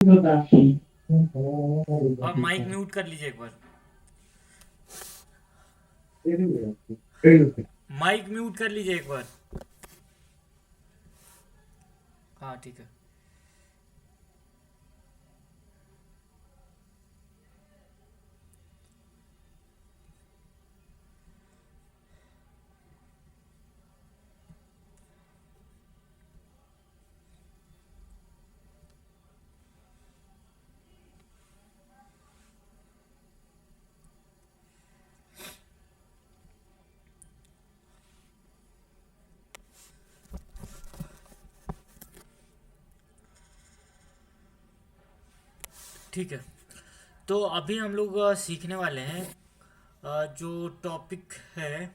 और mic mute कर लीजिए एक बार। माइक म्यूट कर लीजिए एक बार। हाँ ठीक है। ठीक है, तो अभी हम लोग सीखने वाले हैं जो टॉपिक है।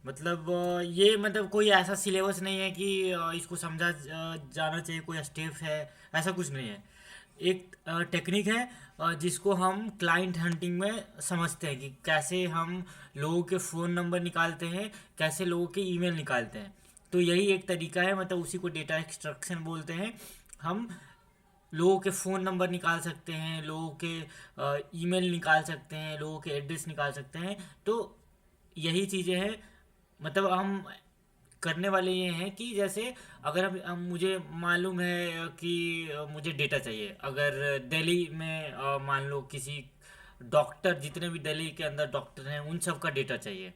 मतलब ये मतलब कोई ऐसा सिलेबस नहीं है कि इसको समझा जाना चाहिए, कोई स्टेप है, ऐसा कुछ नहीं है। एक टेक्निक है जिसको हम क्लाइंट हंटिंग में समझते हैं कि कैसे हम लोगों के फ़ोन नंबर निकालते हैं, कैसे लोगों के ईमेल निकालते हैं। तो यही एक तरीका है, मतलब उसी को डेटा एक्सट्रैक्शन बोलते हैं। हम लोगों के फ़ोन नंबर निकाल सकते हैं, लोगों के ईमेल निकाल सकते हैं, लोगों के एड्रेस निकाल सकते हैं। तो यही चीज़ें हैं। मतलब हम करने वाले ये हैं कि जैसे अगर हम मुझे मालूम है कि मुझे डेटा चाहिए। अगर दिल्ली में मान लो किसी डॉक्टर, जितने भी दिल्ली के अंदर डॉक्टर हैं उन सब का डेटा चाहिए।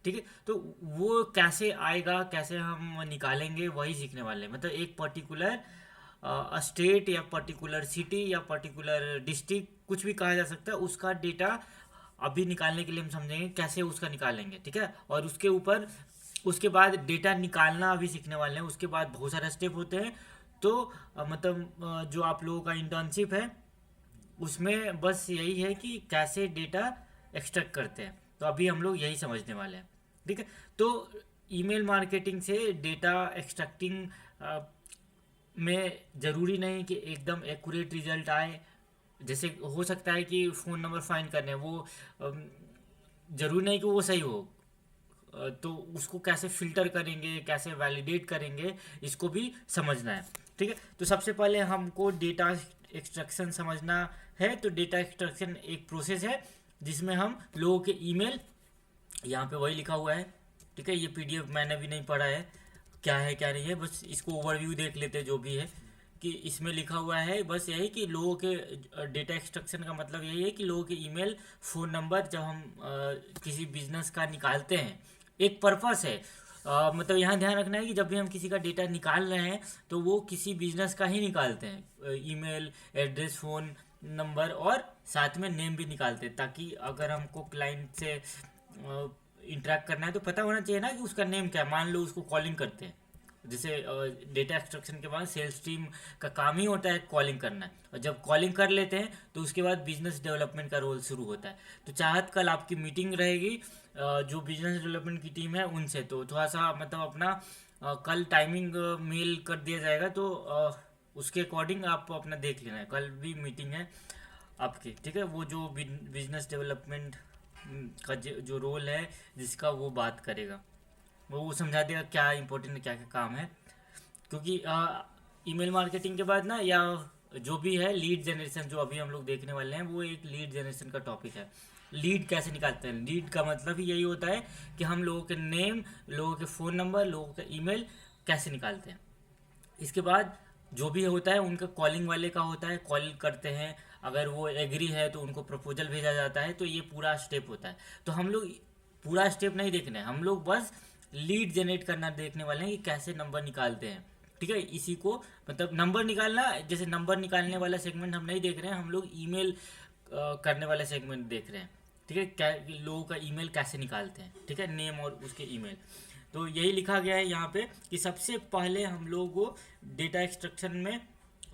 ठीक है, तो वो कैसे आएगा, कैसे हम निकालेंगे, वही सीखने वाले हैं। मतलब एक पर्टिकुलर स्टेट या पर्टिकुलर सिटी या पर्टिकुलर डिस्ट्रिक्ट, कुछ भी कहा जा सकता है, उसका डेटा अभी निकालने के लिए हम समझेंगे कैसे उसका निकालेंगे। ठीक है, और उसके ऊपर उसके बाद डेटा निकालना अभी सीखने वाले हैं। उसके बाद बहुत सारे स्टेप होते हैं। तो मतलब जो आप लोगों का इंटर्नशिप है उसमें बस यही है कि कैसे डेटा एक्सट्रैक्ट करते हैं। तो अभी हम लोग यही समझने वाले हैं। ठीक है, तो ईमेल मार्केटिंग से डेटा एक्सट्रैक्टिंग में ज़रूरी नहीं कि एकदम एक्यूरेट रिजल्ट आए। जैसे हो सकता है कि फ़ोन नंबर फाइंड करने वो ज़रूरी नहीं कि वो सही हो। तो उसको कैसे फ़िल्टर करेंगे, कैसे वैलिडेट करेंगे, इसको भी समझना है। ठीक है, तो सबसे पहले हमको डेटा एक्सट्रैक्शन समझना है। तो डेटा एक्सट्रैक्शन एक प्रोसेस है जिसमें हम लोगों के ईमेल, यहाँ पे वही लिखा हुआ है। ठीक है, ये पीडीएफ मैंने भी नहीं पढ़ा है क्या है क्या नहीं है, बस इसको ओवरव्यू देख लेते हैं जो भी है। कि इसमें लिखा हुआ है बस यही कि लोगों के डेटा एक्सट्रैक्शन का मतलब यही है कि लोगों के ईमेल, फ़ोन नंबर जब हम किसी बिजनेस का निकालते हैं, एक पर्पस है। मतलब यहाँ ध्यान रखना है कि जब भी हम किसी का डेटा निकाल रहे हैं तो वो किसी बिजनेस का ही निकालते हैं। ईमेल एड्रेस, फ़ोन नंबर और साथ में नेम भी निकालते हैं, ताकि अगर हमको क्लाइंट से इंटरेक्ट करना है तो पता होना चाहिए ना कि उसका नेम क्या है। मान लो उसको कॉलिंग करते हैं, जैसे डेटा एक्सट्रैक्शन के बाद सेल्स टीम का काम ही होता है कॉलिंग करना। और जब कॉलिंग कर लेते हैं तो उसके बाद बिजनेस डेवलपमेंट का रोल शुरू होता है। तो चाहत कल आपकी मीटिंग रहेगी जो बिजनेस डेवलपमेंट की टीम है उनसे, तो थोड़ा सा मतलब अपना कल टाइमिंग मेल कर दिया जाएगा। तो उसके अकॉर्डिंग आप अपना देख लेना है, कल भी मीटिंग है आपकी। ठीक है, वो जो बिजनेस डेवलपमेंट का जो रोल है जिसका, वो बात करेगा। वो समझा देगा क्या इंपॉर्टेंट है, क्या क्या काम है। क्योंकि ईमेल मार्केटिंग के बाद ना, या जो भी है लीड जनरेशन जो अभी हम लोग देखने वाले हैं, वो एक लीड जनरेशन का टॉपिक है। लीड कैसे निकालते हैं, लीड का मतलब ही यही होता है कि हम लोगों के नेम, लोगों के फ़ोन नंबर, लोगों का ईमेल कैसे निकालते हैं। इसके बाद जो भी होता है उनका कॉलिंग वाले का होता है, कॉल करते हैं। अगर वो एग्री है तो उनको प्रपोजल भेजा जाता है। तो ये पूरा स्टेप होता है। तो हम लोग पूरा स्टेप नहीं देखने हैं, हम लोग बस लीड जनरेट करना देखने वाले हैं कि कैसे नंबर निकालते हैं। ठीक है, इसी को मतलब नंबर निकालना, जैसे नंबर निकालने वाला सेगमेंट हम नहीं देख रहे हैं, हम लोग ईमेल करने वाले सेगमेंट देख रहे हैं। ठीक है, क्या लोगों का ईमेल कैसे निकालते हैं। ठीक है, नेम और उसके ईमेल। तो यही लिखा गया है यहाँ पे कि सबसे पहले हम लोग को डेटा एक्सट्रैक्शन में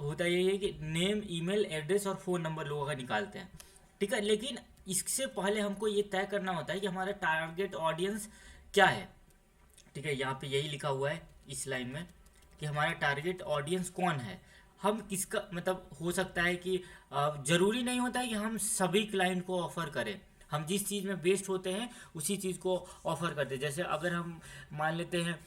होता यही है कि नेम, ईमेल एड्रेस और फ़ोन नंबर लोगों का निकालते हैं। ठीक है, लेकिन इससे पहले हमको ये तय करना होता है कि हमारा टारगेट ऑडियंस क्या है। ठीक है, यहाँ पे यही लिखा हुआ है इस लाइन में कि हमारा टारगेट ऑडियंस कौन है। हम किसका मतलब हो सकता है कि ज़रूरी नहीं होता है कि हम सभी क्लाइंट को ऑफ़र करें। हम जिस चीज़ में बेस्ट होते हैं उसी चीज़ को ऑफ़र करते हैं। जैसे अगर हम मान लेते हैं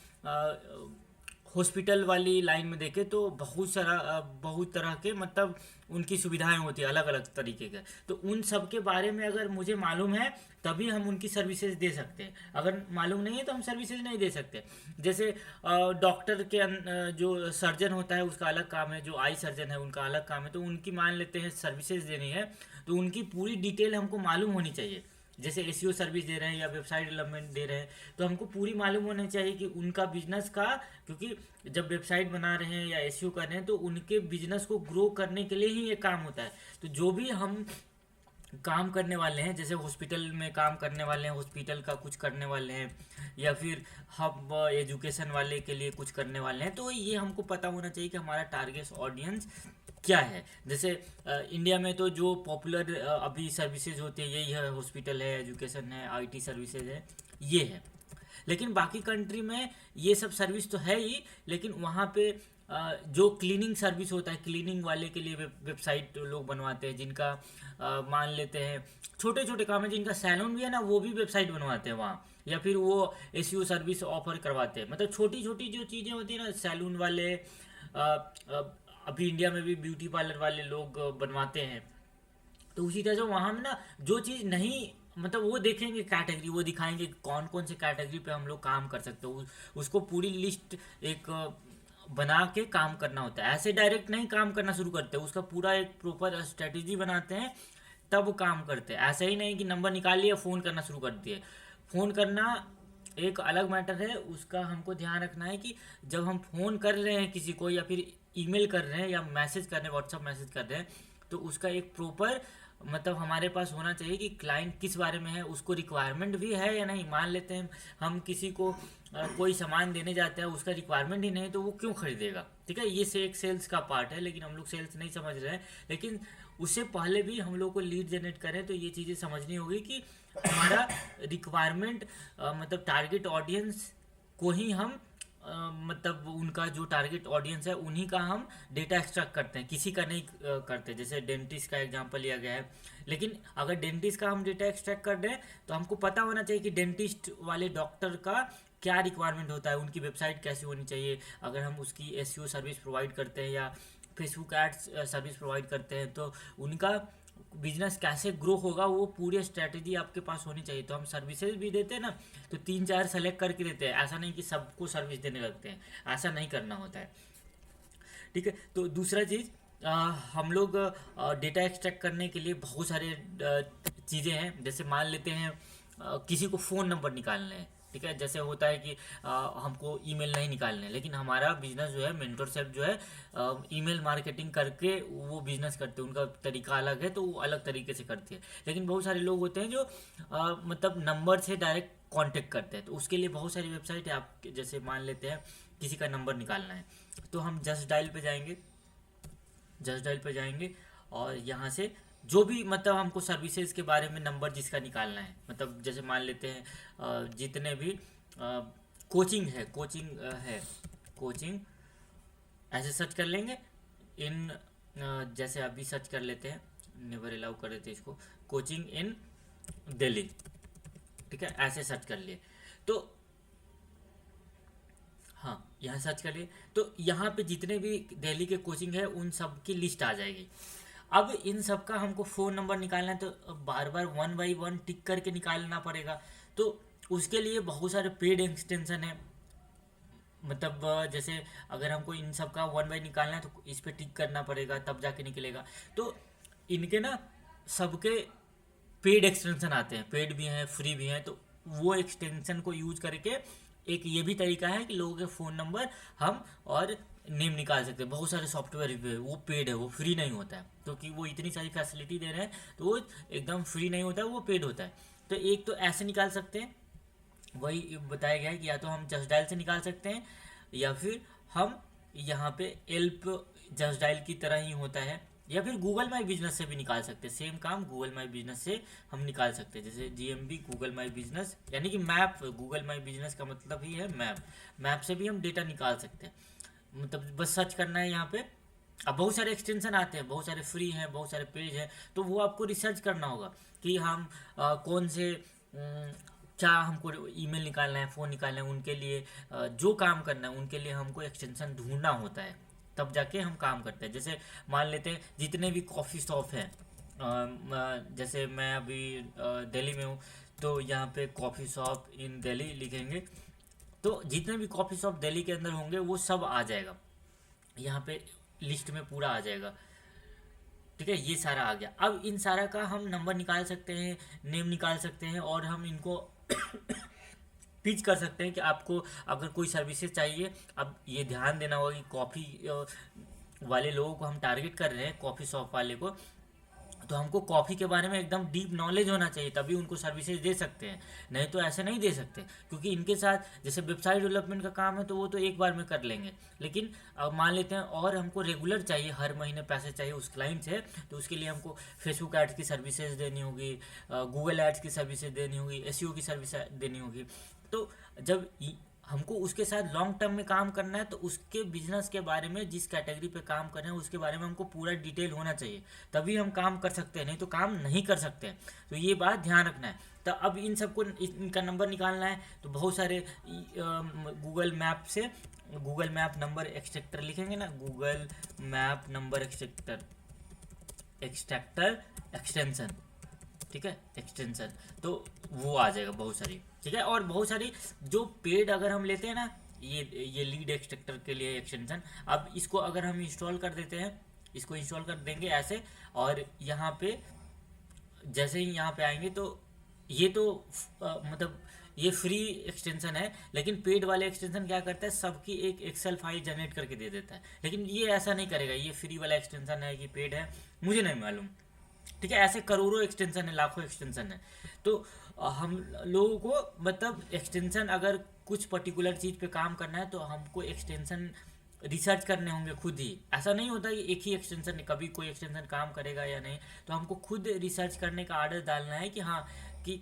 हॉस्पिटल वाली लाइन में देखें तो बहुत तरह के मतलब उनकी सुविधाएं होती है अलग अलग तरीके के। तो उन सब के बारे में अगर मुझे मालूम है तभी हम उनकी सर्विसेज दे सकते हैं, अगर मालूम नहीं है तो हम सर्विसेज नहीं दे सकते। जैसे डॉक्टर के जो सर्जन होता है उसका अलग काम है, जो आई सर्जन है उनका अलग काम है, तो उनकी मान लेते हैं सर्विसेज देनी है तो उनकी पूरी डिटेल हमको मालूम होनी चाहिए। जैसे एसईओ सर्विस दे रहे हैं या वेबसाइट डेवलपमेंट दे रहे हैं तो हमको पूरी मालूम होनी चाहिए कि उनका बिजनेस का, क्योंकि जब वेबसाइट बना रहे हैं या एसईओ कर रहे हैं तो उनके बिजनेस को ग्रो करने के लिए ही ये काम होता है। तो जो भी हम काम करने वाले हैं, जैसे हॉस्पिटल में काम करने वाले हैं, हॉस्पिटल का कुछ करने वाले हैं, या फिर हम एजुकेशन वाले के लिए कुछ करने वाले हैं, तो ये हमको पता होना चाहिए कि हमारा टारगेट ऑडियंस क्या है। जैसे इंडिया में तो जो पॉपुलर अभी सर्विसेज होती है यही है, हॉस्पिटल है, एजुकेशन है, आईटी सर्विसेज है, ये है। लेकिन बाकी कंट्री में ये सब सर्विस तो है ही, लेकिन वहाँ पे जो क्लीनिंग सर्विस होता है, क्लीनिंग वाले के लिए वेबसाइट लोग बनवाते हैं, जिनका मान लेते हैं छोटे छोटे काम है, जिनका सैलून भी है ना वो भी वेबसाइट बनवाते हैं वहाँ, या फिर वो एसईओ सर्विस ऑफर करवाते हैं। मतलब छोटी छोटी जो चीज़ें होती है ना, सैलून वाले अभी इंडिया में भी ब्यूटी पार्लर वाले लोग बनवाते हैं। तो उसी तरह से वहाँ में ना जो चीज़ नहीं, मतलब वो देखेंगे कैटेगरी, वो दिखाएंगे कौन कौन से कैटेगरी पे हम लोग काम कर सकते हो, उसको पूरी लिस्ट एक बना के काम करना होता है। ऐसे डायरेक्ट नहीं काम करना शुरू करते, उसका पूरा एक प्रॉपर स्ट्रेटेजी बनाते हैं तब काम करते हैं। ऐसा ही नहीं कि नंबर निकाल लिया फ़ोन करना शुरू कर दिए। फ़ोन करना एक अलग मैटर है, उसका हमको ध्यान रखना है कि जब हम फ़ोन कर रहे हैं किसी को या फिर ईमेल कर रहे हैं या मैसेज कर रहे हैं, व्हाट्सअप मैसेज कर रहे हैं, तो उसका एक प्रॉपर मतलब हमारे पास होना चाहिए कि क्लाइंट किस बारे में है, उसको रिक्वायरमेंट भी है या नहीं। मान लेते हैं हम किसी को कोई सामान देने जाते हैं, उसका रिक्वायरमेंट ही नहीं तो वो क्यों खरीदेगा। ठीक है, ये से एक सेल्स का पार्ट है, लेकिन हम लोग सेल्स नहीं समझ रहे हैं। लेकिन उससे पहले भी हम लोग को लीड जनरेट करें तो ये चीज़ें समझनी होगी कि हमारा रिक्वायरमेंट मतलब टारगेट ऑडियंस को ही हम मतलब उनका जो टारगेट ऑडियंस है उन्हीं का हम डेटा एक्सट्रैक्ट करते हैं, किसी का नहीं करते। जैसे डेंटिस्ट का एग्जांपल लिया गया है, लेकिन अगर डेंटिस्ट का हम डेटा एक्सट्रैक्ट कर रहे हैं तो हमको पता होना चाहिए कि डेंटिस्ट वाले डॉक्टर का क्या रिक्वायरमेंट होता है, उनकी वेबसाइट कैसी होनी चाहिए। अगर हम उसकी एसईओ सर्विस प्रोवाइड करते हैं या फेसबुक एड्स सर्विस प्रोवाइड करते हैं तो उनका बिजनेस कैसे ग्रो होगा वो पूरी स्ट्रेटेजी आपके पास होनी चाहिए। तो हम सर्विसेज भी देते हैं ना तो 3-4 सेलेक्ट करके देते हैं, ऐसा नहीं कि सबको सर्विस देने लगते हैं, ऐसा नहीं करना होता है। ठीक है, तो दूसरा चीज़ हम लोग डेटा एक्सट्रैक्ट करने के लिए बहुत सारे चीज़ें हैं। जैसे मान लेते हैं किसी को फ़ोन नंबर निकालने हैं, ठीक है। जैसे होता है कि हमको ईमेल नहीं निकालने, लेकिन हमारा बिजनेस जो है मेंटरशिप जो है ईमेल मार्केटिंग करके वो बिजनेस करते हैं, उनका तरीका अलग है तो वो अलग तरीके से करते हैं। लेकिन बहुत सारे लोग होते हैं जो मतलब नंबर से डायरेक्ट कांटेक्ट करते हैं, तो उसके लिए बहुत सारी वेबसाइट है। आप जैसे मान लेते हैं किसी का नंबर निकालना है तो हम जस्ट डायल पे जाएंगे, जस्ट डायल पे जाएंगे और यहाँ से जो भी मतलब हमको सर्विसेज के बारे में नंबर जिसका निकालना है, मतलब जैसे मान लेते हैं जितने भी कोचिंग है, कोचिंग ऐसे सर्च कर लेंगे इन जैसे अभी सर्च कर लेते हैं, नेवर अलाउ कर देते इसको, कोचिंग इन दिल्ली। ठीक है, ऐसे सर्च कर लिए तो हाँ यहाँ सर्च करिए तो यहाँ पे जितने भी दिल्ली के कोचिंग है उन सब की लिस्ट आ जाएगी। अब इन सब का हमको फ़ोन नंबर निकालना है तो बार बार 1 बाई 1 टिक करके निकालना पड़ेगा। तो उसके लिए बहुत सारे पेड एक्सटेंशन है। मतलब जैसे अगर हमको इन सब का 1 बाई निकालना है तो इस पर टिक करना पड़ेगा तब जाके निकलेगा। तो इनके ना सबके पेड एक्सटेंशन आते हैं, पेड भी हैं फ्री भी हैं। तो वो एक्सटेंशन को यूज करके एक ये भी तरीका है कि लोगों के फ़ोन नंबर हम और नेम निकाल सकते हैं। बहुत सारे सॉफ्टवेयर भी है, वो पेड है, वो फ्री नहीं होता है, क्योंकि वो इतनी सारी फैसिलिटी दे रहे हैं तो वो एकदम फ्री नहीं होता है, वो पेड होता है। तो एक तो ऐसे निकाल सकते हैं, वही बताया गया है कि या तो हम जस्ट डायल से निकाल सकते हैं या फिर हम यहाँ पे एल्प जस्ट डायल की तरह ही होता है, या फिर गूगल माई बिजनेस से भी निकाल सकते हैं। सेम काम गूगल माई बिजनेस से हम निकाल सकते हैं। जैसे जीएमबी गूगल माई बिजनेस यानी कि मैप, गूगल माई बिजनेस का मतलब ही है मैप, मैप से भी हम डेटा निकाल सकते हैं। मतलब बस सर्च करना है यहाँ पे। अब बहुत सारे एक्सटेंशन आते हैं, बहुत सारे फ्री हैं, बहुत सारे पेज हैं, तो वो आपको रिसर्च करना होगा कि हम कौन से क्या हमको ईमेल निकालना है, फ़ोन निकालना है, उनके लिए जो काम करना है उनके लिए हमको एक्सटेंशन ढूंढना होता है, तब जाके हम काम करते हैं। जैसे मान लेते हैं जितने भी कॉफ़ी शॉप हैं, जैसे मैं अभी दिल्ली में हूँ, तो यहाँ पे कॉफ़ी शॉप इन दिल्ली लिखेंगे तो जितने भी कॉफ़ी शॉप दिल्ली के अंदर होंगे वो सब आ जाएगा, यहाँ पे लिस्ट में पूरा आ जाएगा। ठीक है, ये सारा आ गया। अब इन सारा का हम नंबर निकाल सकते हैं, नेम निकाल सकते हैं, और हम इनको पिच कर सकते हैं कि आपको अगर कोई सर्विसेज चाहिए। अब ये ध्यान देना होगा कि कॉफ़ी वाले लोगों को हम टारगेट कर रहे हैं, कॉफ़ी शॉप वाले को, तो हमको कॉफ़ी के बारे में एकदम डीप नॉलेज होना चाहिए, तभी उनको सर्विसेज दे सकते हैं। नहीं तो ऐसे नहीं दे सकते, क्योंकि इनके साथ जैसे वेबसाइट डेवलपमेंट का काम है तो वो तो एक बार में कर लेंगे, लेकिन अब मान लेते हैं और हमको रेगुलर चाहिए, हर महीने पैसे चाहिए उस क्लाइंट से, तो उसके लिए हमको फेसबुक एड्स की सर्विसेज देनी होगी, गूगल एड्स की सर्विसेज देनी होगी, एसईओ की सर्विस देनी होगी। तो जब हमको उसके साथ लॉन्ग टर्म में काम करना है, तो उसके बिजनेस के बारे में, जिस कैटेगरी पे काम कर रहे हैं उसके बारे में हमको पूरा डिटेल होना चाहिए, तभी हम काम कर सकते हैं, नहीं तो काम नहीं कर सकते हैं। तो ये बात ध्यान रखना है। तो अब इन सबको इनका नंबर निकालना है, तो बहुत सारे गूगल मैप से गूगल मैप नंबर एक्सट्रैक्टर लिखेंगे ना, Google map number extractor extension, ठीक है, एक्सटेंशन, तो वो आ जाएगा बहुत सारी। ठीक है, और बहुत सारी जो पेड अगर हम लेते हैं ना, ये लीड एक्सट्रैक्टर के लिए एक्सटेंशन, अब इसको अगर हम इंस्टॉल कर देते हैं, इसको इंस्टॉल कर देंगे ऐसे, और यहाँ पे जैसे ही यहाँ पे आएंगे तो ये तो मतलब ये फ्री एक्सटेंशन है, लेकिन पेड वाले एक्सटेंशन क्या करता है, सबकी एक एक्सेल फाइल जनरेट करके दे देता है, लेकिन ये ऐसा नहीं करेगा। ये फ्री वाला एक्सटेंशन है कि पेड है मुझे नहीं मालूम। ठीक है, ऐसे करोड़ों एक्सटेंशन है, लाखों एक्सटेंशन है। तो हम लोगों को मतलब एक्सटेंशन, अगर कुछ पर्टिकुलर चीज़ पे काम करना है तो हमको एक्सटेंशन रिसर्च करने होंगे खुद ही। ऐसा नहीं होता कि एक ही एक्सटेंशन, कभी कोई एक्सटेंशन काम करेगा या नहीं, तो हमको खुद रिसर्च करने का आर्डर डालना है कि हाँ, कि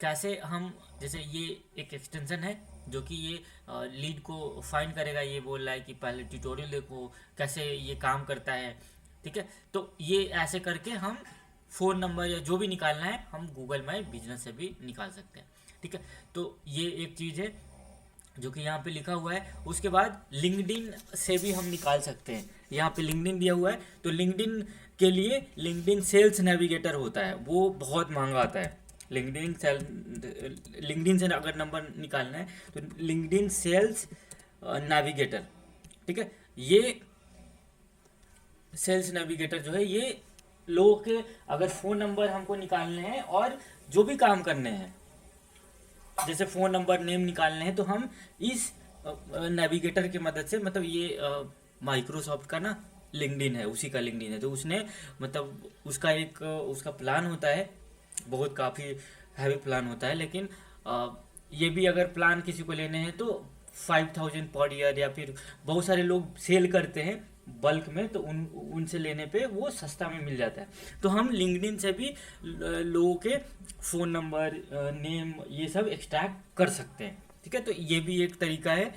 कैसे हम, जैसे ये एक एक्सटेंशन है जो कि ये लीड को फाइंड करेगा, ये बोल रहा है कि पहले ट्यूटोरियल देखो कैसे ये काम करता है। ठीक है, तो ये ऐसे करके हम फ़ोन नंबर या जो भी निकालना है हम गूगल माई बिजनेस से भी निकाल सकते हैं। ठीक है, तो ये एक चीज़ है जो कि यहाँ पे लिखा हुआ है। उसके बाद लिंक्डइन से भी हम निकाल सकते हैं, यहाँ पे लिंक्डइन दिया हुआ है, तो लिंक्डइन के लिए लिंक्डइन सेल्स नेविगेटर होता है, वो बहुत महंगा आता है। लिंक्डइन से अगर नंबर निकालना है तो लिंक्डइन सेल्स नेविगेटर, ठीक है, ये सेल्स नेविगेटर जो है, ये लोगों के अगर फ़ोन नंबर हमको निकालने हैं और जो भी काम करने हैं, जैसे फ़ोन नंबर, नेम निकालने हैं, तो हम इस नेविगेटर की मदद से, मतलब ये माइक्रोसॉफ्ट का ना लिंक्डइन है, उसी का लिंक्डइन है, तो उसने मतलब उसका एक उसका प्लान होता है, बहुत काफ़ी हैवी प्लान होता है, लेकिन ये भी अगर प्लान किसी को लेने हैं तो 5000 पर ईयर, या फिर बहुत सारे लोग सेल करते हैं बल्क में, तो उनसे लेने पे वो सस्ता में मिल जाता है। तो हम लिंक्डइन से भी लोगों के फ़ोन नंबर, नेम, ये सब एक्सट्रैक्ट कर सकते हैं। ठीक है, तो ये भी एक तरीका है।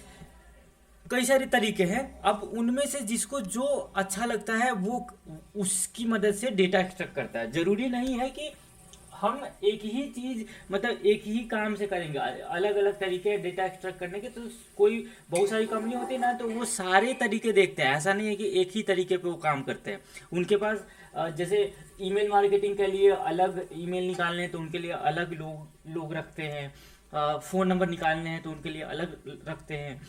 कई सारे तरीके हैं, अब उनमें से जिसको जो अच्छा लगता है वो उसकी मदद से डेटा एक्सट्रैक्ट करता है। ज़रूरी नहीं है कि हम एक ही चीज़, मतलब एक ही काम से करेंगे, अलग अलग तरीके हैं डेटा एक्सट्रैक्ट करने के। तो कोई बहुत सारी कंपनी होती है ना, तो वो सारे तरीके देखते हैं, ऐसा नहीं है कि एक ही तरीके पे वो काम करते हैं। उनके पास जैसे ईमेल मार्केटिंग के लिए अलग ईमेल निकालने हैं तो उनके लिए अलग लोग रखते हैं, फ़ोन नंबर निकालने हैं तो उनके लिए अलग रखते हैं,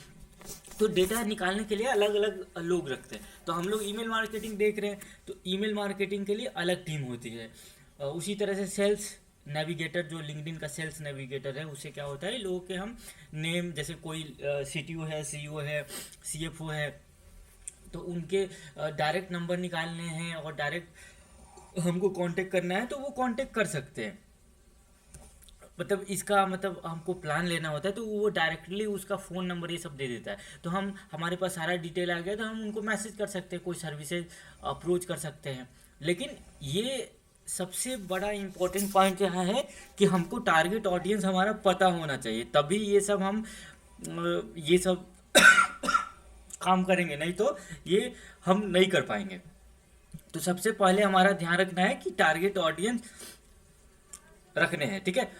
तो डेटा निकालने के लिए अलग अलग लोग रखते हैं। तो हम लोग ईमेल मार्केटिंग देख रहे हैं, तो ईमेल मार्केटिंग के लिए अलग टीम होती है। उसी तरह से सेल्स नेविगेटर, जो लिंक्डइन का सेल्स नेविगेटर है, उससे क्या होता है, लोगों के हम नेम, जैसे कोई सीटीओ है, सीईओ है, सीएफओ है, तो उनके डायरेक्ट नंबर निकालने हैं और डायरेक्ट हमको कांटेक्ट करना है तो वो कांटेक्ट कर सकते हैं। मतलब इसका मतलब हमको प्लान लेना होता है तो वो डायरेक्टली उसका फ़ोन नंबर ये सब दे देता है, तो हम, हमारे पास सारा डिटेल आ गया तो हम उनको मैसेज कर सकते हैं, कोई सर्विसेज अप्रोच कर सकते हैं। लेकिन ये सबसे बड़ा इम्पोर्टेंट पॉइंट यहाँ है कि हमको टारगेट ऑडियंस हमारा पता होना चाहिए, तभी ये सब हम ये सब काम करेंगे, नहीं तो ये हम नहीं कर पाएंगे। तो सबसे पहले हमारा ध्यान रखना है कि टारगेट ऑडियंस रखने हैं। ठीक है,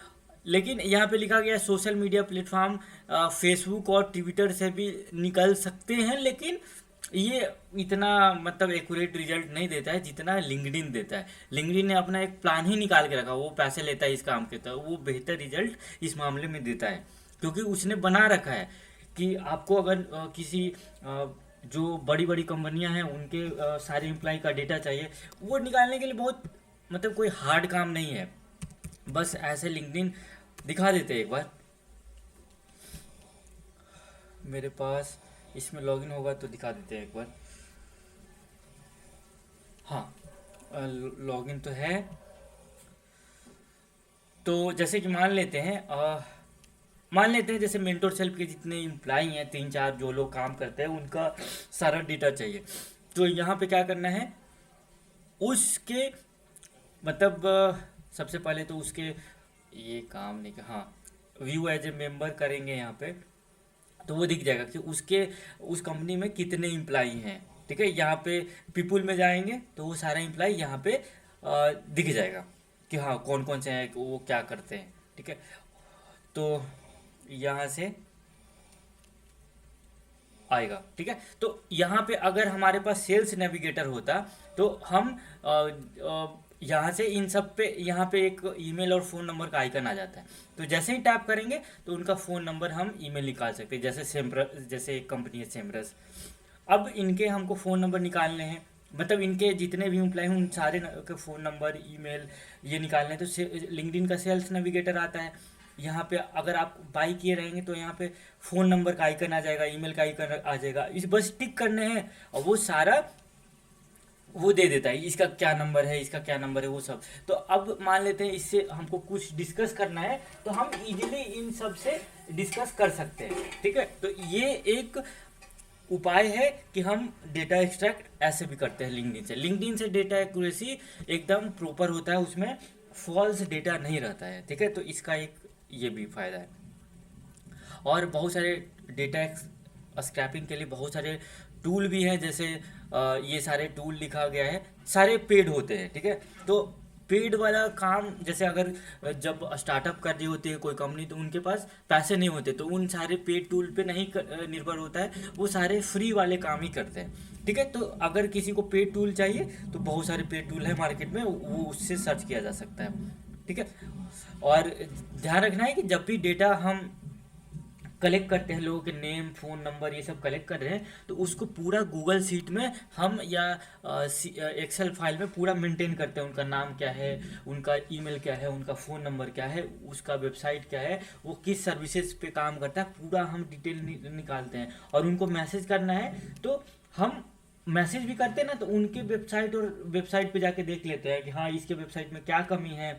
लेकिन यहाँ पे लिखा गया सोशल मीडिया प्लेटफॉर्म फेसबुक और ट्विटर से भी निकल सकते हैं, लेकिन ये इतना मतलब एक्यूरेट रिजल्ट नहीं देता है जितना लिंक्डइन देता है। लिंक्डइन ने अपना एक प्लान ही निकाल के रखा, वो पैसे लेता है इस काम के, तो वो बेहतर रिजल्ट इस मामले में देता है, क्योंकि उसने बना रखा है कि आपको अगर किसी जो बड़ी बड़ी कंपनियां हैं उनके सारे एम्प्लॉय का डेटा चाहिए, वो निकालने के लिए बहुत मतलब कोई हार्ड काम नहीं है, बस ऐसे लिंक्डइन दिखा देते हैं। एक बार मेरे पास इसमें लॉगिन होगा तो दिखा देते हैं एक बार। हाँ, लॉगिन तो है। तो जैसे कि मान लेते हैं जैसे मेंटोर सेल्फ के जितने इम्प्लाई हैं, 3-4 जो लोग काम करते हैं, उनका सारा डेटा चाहिए। तो यहाँ पे क्या करना है, उसके मतलब सबसे पहले तो उसके ये काम नहीं, हाँ, व्यू एज ए मेंबर करेंगे यहाँ पे, तो वो दिख जाएगा कि उसके उस कंपनी में कितने इम्प्लाई हैं। ठीक है, यहाँ पे पीपुल में जाएंगे तो वो सारा इम्प्लाई यहाँ पे दिख जाएगा कि हाँ कौन कौन से हैं, वो क्या करते हैं। ठीक है, तो यहाँ से आएगा। ठीक है, तो यहाँ पे अगर हमारे पास सेल्स नेविगेटर होता तो हम यहाँ से इन सब पे यहाँ पे एक ईमेल और फ़ोन नंबर का आइकन आ जाता है, तो जैसे ही टैप करेंगे तो उनका फ़ोन नंबर हम ईमेल निकाल सकते हैं। जैसे जैसे एक कंपनी है सेमरस, अब इनके हमको फ़ोन नंबर निकालने हैं, मतलब इनके जितने भी एम्प्लॉय हैं उन सारे के फ़ोन नंबर, ईमेल ये निकालने हैं। तो लिंक्डइन का सेल्स नेविगेटर आता है, यहाँ पे अगर आप बाई किए रहेंगे तो यहाँ पे फ़ोन नंबर का आइकन आ जाएगा, ईमेल का आइकन आ जाएगा, इस बस टिक करने हैं और वो सारा वो दे देता है, इसका क्या नंबर है, इसका क्या नंबर है, वो सब। तो अब मान लेते हैं इससे हमको कुछ डिस्कस करना है, तो हम इजीली इन सब से डिस्कस कर सकते हैं। ठीक है, तो ये एक उपाय है कि हम डेटा एक्सट्रैक्ट ऐसे भी करते हैं लिंक्डइन से। लिंक्डइन से डेटा एक्यूरेसी एकदम प्रॉपर होता है, उसमें फॉल्स डेटा नहीं रहता है। ठीक है, तो इसका एक ये भी फायदा है। और बहुत सारे डेटा स्क्रैपिंग के लिए बहुत सारे टूल भी हैं, जैसे ये सारे टूल लिखा गया है, सारे पेड होते हैं। ठीक है, तो पेड वाला काम, जैसे अगर जब स्टार्टअप कर रही होती है कोई कंपनी तो उनके पास पैसे नहीं होते, तो उन सारे पेड टूल पे नहीं निर्भर होता है, वो सारे फ्री वाले काम ही करते हैं। ठीक है, तो अगर किसी को पेड टूल चाहिए तो बहुत सारे पेड टूल है मार्केट में, वो उससे सर्च किया जा सकता है। ठीक है, और ध्यान रखना है कि जब भी डेटा हम कलेक्ट करते हैं, लोगों के नेम, फ़ोन नंबर, ये सब कलेक्ट कर रहे हैं, तो उसको पूरा गूगल शीट में हम या एक्सेल फाइल में पूरा मेंटेन करते हैं। उनका नाम क्या है, उनका ईमेल क्या है, उनका फ़ोन नंबर क्या है, उसका वेबसाइट क्या है, वो किस सर्विसेज पे काम करता है, पूरा हम डिटेल निकालते हैं। और उनको मैसेज करना है तो हम मैसेज भी करते हैं ना, तो उनके वेबसाइट पे जाके देख लेते हैं कि हाँ इसके वेबसाइट में क्या कमी है,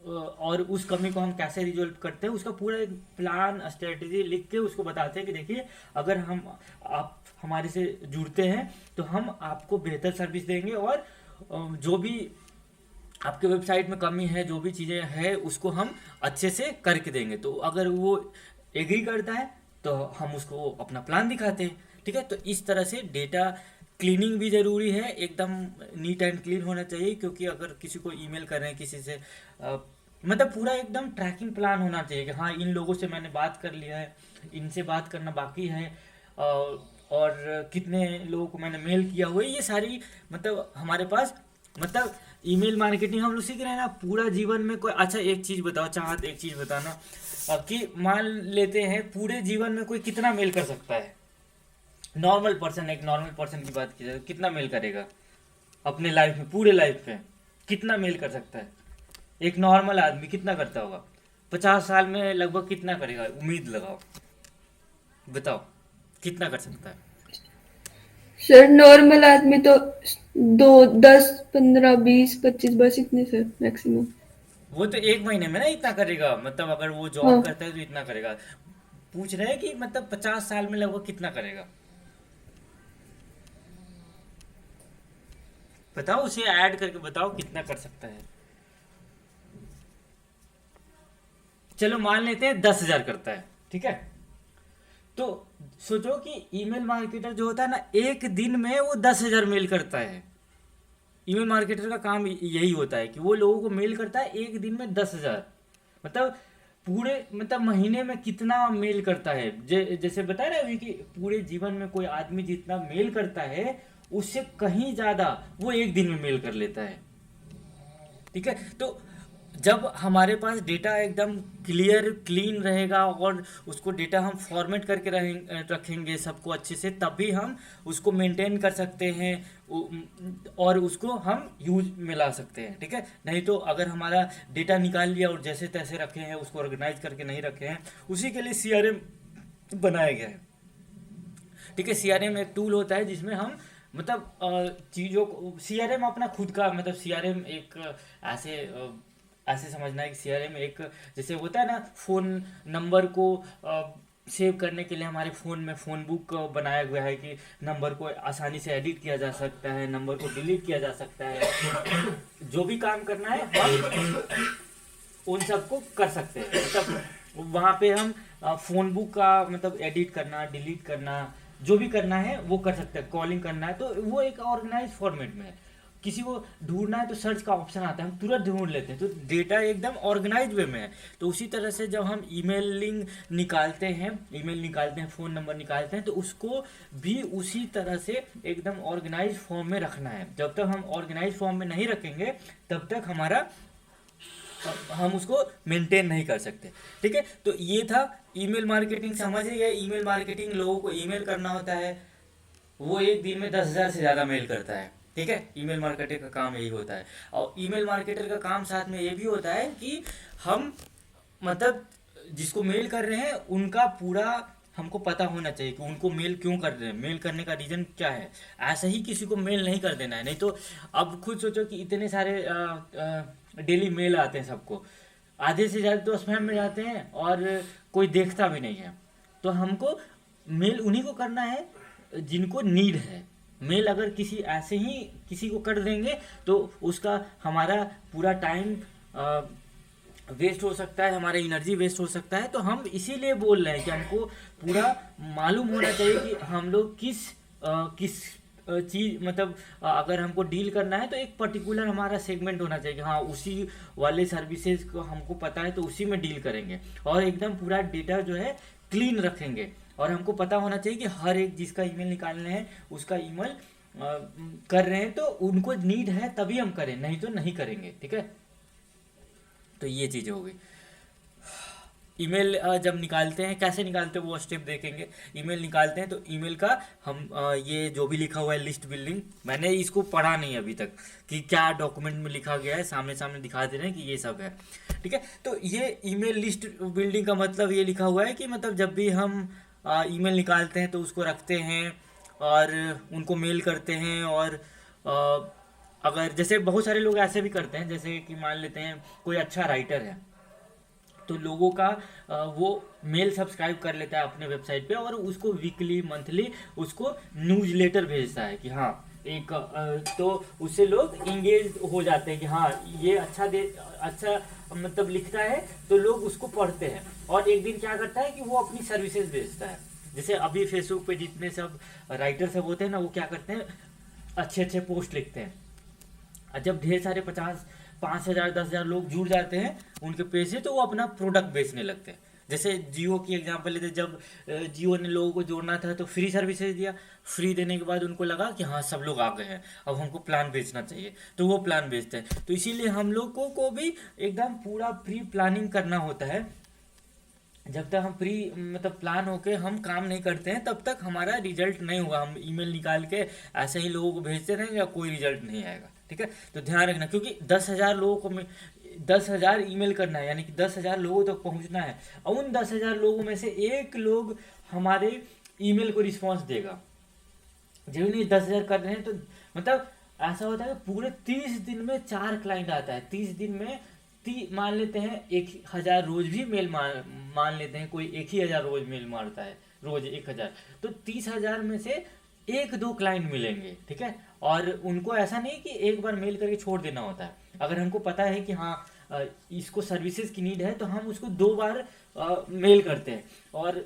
और उस कमी को हम कैसे रिजोल्व करते हैं, उसका पूरा एक प्लान स्ट्रेटेजी लिख के उसको बताते हैं कि देखिए अगर आप हमारे से जुड़ते हैं तो हम आपको बेहतर सर्विस देंगे, और जो भी आपके वेबसाइट में कमी है, जो भी चीज़ें हैं उसको हम अच्छे से करके देंगे। तो अगर वो एग्री करता है तो हम उसको अपना प्लान दिखाते हैं। ठीक है, तो इस तरह से डेटा क्लीनिंग भी ज़रूरी है, एकदम नीट एंड क्लीन होना चाहिए, क्योंकि अगर किसी को ईमेल कर रहे हैं किसी से, मतलब पूरा एकदम ट्रैकिंग प्लान होना चाहिए कि हाँ इन लोगों से मैंने बात कर लिया है, इनसे बात करना बाकी है, और कितने लोगों को मैंने मेल किया हुआ है, ये सारी मतलब हमारे पास, मतलब ईमेल मार्केटिंग हम लोग सीख रहे हैं ना पूरा जीवन में। कोई अच्छा एक चीज़ बताओ, चाहत एक चीज़ बताना, कि मान लेते हैं पूरे जीवन में कोई कितना मेल कर सकता है, नॉर्मल पर्सन, एक नॉर्मल पर्सन की बात की जाए तो कितना मेल करेगा अपने लाइफ में, पूरे लाइफ में कितना मेल कर सकता है? एक नॉर्मल आदमी कितना करता होगा? 50 साल में लगभग कितना करेगा, उम्मीद लगाओ, बताओ कितना कर सकता है? सर नॉर्मल आदमी तो 2, 10, 15, 20, 25 बस इतने सर मैक्सिमम। वो तो एक महीने में ना इतना करेगा, मतलब अगर वो जॉब हाँ करता है तो इतना करेगा। पूछ रहे हैं कि मतलब 50 साल में लगभग कितना करेगा, बताओ, उसे ऐड करके बताओ कितना कर सकता है। चलो मान लेते हैं 10,000 करता है। ठीक है, तो सोचो कि ईमेल मार्केटर जो होता है ना, एक दिन में वो 10,000 मेल करता है। ईमेल मार्केटर का काम यही होता है कि वो लोगों को मेल करता है एक दिन में 10,000, मतलब पूरे मतलब महीने में कितना मेल करता है। जैसे बताया ना अभी कि पूरे जीवन में कोई आदमी जितना मेल करता है उससे कहीं ज्यादा वो एक दिन में मेल कर लेता है। ठीक है, तो जब हमारे पास डेटा एकदम क्लियर क्लीन रहेगा और उसको डेटा हम फॉर्मेट करके रखेंगे सबको अच्छे से, तभी हम उसको मेंटेन कर सकते हैं और उसको हम यूज में ला सकते हैं। ठीक है, नहीं तो अगर हमारा डेटा निकाल लिया और जैसे तैसे रखे हैं, उसको ऑर्गेनाइज करके नहीं रखे हैं, उसी के लिए सीआरएम बनाया गया है। ठीक है, सीआरएम एक टूल होता है जिसमें हम मतलब चीज़ों को, सीआरएम अपना खुद का मतलब सीआरएम एक ऐसे ऐसे समझना है कि सीआरएम एक जैसे होता है ना, फोन नंबर को सेव करने के लिए हमारे फ़ोन में फ़ोन बुक बनाया गया है कि नंबर को आसानी से एडिट किया जा सकता है, नंबर को डिलीट किया जा सकता है। जो भी काम करना है हम उन सबको कर सकते हैं। मतलब वहाँ पे हम फ़ोन बुक का मतलब एडिट करना, डिलीट करना, जो भी करना है वो कर सकते हैं। कॉलिंग करना है तो वो एक ऑर्गेनाइज फॉर्मेट में है। किसी को ढूंढना है तो सर्च का ऑप्शन आता है, हम तुरंत ढूंढ लेते हैं, तो डेटा एकदम ऑर्गेनाइज वे में है। तो उसी तरह से जब हम ईमेलिंग निकालते हैं, ईमेल निकालते हैं, फ़ोन नंबर निकालते हैं, तो उसको भी उसी तरह से एकदम ऑर्गेनाइज फॉर्म में रखना है। जब तक हम ऑर्गेनाइज फॉर्म में नहीं रखेंगे तब तक हमारा हम उसको मेंटेन नहीं कर सकते। ठीक है, तो ये था ईमेल मार्केटिंग। समझ गए, ईमेल मार्केटिंग लोगों को ईमेल करना होता है, वो एक दिन में 10,000 से ज़्यादा मेल करता है। ठीक है, ईमेल मार्केटर का काम यही होता है। और ईमेल मार्केटर का काम साथ में ये भी होता है कि हम मतलब जिसको मेल कर रहे हैं उनका पूरा हमको पता होना चाहिए कि उनको मेल क्यों कर रहे हैं, मेल करने का रीज़न क्या है। ऐसा ही किसी को मेल नहीं कर देना है, नहीं तो अब खुद सोचो कि इतने सारे डेली मेल आते हैं सबको, आधे से ज़्यादा तो स्पैम में जाते हैं और कोई देखता भी नहीं है। तो हमको मेल उन्हीं को करना है जिनको नीड है। मेल अगर किसी ऐसे ही किसी को कर देंगे तो उसका हमारा पूरा टाइम वेस्ट हो सकता है, हमारा एनर्जी वेस्ट हो सकता है। तो हम इसीलिए बोल रहे हैं कि हमको पूरा मालूम होना चाहिए कि हम लोग किस चीज़ मतलब अगर हमको डील करना है तो एक पर्टिकुलर हमारा सेगमेंट होना चाहिए कि हाँ उसी वाले सर्विसेज को हमको पता है तो उसी में डील करेंगे और एकदम पूरा डेटा जो है क्लीन रखेंगे। और हमको पता होना चाहिए कि हर एक जिसका ईमेल निकालना है उसका ईमेल कर रहे हैं तो उनको नीड है तभी हम करें, नहीं तो नहीं करेंगे। ठीक है, तो ये चीज़ हो गई। ईमेल जब निकालते हैं कैसे निकालते हैं वो स्टेप देखेंगे। ईमेल निकालते हैं तो ईमेल का हम ये जो भी लिखा हुआ है लिस्ट बिल्डिंग, मैंने इसको पढ़ा नहीं अभी तक कि क्या डॉक्यूमेंट में लिखा गया है, सामने सामने दिखा दे रहे हैं कि ये सब है। ठीक है, तो ये ईमेल लिस्ट बिल्डिंग का मतलब ये लिखा हुआ है कि मतलब जब भी हम ईमेल निकालते हैं तो उसको रखते हैं और उनको मेल करते हैं। और अगर जैसे बहुत सारे लोग ऐसे भी करते हैं, जैसे कि मान लेते हैं कोई अच्छा राइटर है तो लोगों का वो मेल सब्सक्राइब कर लेता है अपने वेबसाइट पे और उसको वीकली मंथली उसको न्यूज़ लेटर भेजता है कि हाँ एक तो उससे लोग इंगेज हो जाते हैं कि हाँ ये अच्छा मतलब लिखता है तो लोग उसको पढ़ते हैं। और एक दिन क्या करता है कि वो अपनी सर्विसेज भेजता है। जैसे अभी फेसबुक पे जितने सब राइटर सब होते हैं ना, वो क्या करते हैं अच्छे अच्छे पोस्ट लिखते हैं। और जब ढेर सारे 5,000 10,000 लोग जुड़ जाते हैं उनके पेज से तो वो अपना प्रोडक्ट बेचने लगते हैं। जैसे जियो की एग्जांपल लेते, जब जियो ने लोगों को जोड़ना था तो फ्री सर्विसेज दिया, फ्री देने के बाद उनको लगा कि हाँ सब लोग आ गए हैं अब हमको प्लान बेचना चाहिए तो वो प्लान बेचते हैं। तो इसीलिए हम लोगों को भी एकदम पूरा प्री प्लानिंग करना होता है। जब तक हम प्री मतलब प्लान होके हम काम नहीं करते हैं तब तक हमारा रिजल्ट नहीं होगा। हम ईमेल निकाल के ऐसे ही लोगों को भेजते रहेंगे या कोई रिजल्ट नहीं आएगा। ठीक है, तो ध्यान रखना क्योंकि 10,000 लोगों को 10,000 ईमेल करना है, यानी कि 10,000 लोगों तक पहुंचना है और उन 10,000 लोगों में से एक लोग हमारे ईमेल को रिस्पॉन्स देगा। जब नहीं 10,000 कर रहे हैं तो मतलब ऐसा होता है कि पूरे 30 दिन में 4 क्लाइंट आता है। 30 दिन में मान लेते हैं 1,000 रोज भी मेल मान लेते हैं कोई 1,000 रोज मेल मारता है, रोज 1,000, तो 30,000 में से 1-2 क्लाइंट मिलेंगे। ठीक है, और उनको ऐसा नहीं कि एक बार मेल करके छोड़ देना होता है। अगर हमको पता है कि हाँ इसको सर्विसेज की नीड है तो हम उसको 2 बार मेल करते हैं। और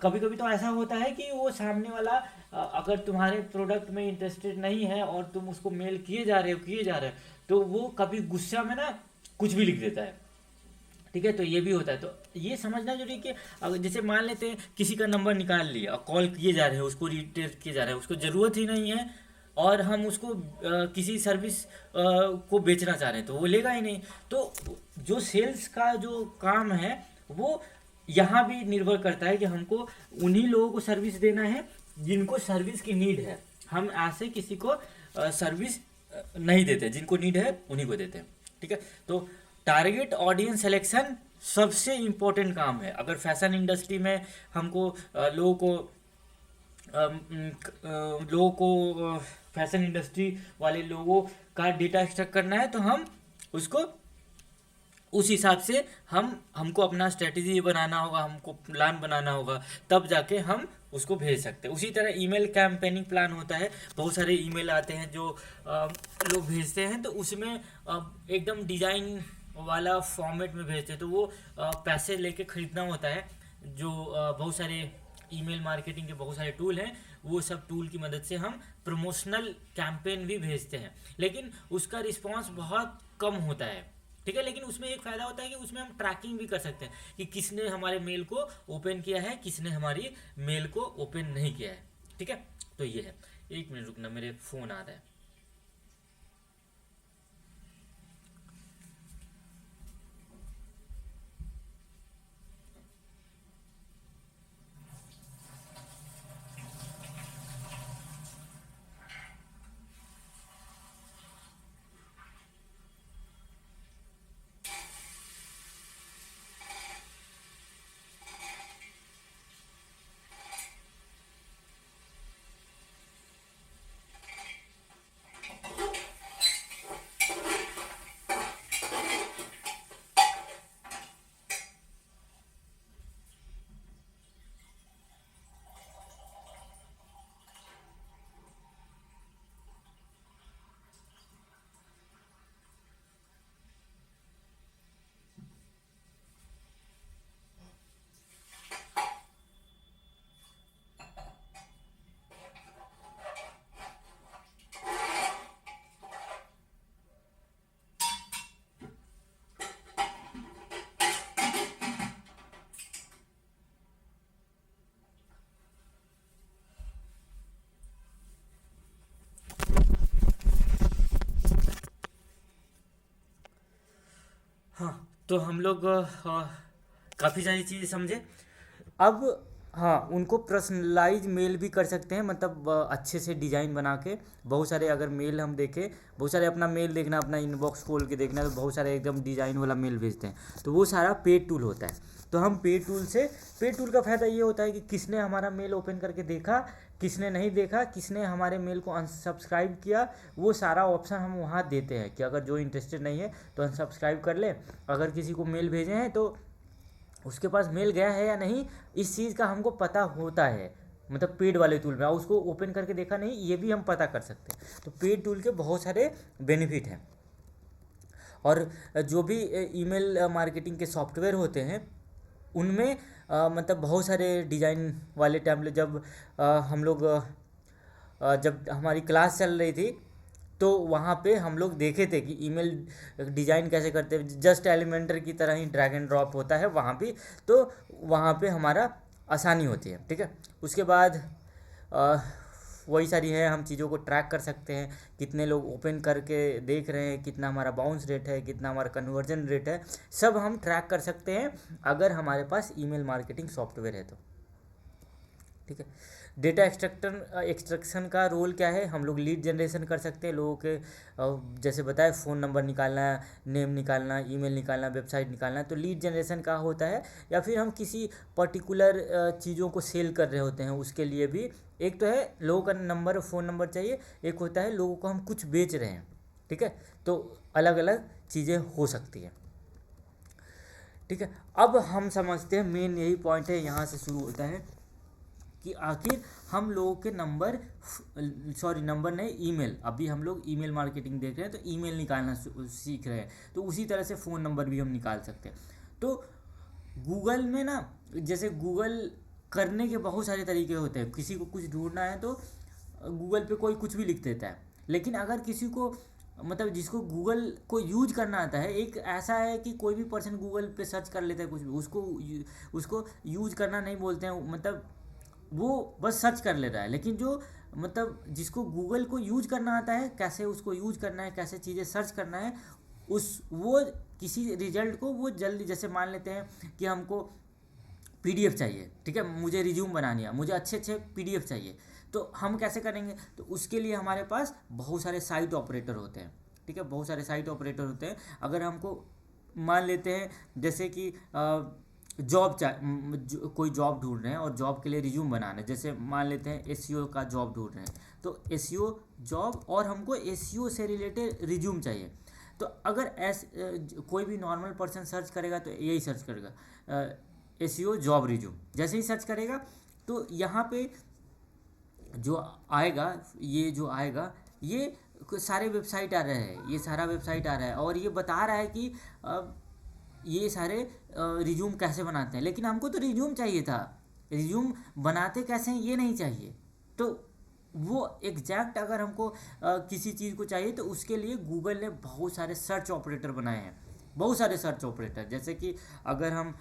कभी कभी तो ऐसा होता है कि वो सामने वाला अगर तुम्हारे प्रोडक्ट में इंटरेस्टेड नहीं है और तुम उसको मेल किए जा रहे हो तो वो कभी गुस्सा में ना कुछ भी लिख देता है। ठीक है। तो ये भी होता है, तो ये समझना जरूरी है कि अगर जैसे मान लेते हैं किसी का नंबर निकाल लिया और कॉल किए जा रहे हैं, उसको रिटेट किए जा रहे हैं, उसको ज़रूरत ही नहीं है और हम उसको किसी सर्विस को बेचना चाह रहे हैं तो वो लेगा ही नहीं। तो जो सेल्स का जो काम है वो यहाँ भी निर्भर करता है कि हमको उन्हीं लोगों को सर्विस देना है जिनको सर्विस की नीड है। हम ऐसे किसी को सर्विस नहीं देते, जिनको नीड है उन्हीं को देते हैं। ठीक है। तो टारगेट ऑडियंस सिलेक्शन सबसे इम्पोर्टेंट काम है। अगर फैशन इंडस्ट्री में हमको लोगों को फैशन इंडस्ट्री वाले लोगों का डेटा एक्सट्रैक्ट करना है तो हम उसको उस हिसाब से हमको अपना स्ट्रेटजी बनाना होगा, हमको प्लान बनाना होगा, तब जाके हम उसको भेज सकते हैं। उसी तरह ईमेल कैंपेनिंग प्लान होता है, बहुत सारे ईमेल आते हैं जो लोग भेजते हैं, तो उसमें एकदम डिज़ाइन वाला फॉर्मेट में भेजते हैं, तो वो पैसे लेके ख़रीदना होता है। जो बहुत सारे ईमेल मार्केटिंग के बहुत सारे टूल हैं, वो सब टूल की मदद से हम प्रमोशनल कैंपेन भी भेजते हैं, लेकिन उसका रिस्पांस बहुत कम होता है। ठीक है। लेकिन उसमें एक फ़ायदा होता है कि उसमें हम ट्रैकिंग भी कर सकते हैं कि किसने हमारे मेल को ओपन किया है, किसने हमारी मेल को ओपन नहीं किया है। ठीक है। तो ये है। एक मिनट रुकना, मेरे फ़ोन आ रहा है। हाँ, तो हम लोग काफ़ी सारी चीज़ें समझे। अब हाँ, उनको पर्सनलाइज मेल भी कर सकते हैं, मतलब अच्छे से डिज़ाइन बना के। बहुत सारे अगर मेल हम देखें, बहुत सारे अपना मेल देखना, अपना इनबॉक्स खोल के देखना, तो बहुत सारे एकदम डिज़ाइन वाला मेल भेजते हैं, तो वो सारा पेड टूल होता है। तो हम पेड टूल का फ़ायदा ये होता है कि किसने हमारा मेल ओपन करके देखा, किसने नहीं देखा, किसने हमारे मेल को अनसब्सक्राइब किया, वो सारा ऑप्शन हम वहाँ देते हैं कि अगर जो इंटरेस्टेड नहीं है तो अनसब्सक्राइब कर ले। अगर किसी को मेल भेजे हैं तो उसके पास मेल गया है या नहीं, इस चीज़ का हमको पता होता है, मतलब पेड वाले टूल में। उसको ओपन करके देखा नहीं, ये भी हम पता कर सकते हैं। तो पेड टूल के बहुत सारे बेनिफिट हैं। और जो भी ईमेल मार्केटिंग के सॉफ्टवेयर होते हैं उनमें मतलब बहुत सारे डिज़ाइन वाले टेम्पलेट, जब हम लोग जब हमारी क्लास चल रही थी तो वहाँ पे हम लोग देखे थे कि ईमेल डिज़ाइन कैसे करते हैं। जस्ट एलिमेंटर की तरह ही ड्रैग एंड ड्रॉप होता है वहाँ भी, तो वहाँ पे हमारा आसानी होती है। ठीक है। उसके बाद अ, वही सारी है, हम चीज़ों को ट्रैक कर सकते हैं, कितने लोग ओपन करके देख रहे हैं, कितना हमारा बाउंस रेट है, कितना हमारा कन्वर्जन रेट है, सब हम ट्रैक कर सकते हैं अगर हमारे पास ईमेल मार्केटिंग सॉफ्टवेयर है तो। ठीक है। डेटा एक्सट्रैक्शन का रोल क्या है? हम लोग लीड जनरेशन कर सकते हैं लोगों के, जैसे बताए फ़ोन नंबर निकालना, नेम निकालना, ईमेल निकालना, वेबसाइट निकालना, तो लीड जनरेशन का होता है। या फिर हम किसी पर्टिकुलर चीज़ों को सेल कर रहे होते हैं, उसके लिए भी एक तो है लोगों का नंबर, फ़ोन नंबर चाहिए, एक होता है लोगों को हम कुछ बेच रहे हैं। ठीक है। तो अलग अलग चीज़ें हो सकती हैं। ठीक है। अब हम समझते हैं, मेन यही पॉइंट है, यहाँ से शुरू होता है कि आखिर हम लोगों के नंबर नहीं, ईमेल। अभी हम लोग ईमेल मार्केटिंग देख रहे हैं तो ईमेल निकालना सीख रहे हैं, तो उसी तरह से फ़ोन नंबर भी हम निकाल सकते हैं। तो गूगल में ना, जैसे गूगल करने के बहुत सारे तरीके होते हैं। किसी को कुछ ढूंढना है तो गूगल पे कोई कुछ भी लिख देता है, लेकिन अगर किसी को मतलब जिसको गूगल को यूज करना आता है, एक ऐसा है कि कोई भी पर्सन गूगल पे सर्च कर लेता है कुछ भी, उसको यूज करना नहीं बोलते हैं, मतलब वो बस सर्च कर ले रहा है। लेकिन जो मतलब जिसको गूगल को यूज करना आता है, कैसे उसको यूज करना है, कैसे चीज़ें सर्च करना है, उस वो किसी रिजल्ट को वो जल्दी, जैसे मान लेते हैं कि हमको पीडीएफ चाहिए, ठीक है, मुझे रिज्यूम बनानी है, मुझे अच्छे अच्छे पीडीएफ चाहिए, तो हम कैसे करेंगे? तो उसके लिए हमारे पास बहुत सारे साइट ऑपरेटर होते हैं, ठीक है, बहुत सारे साइट ऑपरेटर होते हैं। अगर हमको मान लेते हैं जैसे कि कोई जॉब ढूंढ रहे हैं और जॉब के लिए रिज्यूम बनाना है, जैसे मान लेते हैं एसईओ का जॉब ढूंढ रहे हैं, तो एसईओ जॉब और हमको एसईओ से रिलेटेड रिज्यूम चाहिए। तो अगर कोई भी नॉर्मल पर्सन सर्च करेगा तो यही सर्च करेगा, एसईओ जॉब रिज्यूम, जैसे ही सर्च करेगा तो यहाँ पे जो आएगा, ये सारे वेबसाइट आ रहे हैं, ये सारा वेबसाइट आ रहा है और ये बता रहा है कि ये सारे रिज्यूम कैसे बनाते हैं। लेकिन हमको तो रिज्यूम चाहिए था, रिज्यूम बनाते कैसे हैं ये नहीं चाहिए। तो वो एग्जैक्ट अगर हमको किसी चीज़ को चाहिए तो उसके लिए गूगल ने बहुत सारे सर्च ऑपरेटर बनाए हैं, बहुत सारे सर्च ऑपरेटर। जैसे कि अगर हम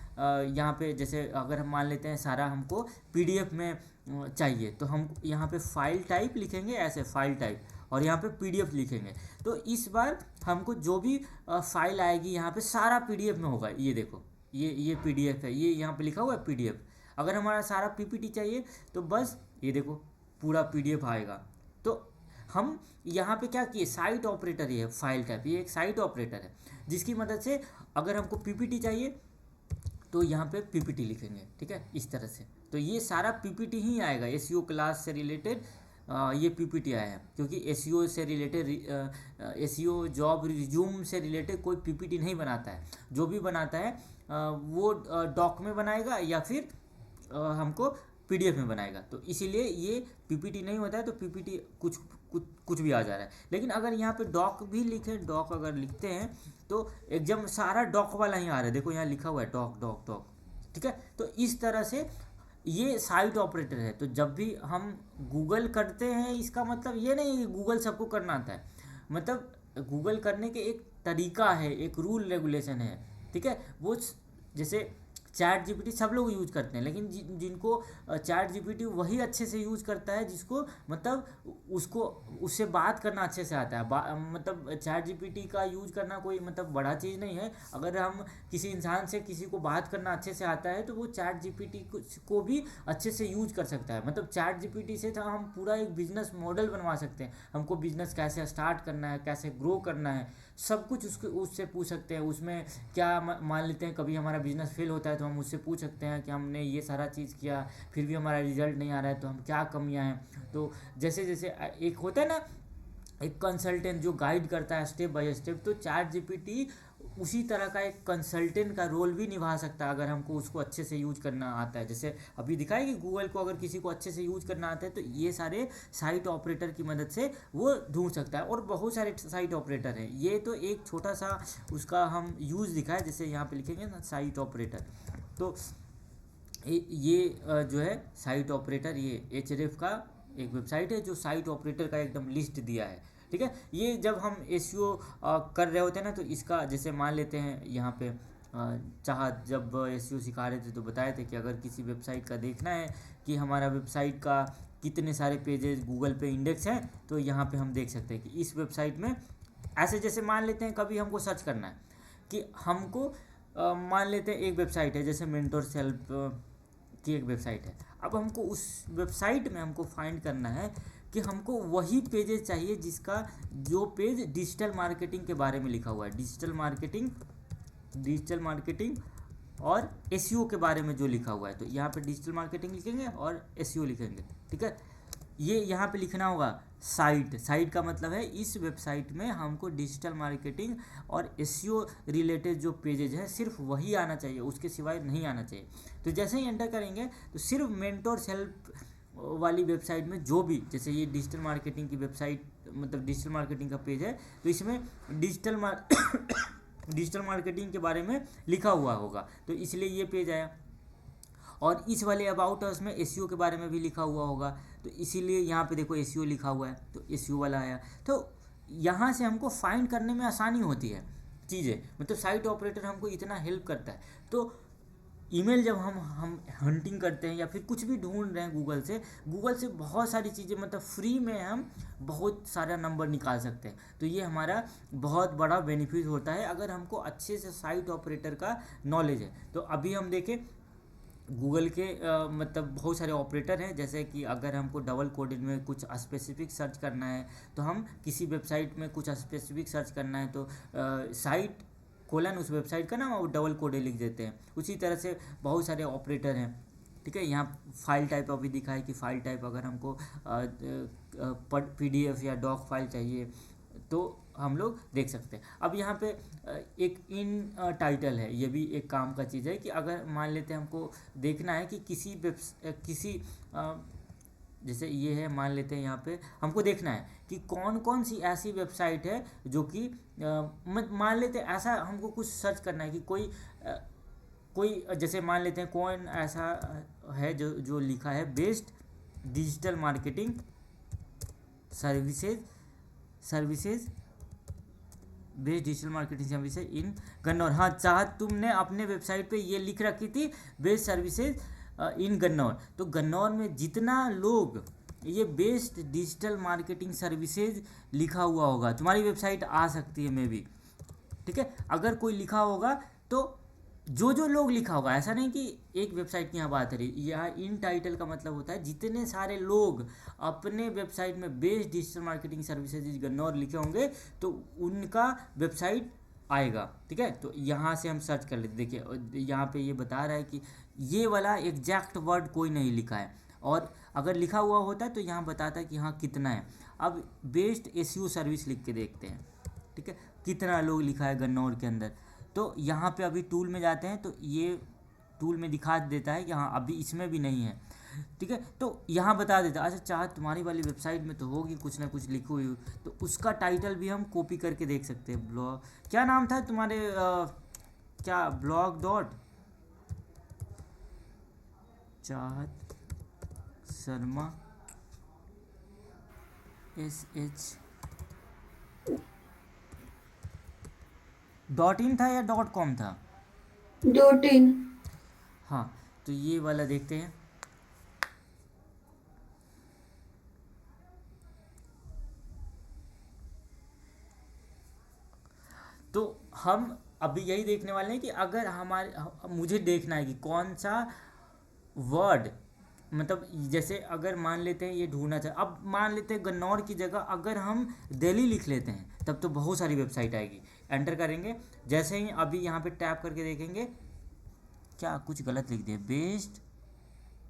यहाँ पे, जैसे अगर हम मान लेते हैं सारा हमको पीडीएफ में चाहिए, तो हम यहाँ पे फाइल टाइप लिखेंगे, ऐसे फाइल टाइप, और यहाँ पे पीडीएफ लिखेंगे, तो इस बार हमको जो भी फाइल आएगी यहाँ पे सारा पीडीएफ में होगा। ये देखो, ये पीडीएफ है, ये यहाँ पे लिखा हुआ है पीडीएफ। अगर हमारा सारा पीपीटी चाहिए तो बस ये देखो पूरा पीडीएफ आएगा। तो हम यहाँ पे क्या किए, साइट ऑपरेटर, ये है फाइल टाइप, ये एक साइट ऑपरेटर है जिसकी मदद से अगर हमको पीपीटी चाहिए तो यहाँ पे पीपीटी लिखेंगे, ठीक है, इस तरह से। तो ये सारा पीपीटी ही आएगा, एसईओ क्लास से रिलेटेड ये पीपीटी आया है, क्योंकि एसईओ से रिलेटेड, एसईओ जॉब रिज्यूम से रिलेटेड कोई पीपीटी नहीं बनाता है। जो भी बनाता है वो डॉक में बनाएगा या फिर हमको पीडीएफ में बनाएगा। तो इसीलिए ये पीपीटी नहीं होता है, तो पीपीटी कुछ भी आ जा रहा है। लेकिन अगर यहाँ पे डॉक भी लिखे, डॉक अगर लिखते हैं तो एकदम सारा डॉक वाला ही आ रहा है, देखो यहाँ लिखा हुआ है डॉक डॉक डॉक, ठीक है। तो इस तरह से ये साइट ऑपरेटर है। तो जब भी हम गूगल करते हैं, इसका मतलब ये नहीं कि गूगल सबको करना आता है, मतलब गूगल करने के एक तरीका है, एक रूल रेगुलेशन है, ठीक है। वो जैसे चैट जीपीटी सब लोग यूज करते हैं, लेकिन जिनको चैट जीपीटी वही अच्छे से यूज करता है जिसको मतलब उससे बात करना अच्छे से आता है। मतलब चैट जीपीटी का यूज करना कोई मतलब बड़ा चीज़ नहीं है। अगर हम किसी इंसान से किसी को बात करना अच्छे से आता है तो वो चैट जीपीटी को भी अच्छे से यूज कर सकता है। मतलब चैट जीपीटी से तो हम पूरा एक बिजनेस मॉडल बनवा सकते हैं। हमको बिजनेस कैसे स्टार्ट करना है, कैसे ग्रो करना है, सब कुछ उससे पूछ सकते हैं। उसमें क्या मान लेते हैं कभी हमारा बिजनेस फेल होता है तो हम उससे पूछ सकते हैं कि हमने ये सारा चीज़ किया फिर भी हमारा रिजल्ट नहीं आ रहा है, तो हम क्या कमियां हैं। तो जैसे जैसे एक होता है ना, एक कंसल्टेंट जो गाइड करता है स्टेप बाय स्टेप, तो चैट जीपीटी उसी तरह का एक कंसल्टेंट का रोल भी निभा सकता है अगर हमको उसको अच्छे से यूज करना आता है। जैसे अभी दिखाया कि गूगल को अगर किसी को अच्छे से यूज करना आता है तो ये सारे साइट ऑपरेटर की मदद से वो ढूंढ सकता है। और बहुत सारे साइट ऑपरेटर हैं, ये तो एक छोटा सा उसका हम यूज दिखाया, जैसे यहाँ पे लिखेंगे ना साइट ऑपरेटर। तो ये जो है साइट ऑपरेटर, ये एचआरएफ का एक वेबसाइट है जो साइट ऑपरेटर का एकदम लिस्ट दिया है, ठीक है। ये जब हम एसईओ कर रहे होते हैं ना, तो इसका जैसे मान लेते हैं यहाँ पे जब एसईओ सिखा रहे थे तो बताए थे कि अगर किसी वेबसाइट का देखना है कि हमारा वेबसाइट का कितने सारे पेजेस गूगल पे इंडेक्स हैं, तो यहाँ पे हम देख सकते हैं कि इस वेबसाइट में ऐसे, जैसे मान लेते हैं कभी हमको सर्च करना है कि हमको मान लेते हैं एक वेबसाइट है जैसे मेंटोर सेल्फ की एक वेबसाइट है। अब हमको उस वेबसाइट में हमको फाइंड करना है कि हमको वही पेजेस चाहिए जिसका जो पेज डिजिटल मार्केटिंग के बारे में लिखा हुआ है, डिजिटल मार्केटिंग और एसईओ के बारे में जो लिखा हुआ है। तो यहाँ पे डिजिटल मार्केटिंग लिखेंगे और एसईओ लिखेंगे, ठीक है। ये यहाँ पे लिखना होगा साइट का मतलब है इस वेबसाइट में हमको डिजिटल मार्केटिंग और एसईओ रिलेटेड जो पेजेज है सिर्फ वही आना चाहिए, उसके सिवाय नहीं आना चाहिए। तो जैसे ही एंटर करेंगे तो सिर्फ मेंटोर सेल्फ वाली वेबसाइट में जो भी, जैसे ये डिजिटल मार्केटिंग की वेबसाइट मतलब डिजिटल मार्केटिंग का पेज है, तो इसमें डिजिटल मार्केटिंग के बारे में लिखा हुआ होगा, तो इसलिए ये पेज आया। और इस वाले अबाउट अस में एसईओ के बारे में भी लिखा हुआ होगा, तो इसीलिए यहाँ पे देखो एसईओ लिखा हुआ है, तो एसईओ वाला आया। तो यहाँ से हमको फाइंड करने में आसानी होती है चीज़ें, मतलब साइट ऑपरेटर हमको इतना हेल्प करता है। तो ईमेल जब हम हंटिंग करते हैं या फिर कुछ भी ढूंढ रहे हैं गूगल से बहुत सारी चीज़ें, मतलब फ्री में हम बहुत सारा नंबर निकाल सकते हैं। तो ये हमारा बहुत बड़ा बेनिफिट होता है अगर हमको अच्छे से साइट ऑपरेटर का नॉलेज है। तो अभी हम देखें गूगल के मतलब बहुत सारे ऑपरेटर हैं, जैसे कि अगर हमको डबल कोडेड में कुछ स्पेसिफिक सर्च करना है, तो हम किसी वेबसाइट में कुछ स्पेसिफिक सर्च करना है तो साइट कोलन उस वेबसाइट का नाम और डबल कोडेड लिख देते हैं। उसी तरह से बहुत सारे ऑपरेटर हैं, ठीक है। यहाँ फाइल टाइप अभी दिखा है कि फाइल टाइप अगर हमको PDF या डॉक फाइल चाहिए तो हम लोग देख सकते हैं। अब यहाँ पे एक इन टाइटल है, ये भी एक काम का चीज़ है कि अगर मान लेते हैं हमको देखना है कि किसी जैसे ये है, मान लेते हैं यहाँ पे हमको देखना है कि कौन कौन सी ऐसी वेबसाइट है जो कि मान लेते हैं ऐसा हमको कुछ सर्च करना है कि कोई जैसे मान लेते हैं कौन ऐसा है जो लिखा है best digital marketing services best digital marketing services in Gannaur. हाँ, चाहत तुमने अपने वेबसाइट पे ये लिख रखी थी बेस्ट सर्विसेज इन गन्नौर। तो गन्नौर में जितना लोग ये बेस्ट डिजिटल मार्केटिंग सर्विसेज लिखा हुआ होगा तुम्हारी वेबसाइट आ सकती है मे बी, ठीक है। अगर कोई लिखा होगा तो जो लोग लिखा होगा, ऐसा नहीं कि एक वेबसाइट की यहाँ बात है, यहाँ इन टाइटल का मतलब होता है जितने सारे लोग अपने वेबसाइट में best digital marketing services Gannaur लिखे होंगे तो उनका वेबसाइट आएगा, ठीक है। तो यहाँ से हम सर्च कर लेते, देखिए यहाँ पे ये बता रहा है कि ये वाला एग्जैक्ट वर्ड कोई नहीं लिखा है, और अगर लिखा हुआ होता है तो यहाँ बताता है कि हाँ कितना है। अब बेस्ट SEO सर्विस लिख के देखते हैं, ठीक है, कितना लोग लिखा है गन्नौर के अंदर। तो यहाँ पे अभी टूल में जाते हैं तो ये टूल में दिखा देता है कि हाँ अभी इसमें भी नहीं है, ठीक है। तो यहाँ बता देता है, अच्छा चाहे तुम्हारी वाली वेबसाइट में तो होगी कुछ ना कुछ लिखी हुई, तो उसका टाइटल भी हम कॉपी करके देख सकते हैं। ब्लॉग क्या नाम था तुम्हारे क्या ब्लॉग डॉट चाहत शर्मा SH .in था या .com था? 2-3। हाँ, तो ये वाला देखते हैं। तो हम अभी यही देखने वाले हैं कि अगर मुझे देखना है कि कौन सा वर्ड, मतलब जैसे अगर मान लेते हैं ये ढूंढना चाहिए, अब मान लेते हैं गन्नौर की जगह अगर हम दिल्ली लिख लेते हैं तब तो बहुत सारी वेबसाइट आएगी। एंटर करेंगे, जैसे ही अभी यहाँ पे टैप करके देखेंगे, क्या कुछ गलत लिख दिया, best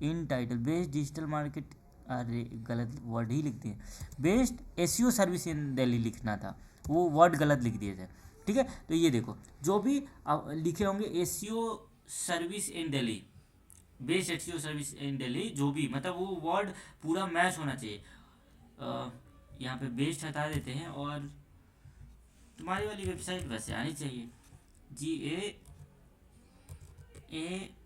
in title best digital market, अरे गलत वर्ड ही लिख दिए, best SEO service in Delhi लिखना था, वो वर्ड गलत लिख दिए थे, ठीक है। तो ये देखो जो भी लिखे होंगे SEO service in Delhi, best SEO service in Delhi, जो भी मतलब वो वर्ड पूरा मैच होना चाहिए। यहाँ पे बेस्ट हटा देते हैं और तुम्हारी वाली वेबसाइट वैसे आनी चाहिए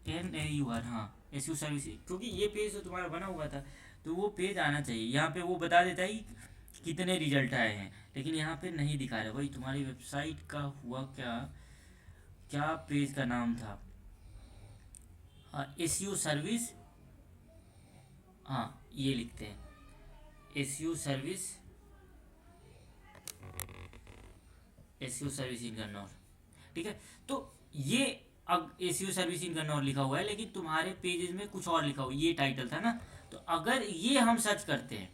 GAANAUR, हाँ SEO सर्विस, क्योंकि ये पेज तो तुम्हारा बना हुआ था तो वो पेज आना चाहिए। यहाँ पे वो बता देता है कितने रिजल्ट आए हैं, लेकिन यहाँ पे नहीं दिखा रहा। भाई तुम्हारी वेबसाइट का हुआ क्या पेज का नाम था? SEO सर्विस, हाँ ये लिखते हैं SEO सर्विस इन गन्नौर, ठीक है। तो ये अब SEO सर्विस इन गन्नौर लिखा हुआ है, लेकिन तुम्हारे पेजेस में कुछ और लिखा हुआ, ये टाइटल था ना। तो अगर ये हम सर्च करते हैं,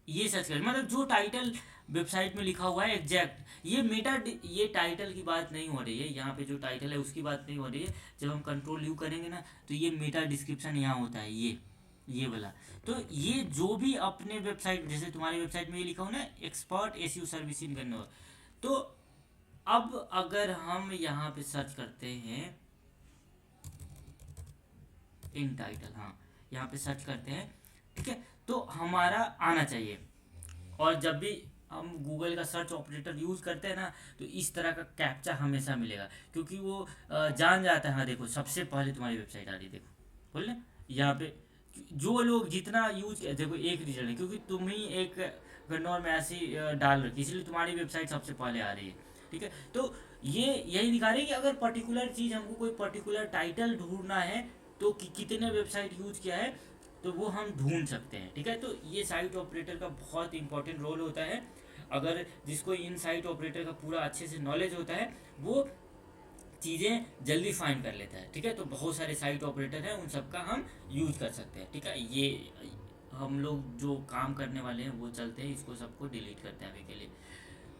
मतलब जो टाइटल वेबसाइट में लिखा हुआ है एग्जैक्ट, ये टाइटल की बात नहीं हो रही है, यहाँ पे जो टाइटल है उसकी बात नहीं हो रही है। जब हम Ctrl+U करेंगे ना तो ये मेटा डिस्क्रिप्शन यहाँ होता है, ये वाला। तो ये जो भी अपने वेबसाइट, जैसे तुम्हारी वेबसाइट में ये लिखा हो ना expert SEO service in Gannaur, तो अब अगर हम यहाँ पे सर्च करते हैं इन टाइटल, हाँ यहाँ पे सर्च करते हैं, ठीक है, तो हमारा आना चाहिए। और जब भी हम गूगल का सर्च ऑपरेटर यूज़ करते हैं ना तो इस तरह का कैप्चा हमेशा मिलेगा, क्योंकि वो जान जाता है। हाँ देखो सबसे पहले तुम्हारी वेबसाइट आ रही है, देखो बोल यहाँ पे जो लोग जितना यूज, देखो एक रिजल्ट है क्योंकि तुम ही एक गन्नौर में ऐसी डाल रखी, इसलिए तुम्हारी वेबसाइट सबसे पहले आ रही है। ठीक है, तो ये यही दिखा रही है कि अगर पर्टिकुलर चीज़ हमको कोई पर्टिकुलर टाइटल ढूंढना है तो कितने वेबसाइट यूज किया है तो वो हम ढूंढ सकते हैं। ठीक है, तो ये साइट ऑपरेटर का बहुत इंपॉर्टेंट रोल होता है। अगर जिसको इन साइट ऑपरेटर का पूरा अच्छे से नॉलेज होता है वो चीज़ें जल्दी फाइंड कर लेता है। ठीक है, तो बहुत सारे साइट ऑपरेटर हैं, उन सबका हम यूज कर सकते हैं। ठीक है, ये हम लोग जो काम करने वाले हैं वो चलते हैं, इसको सबको डिलीट करते हैं अभी के लिए।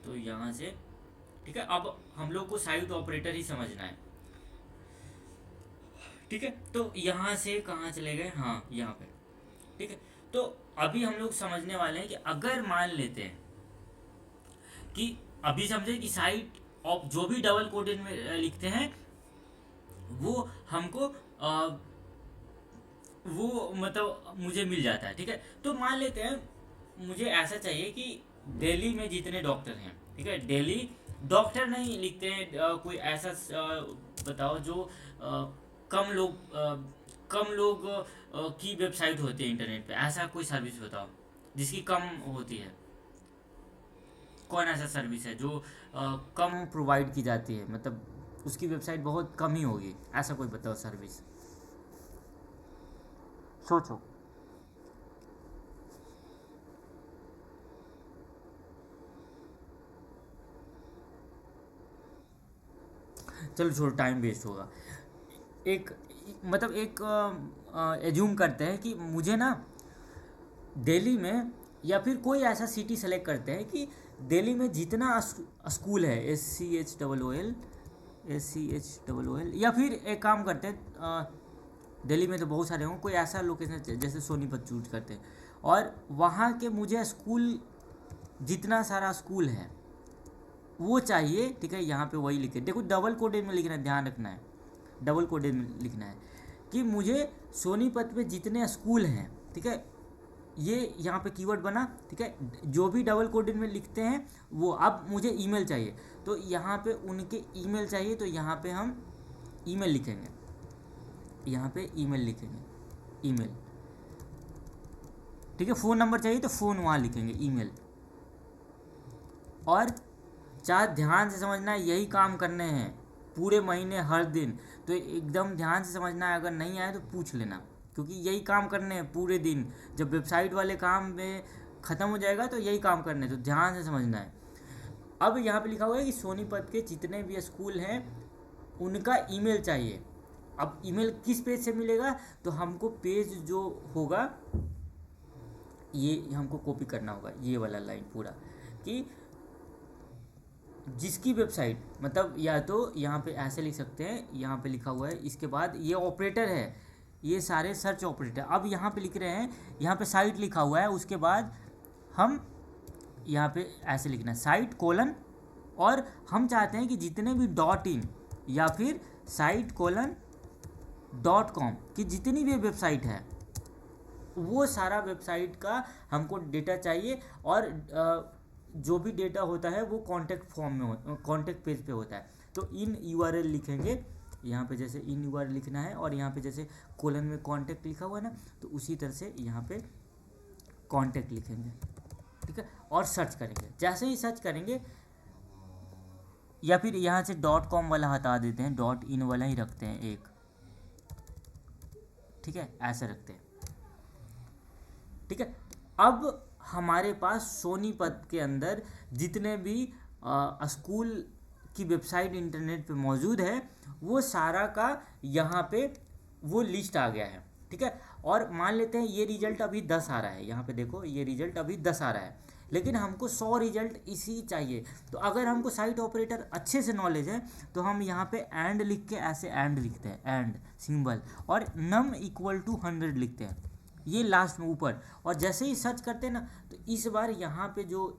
तो यहाँ से ठीक है, अब हम लोग को साइट ऑपरेटर ही समझना है। ठीक है, तो यहाँ से कहाँ चले गए, हाँ यहाँ पे। ठीक है, तो अभी हम लोग समझने वाले हैं कि अगर मान लेते हैं कि अभी समझे कि साइट ऑफ जो भी डबल कोटेड में लिखते हैं वो हमको वो मतलब मुझे मिल जाता है। ठीक है, तो मान लेते हैं मुझे ऐसा चाहिए कि दिल्ली में जितने डॉक्टर हैं, ठीक है, दिल्ली डॉक्टर नहीं लिखते हैं, कोई ऐसा बताओ जो कम लोग की वेबसाइट होती है इंटरनेट पे, ऐसा कोई सर्विस बताओ जिसकी कम होती है। कौन ऐसा सर्विस है जो कम प्रोवाइड की जाती है, मतलब उसकी वेबसाइट बहुत कम ही होगी, ऐसा कोई बताओ सर्विस, सोचो। चलो छोड़ो, टाइम वेस्ट होगा। एक मतलब एक एज्यूम करते हैं कि मुझे ना दिल्ली में, या फिर कोई ऐसा सिटी सेलेक्ट करते हैं कि दिल्ली में जितना स्कूल है, SCHOOL, या फिर एक काम करते हैं, दिल्ली में तो बहुत सारे हों, कोई ऐसा लोकेशन जैसे सोनीपत चूज करते हैं और वहाँ के मुझे स्कूल जितना सारा स्कूल है वो चाहिए। ठीक है, यहाँ पे वही लिखे, देखो डबल कोडेड में लिखना है, ध्यान रखना है, डबल कोडेड में लिखना है कि मुझे सोनीपत में जितने स्कूल हैं, ठीक है, ये यहाँ पे कीवर्ड बना। ठीक है, जो भी डबल कोडेड में लिखते हैं वो, अब मुझे ईमेल चाहिए तो यहाँ पे उनके ईमेल चाहिए, तो यहाँ पे हम ईमेल लिखेंगे, यहाँ पे ईमेल लिखेंगे, ईमेल। ठीक है, फ़ोन नंबर चाहिए तो फ़ोन वहाँ लिखेंगे, ईमेल। और चाहे ध्यान से समझना है, यही काम करने हैं पूरे महीने हर दिन, तो एकदम ध्यान से समझना है, अगर नहीं आए तो पूछ लेना, क्योंकि यही काम करने हैं पूरे दिन। जब वेबसाइट वाले काम में ख़त्म हो जाएगा तो यही काम करने हैं, तो ध्यान से समझना है। अब यहाँ पे लिखा हुआ है कि सोनीपत के जितने भी स्कूल हैं उनका ईमेल चाहिए। अब ईमेल किस पेज से मिलेगा, तो हमको पेज जो होगा ये हमको कॉपी करना होगा, ये वाला लाइन पूरा, कि जिसकी वेबसाइट, मतलब या तो यहाँ पे ऐसे लिख सकते हैं, यहाँ पे लिखा हुआ है, इसके बाद ये ऑपरेटर है, ये सारे सर्च ऑपरेटर। अब यहाँ पे लिख रहे हैं, यहाँ पे साइट लिखा हुआ है, उसके बाद हम यहाँ पे ऐसे लिखना है साइट कोलन, और हम चाहते हैं कि जितने भी .in या फिर साइट कोलन .com की जितनी भी वेबसाइट है वो सारा वेबसाइट का हमको डेटा चाहिए। और जो भी डेटा होता है वो कॉन्टैक्ट फॉर्म में कॉन्टैक्ट पेज पे होता है। तो इन URL लिखेंगे, यहाँ पे जैसे इन URL लिखना है, और यहाँ पे जैसे कोलन में कॉन्टैक्ट लिखा हुआ है ना, तो उसी तरह से यहाँ पे कॉन्टैक्ट लिखेंगे। ठीक है, और सर्च करेंगे, जैसे ही सर्च करेंगे, या फिर यहाँ से .com वाला हटा देते हैं, .in वाला ही रखते हैं एक। ठीक है, ऐसे रखते हैं। ठीक है, अब हमारे पास सोनीपत के अंदर जितने भी स्कूल की वेबसाइट इंटरनेट पे मौजूद है वो सारा का यहाँ पे वो लिस्ट आ गया है। ठीक है, और मान लेते हैं ये रिजल्ट अभी 10 आ रहा है, यहाँ पे देखो ये रिजल्ट अभी 10 आ रहा है, लेकिन हमको 100 रिजल्ट इसी चाहिए। तो अगर हमको साइट ऑपरेटर अच्छे से नॉलेज है तो हम यहाँ पे एंड लिख के, ऐसे एंड लिखते हैं, एंड सिंबल, और num = 100 लिखते हैं, ये लास्ट में ऊपर। और जैसे ही सर्च करते हैं ना, तो इस बार यहाँ पे जो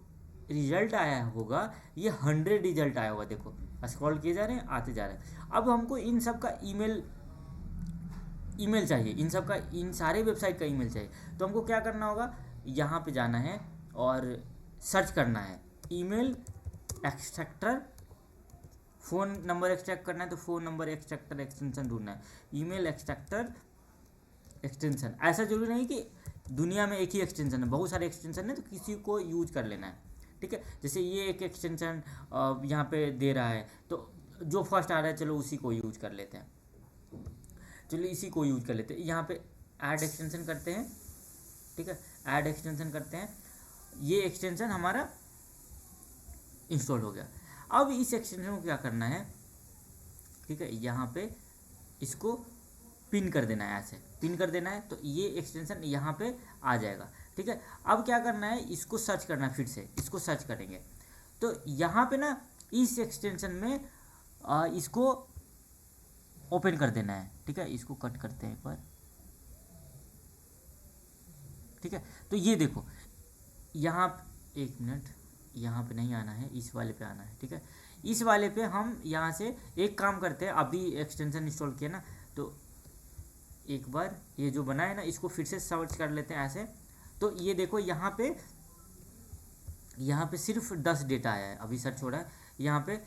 रिजल्ट आया होगा ये 100 रिजल्ट आया होगा, देखो स्क्रॉल किए जा रहे हैं, आते जा रहे हैं। अब हमको इन सब का ईमेल चाहिए, इन सारे वेबसाइट का ईमेल चाहिए। तो हमको क्या करना होगा, यहाँ पे जाना है और सर्च करना है email extractor. Phone number extract करना है तो फ़ोन नंबर एक्सट्रैक्टर एक्सटेंशन ढूंढना है, ईमेल एक्सट्रैक्टर एक्सटेंशन, ऐसा जरूरी नहीं कि दुनिया में एक ही एक्सटेंशन है, बहुत सारे एक्सटेंशन है, तो किसी को यूज कर लेना है, ठीक है। जैसे ये एक एक्सटेंशन यहाँ पे दे रहा है, तो जो फर्स्ट आ रहा है चलो उसी को यूज कर लेते हैं, चलो इसी को यूज कर लेते हैं। यहाँ पे ऐड एक्सटेंशन करते हैं, ठीक है, ऐड एक्सटेंशन करते हैं, ये एक्सटेंशन हमारा इंस्टॉल हो गया। अब इस एक्सटेंशन को क्या करना है, ठीक है, यहाँ पे इसको पिन कर देना है, ऐसे पिन कर देना है, तो ये एक्सटेंशन यहाँ पे आ जाएगा, ठीक है। अब क्या करना है, इसको सर्च करना है, फिर से इसको सर्च करेंगे, तो यहाँ पे ना इस एक्सटेंशन में इसको ओपन कर देना है, ठीक है। इसको कट करते हैं एक बार, ठीक है। तो ये देखो यहाँ, एक मिनट, यहाँ पे नहीं आना है, इस वाले पे आना है, ठीक है। इस वाले पे हम यहाँ से एक काम करते हैं, अभी एक्सटेंशन इंस्टॉल किया ना, तो एक बार ये जो बना है ना, इसको फिर से सर्च कर लेते हैं ऐसे। तो ये देखो यहाँ पे सिर्फ 10 डेटा आया है, अभी सर्च हो रहा है यहाँ पे,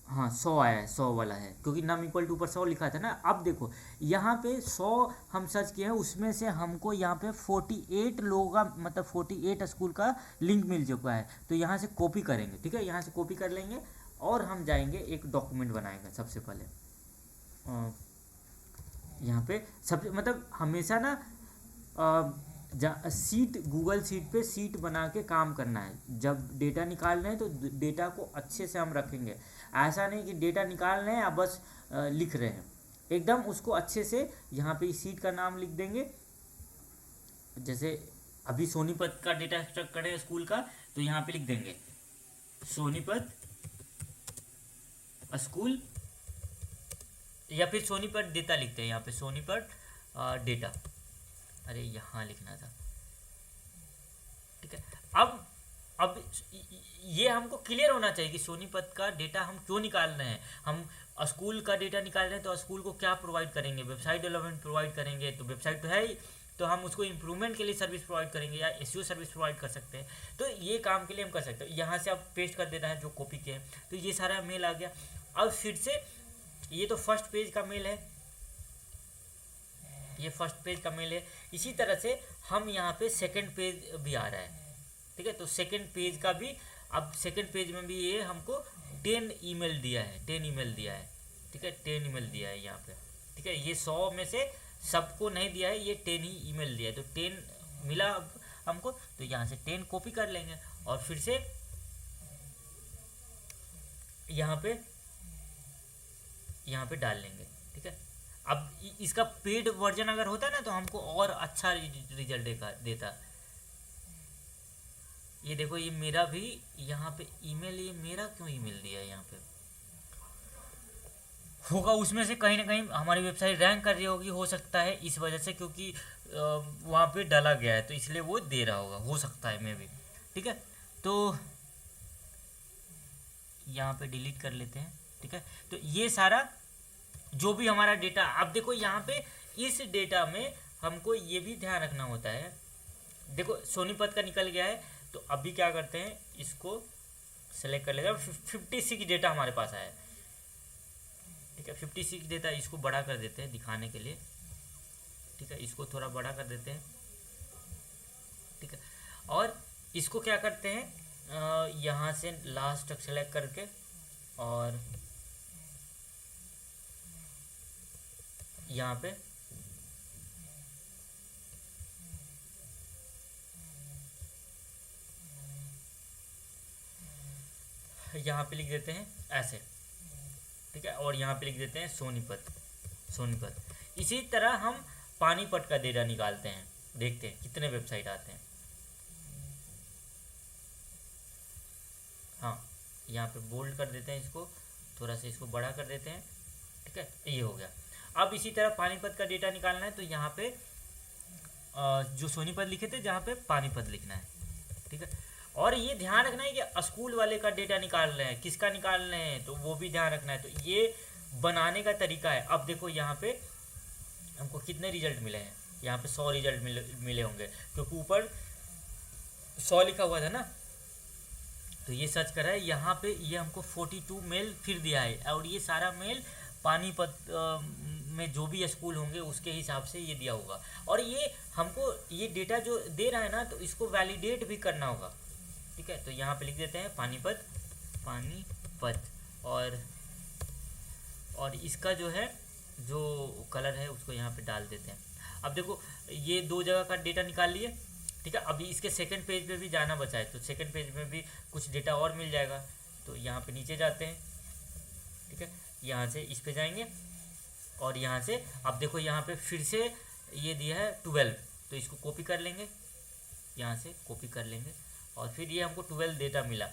हाँ 100 आया है, 100 वाला है, क्योंकि नम इक्वल टू ऊपर 100 लिखा था ना। अब देखो यहाँ पे 100 हम सर्च किए हैं, उसमें से हमको यहाँ पे 48 लोगों का, मतलब 48 स्कूल का लिंक मिल चुका है। तो यहाँ से कॉपी करेंगे, ठीक है, यहाँ से कॉपी कर लेंगे और हम जाएंगे एक डॉक्यूमेंट बनाएंगे। सबसे पहले यहाँ पे सबसे, मतलब हमेशा ना सीट, गूगल शीट पे सीट बना के काम करना है। जब डेटा निकाल रहे हैं तो डेटा को अच्छे से हम रखेंगे, ऐसा नहीं कि डेटा निकाल रहे हैं या बस लिख रहे हैं, एकदम उसको अच्छे से यहाँ पे इस सीट का नाम लिख देंगे। जैसे अभी सोनीपत का डेटा एक्सट्रैक्ट करें स्कूल का, तो यहाँ पे लिख देंगे सोनीपत स्कूल, या फिर सोनीपत डेटा लिखते हैं, यहाँ पे सोनीपत डेटा, अरे यहाँ लिखना था, ठीक है। अब ये हमको क्लियर होना चाहिए कि सोनीपत का डेटा हम क्यों निकाल रहे हैं। हम स्कूल का डेटा निकाल रहे हैं तो स्कूल को क्या प्रोवाइड करेंगे, वेबसाइट डेवलपमेंट प्रोवाइड करेंगे, तो वेबसाइट तो है ही, तो हम उसको इम्प्रूवमेंट के लिए सर्विस प्रोवाइड करेंगे या एसईओ सर्विस प्रोवाइड कर सकते हैं। तो ये काम के लिए हम कर सकते हैं। यहाँ से आप पेस्ट कर देना है जो कॉपी किए हैं, तो ये सारा मेल आ गया। अब फिर से ये तो फर्स्ट पेज का मेल है, ये फर्स्ट पेज का मेल है। इसी तरह से हम यहाँ पे सेकंड पेज भी आ रहा है, ठीक है। तो सेकंड पेज का भी, अब सेकंड पेज में भी ये हमको 10 ईमेल दिया है, 10 ईमेल दिया है, ठीक है, 10 ईमेल दिया है यहाँ पे, ठीक है। ये 100 में से सबको नहीं दिया है, ये 10 ही ईमेल दिया है, तो 10 मिला अब हमको, तो यहाँ से 10 कॉपी कर लेंगे और फिर से यहाँ पे डाल लेंगे, ठीक है। अब इसका पेड वर्जन अगर होता ना तो हमको और अच्छा रिजल्ट देता। ये देखो, ये मेरा भी यहाँ पे ईमेल, ये मेरा क्यों ईमेल दिया है यहाँ पे, होगा उसमें से कहीं ना कहीं हमारी वेबसाइट रैंक कर रही होगी, हो सकता है इस वजह से, क्योंकि वहाँ पे डाला गया है तो इसलिए वो दे रहा होगा, हो सकता है मैं भी, ठीक है। तो यहाँ पे डिलीट कर लेते हैं, ठीक है। तो ये सारा जो भी हमारा डेटा, अब देखो यहाँ पे इस डेटा में हमको ये भी ध्यान रखना होता है। देखो सोनीपत का निकल गया है, तो अभी क्या करते हैं, इसको सेलेक्ट कर लेते हैं। 56 डेटा हमारे पास आया है, ठीक है, 56 डेटा। इसको बड़ा कर देते हैं दिखाने के लिए, ठीक है, इसको थोड़ा बड़ा कर देते हैं, ठीक है। और इसको क्या करते हैं, यहाँ से लास्ट तक सेलेक्ट करके और यहाँ पे लिख देते हैं ऐसे, ठीक है, और यहाँ पे लिख देते हैं सोनीपत। इसी तरह हम पानीपत का डेटा निकालते हैं, देखते हैं कितने वेबसाइट आते हैं। हाँ, यहाँ पे बोल्ड कर देते हैं, इसको थोड़ा सा इसको बड़ा कर देते हैं, ठीक है, ये हो गया। अब इसी तरह पानीपत का डेटा निकालना है, तो यहाँ पे जो सोनीपत लिखे थे जहाँ पे पानीपत लिखना है, ठीक है। और ये ध्यान रखना है कि स्कूल वाले का डेटा निकाल रहे हैं, किसका निकाल रहे हैं, तो वो भी ध्यान रखना है। तो ये बनाने का तरीका है। अब देखो यहाँ पे हमको कितने रिजल्ट मिले हैं, यहाँ पे 100 रिजल्ट मिले होंगे, क्योंकि ऊपर 100 लिखा हुआ था ना। तो ये सर्च करा है, यहाँ पे ये हमको 42 मेल फिर दिया है, और ये सारा मेल पानीपत में जो भी स्कूल होंगे उसके हिसाब से ये दिया होगा। और ये हमको ये डेटा जो दे रहा है ना, तो इसको वैलिडेट भी करना होगा। ठीक है, तो यहाँ पे लिख देते हैं पानीपत, पानीपत, और इसका जो है जो कलर है उसको यहाँ पे डाल देते हैं। अब देखो ये 2 जगह का डेटा निकाल लिए। ठीक है, अभी इसके सेकंड पेज पे भी जाना बचा है, तो सेकंड पेज में भी कुछ डेटा और मिल जाएगा। तो यहाँ पे नीचे जाते हैं। ठीक है, यहाँ से इस पे जाएंगे और यहाँ से अब देखो यहाँ पे फिर से ये दिया है 12, तो इसको कॉपी कर लेंगे, यहाँ से कॉपी कर लेंगे और फिर ये हमको 12 डेटा मिला।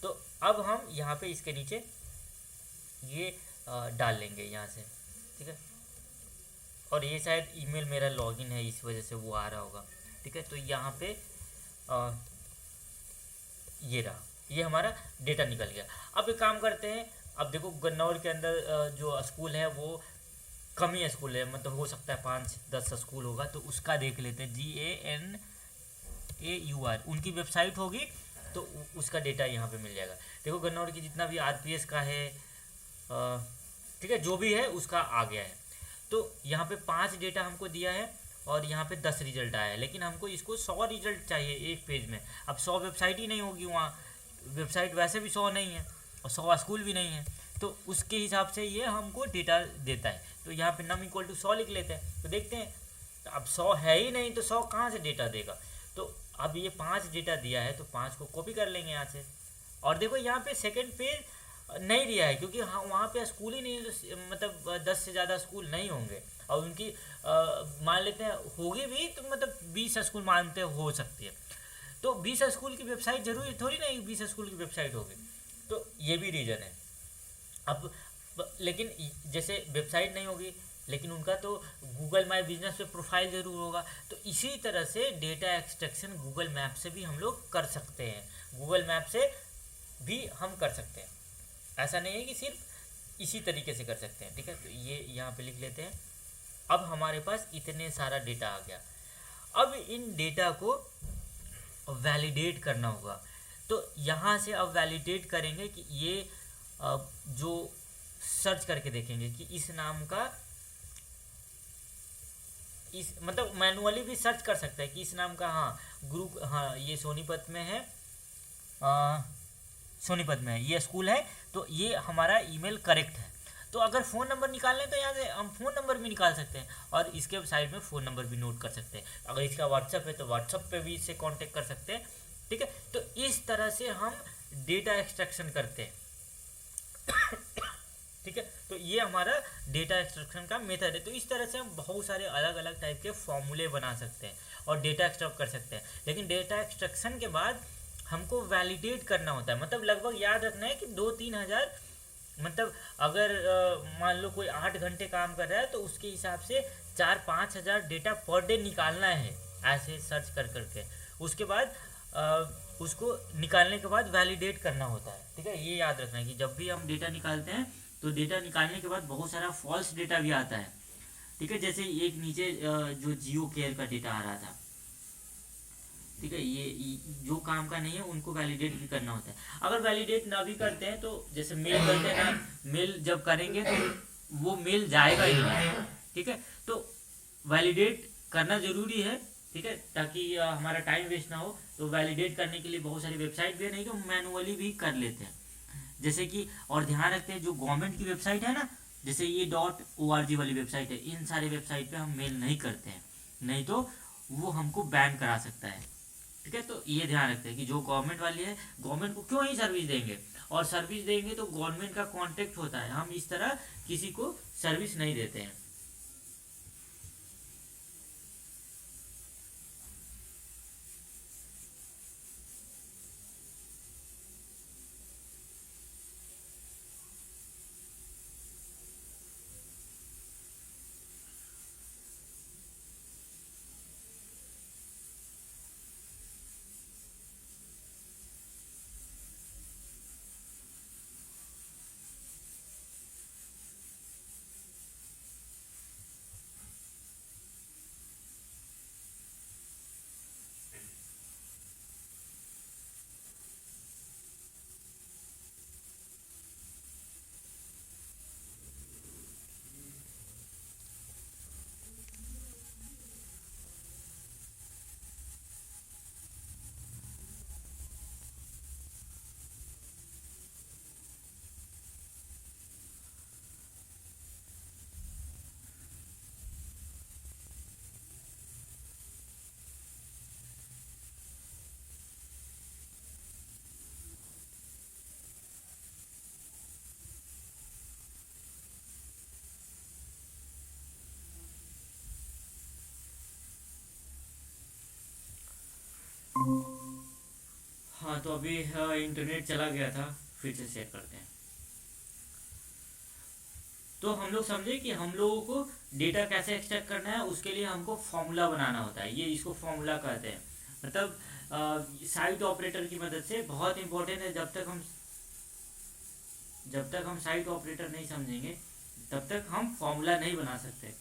तो अब हम यहाँ पे इसके नीचे ये डाल लेंगे यहाँ से। ठीक है, और ये शायद ईमेल मेरा लॉगिन है, इस वजह से वो आ रहा होगा। ठीक है, तो यहाँ पे ये रहा, ये हमारा डेटा निकल गया। अब एक काम करते हैं, अब देखो गन्नौर के अंदर जो स्कूल है वो कम ही स्कूल है, मतलब हो सकता है 5-10 स्कूल होगा, तो उसका देख लेते हैं। GANAUR उनकी वेबसाइट होगी, तो उसका डेटा यहाँ पे मिल जाएगा। देखो गन्नौर की जितना भी RPS का है, ठीक है, जो भी है उसका आ गया है। तो यहाँ पे 5 डेटा हमको दिया है और यहाँ पे 10 रिजल्ट आया है, लेकिन हमको इसको 100 रिजल्ट चाहिए एक पेज में। अब 100 वेबसाइट ही नहीं होगी, वहाँ वेबसाइट वैसे भी 100 नहीं है और 100 स्कूल भी नहीं है, तो उसके हिसाब से ये हमको डेटा देता है। तो यहाँ पे num = 100 लिख लेते हैं। तो देखते हैं, तो अब 100 है ही नहीं तो 100 कहाँ से डेटा देगा। तो अब ये 5 डेटा दिया है, तो 5 को कॉपी कर लेंगे यहाँ से। और देखो यहाँ पे सेकेंड पेज नहीं दिया है, क्योंकि हाँ वहाँ पे स्कूल ही नहीं है, तो मतलब 10 से ज़्यादा स्कूल नहीं होंगे। और उनकी मान लेते हैं होगी भी, तो मतलब 20 स्कूल मानते हो सकती है। तो 20 स्कूल की वेबसाइट जरूरी थोड़ी नहीं 20 स्कूल की वेबसाइट होगी, तो ये भी रीज़न है। अब लेकिन जैसे वेबसाइट नहीं होगी, लेकिन उनका तो गूगल माई बिजनेस पे प्रोफाइल ज़रूर होगा। तो इसी तरह से डेटा एक्सट्रैक्शन गूगल मैप से भी हम लोग कर सकते हैं, गूगल मैप से भी हम कर सकते हैं। ऐसा नहीं है कि सिर्फ इसी तरीके से कर सकते हैं। ठीक है, तो ये यहाँ पे लिख लेते हैं। अब हमारे पास इतने सारा डेटा आ गया। अब इन डेटा को वैलिडेट करना होगा। तो यहाँ से अब वैलिडेट करेंगे कि ये जो सर्च करके देखेंगे कि इस नाम का, इस मतलब मैनुअली भी सर्च कर सकते हैं कि इस नाम का, हाँ ग्रुप, हाँ ये सोनीपत में है, सोनीपत में है, ये स्कूल है, तो ये हमारा ईमेल करेक्ट है। तो अगर फ़ोन नंबर निकालना तो यहाँ से हम फ़ोन नंबर भी निकाल सकते हैं और इसके साइड में फ़ोन नंबर भी नोट कर सकते हैं। अगर इसका व्हाट्सअप है तो व्हाट्सअप पे भी इससे कांटेक्ट कर सकते हैं। ठीक है, तो इस तरह से हम डेटा एक्सट्रैक्शन करते हैं। ठीक है, तो ये हमारा डेटा एक्सट्रैक्शन का मेथड है। तो इस तरह से हम बहुत सारे अलग अलग टाइप के फॉर्मूले बना सकते हैं और डेटा एक्सट्रैक्ट कर सकते हैं। लेकिन डेटा एक्सट्रैक्शन के बाद हमको वैलिडेट करना होता है, मतलब लगभग याद रखना है कि 2-3 हज़ार, मतलब अगर मान लो कोई 8 घंटे काम कर रहा है तो उसके हिसाब से 4-5 हज़ार डेटा पर डे निकालना है, ऐसे सर्च कर करके। उसके बाद उसको निकालने के बाद वैलिडेट करना होता है। ठीक है, ये याद रखना है कि जब भी हम डेटा निकालते हैं तो डेटा निकालने के बाद बहुत सारा फॉल्स डेटा भी आता है। ठीक है, जैसे एक नीचे जो जियो केयर का डेटा आ रहा था। ठीक है, ये जो काम का नहीं है उनको वैलिडेट भी करना होता है। अगर वैलिडेट ना भी करते हैं तो जैसे मेल करते हैं ना, मेल जब करेंगे तो वो मेल जाएगा ही नहीं। ठीक है, तो वैलिडेट करना ज़रूरी है। ठीक है, ताकि हमारा टाइम वेस्ट ना हो। तो वैलिडेट करने के लिए बहुत सारी वेबसाइट भी है, नहीं तो मैनुअली भी कर लेते हैं। जैसे कि और ध्यान रखते हैं जो गवर्नमेंट की वेबसाइट है ना, जैसे ये .org वाली वेबसाइट है, इन सारे वेबसाइट पे हम मेल नहीं करते हैं, नहीं तो वो हमको बैन करा सकता है। ठीक है, तो ये ध्यान रखते हैं कि जो गवर्नमेंट वाली है, गवर्नमेंट को क्यों ही सर्विस देंगे, और सर्विस देंगे तो गवर्नमेंट का कॉन्टेक्ट होता है। हम इस तरह किसी को सर्विस नहीं देते हैं। तो अभी इंटरनेट चला गया था, फिर से शेयर करते हैं। तो हम लोग समझे कि हम लोगों को डेटा कैसे एक्सट्रैक्ट करना है, उसके लिए हमको फॉर्मूला बनाना होता है, ये इसको फॉर्मूला कहते हैं। मतलब साइट ऑपरेटर की मदद से, बहुत इंपॉर्टेंट है, जब तक हम साइट ऑपरेटर नहीं समझेंगे तब तक हम फॉर्मूला नहीं बना सकते।